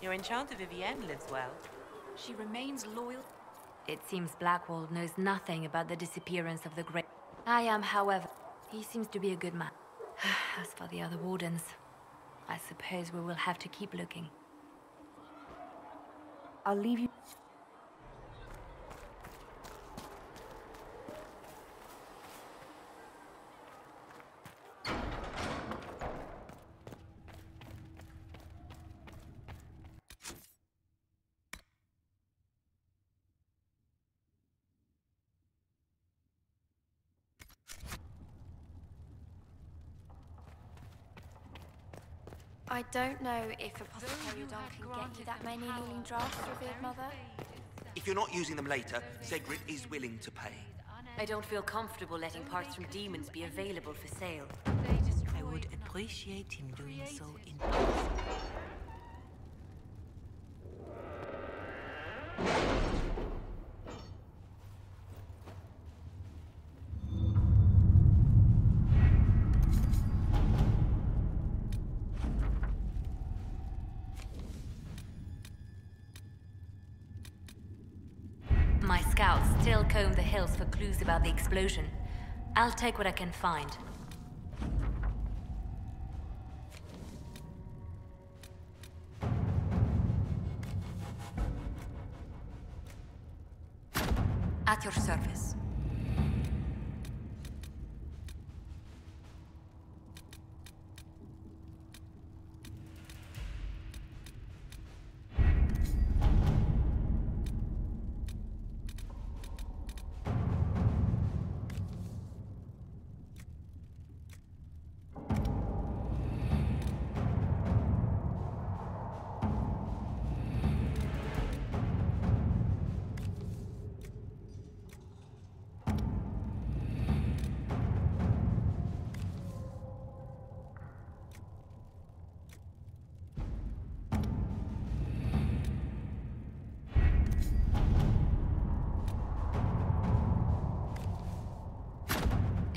Your enchanter Vivienne lives well. She remains loyal. It seems Blackwall knows nothing about the disappearance of the Great. I am, however. He seems to be a good man. As for the other wardens, I suppose we will have to keep looking. I'll leave you. I don't know if Apothecary Don can get you that many healing drafts, revered mother. If you're not using them later, Zegrit is willing to pay. I don't feel comfortable letting parts from demons be available for sale. I would appreciate him doing so in person. My scouts still comb the hills for clues about the explosion. I'll take what I can find. At your service.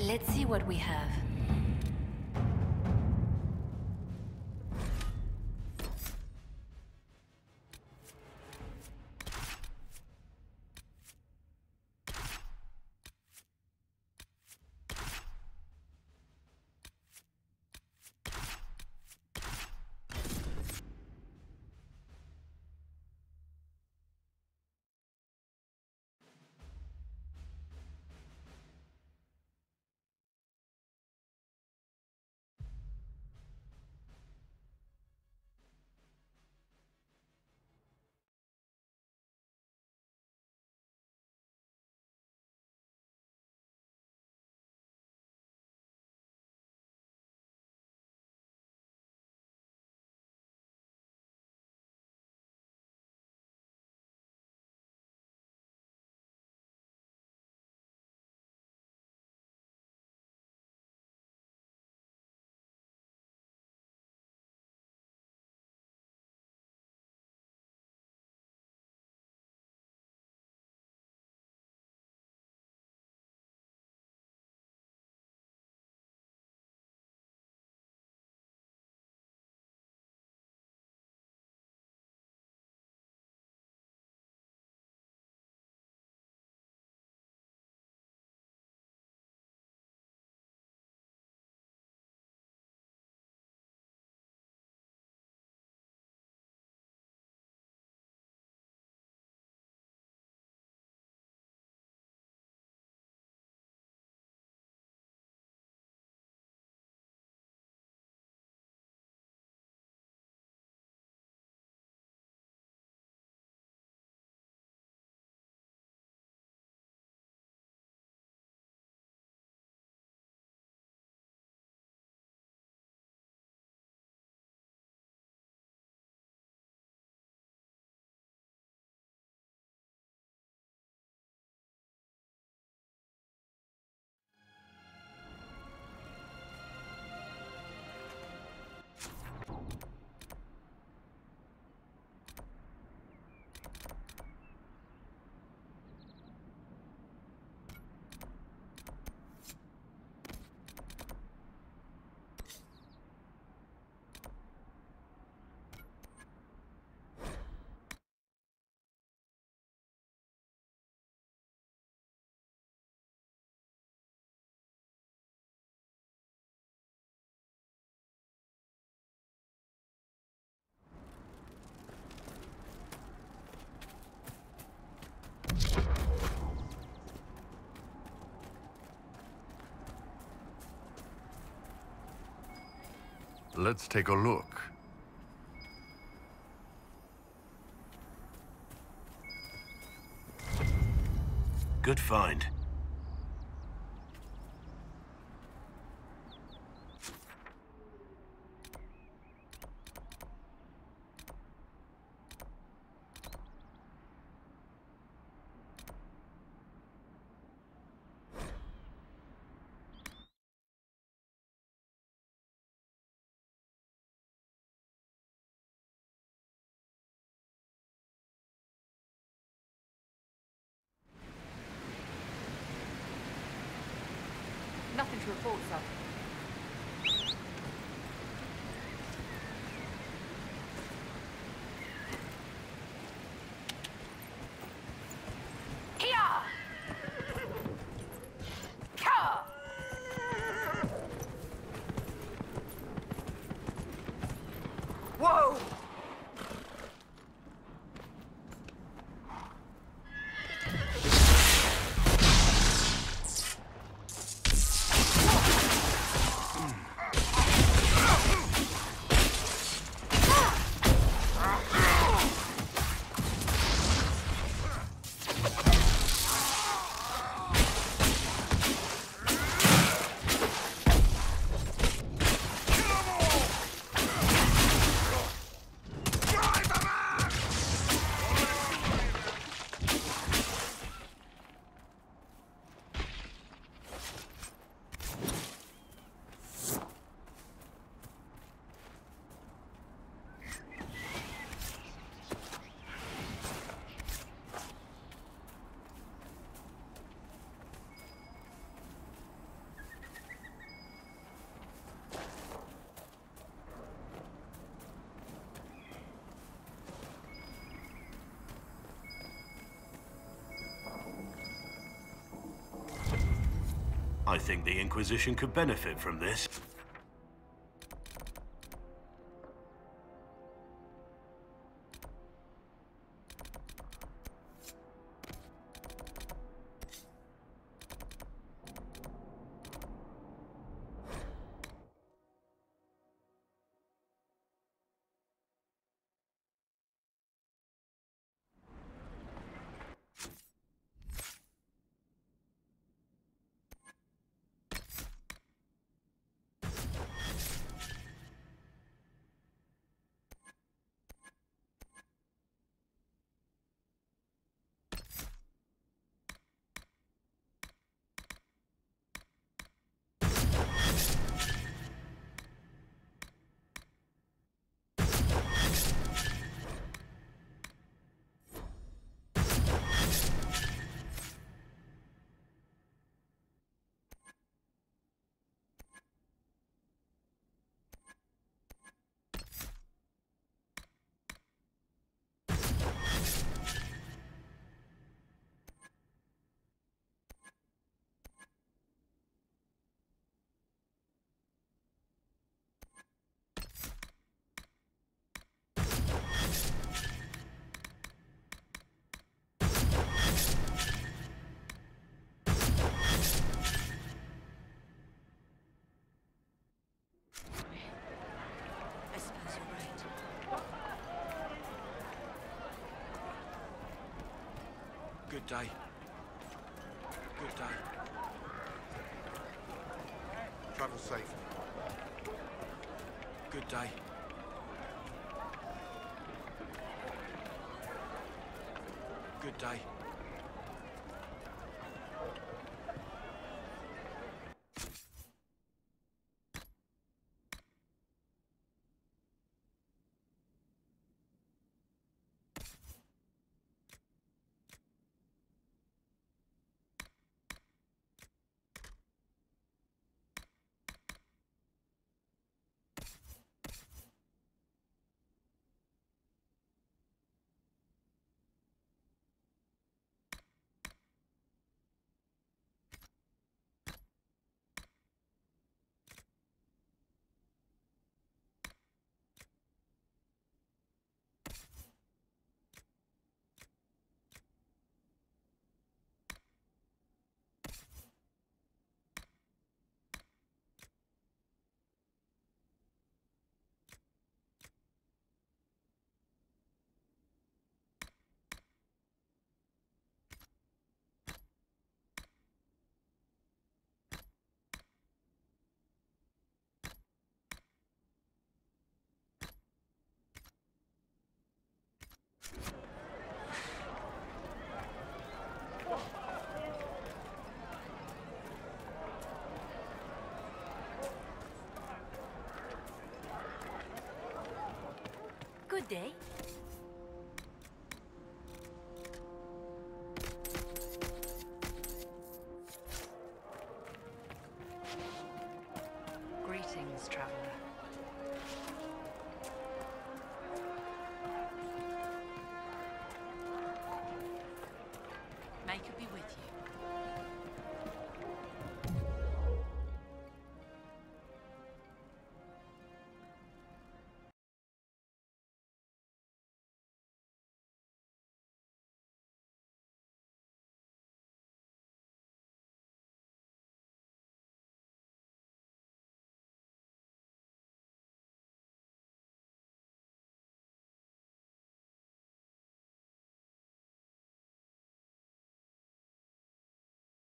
Let's see what we have. Let's take a look. Good find. Nothing to report, sir. Whoa! I think the Inquisition could benefit from this. Good day. Good day. Travel safe. Good day. Good day. Good day.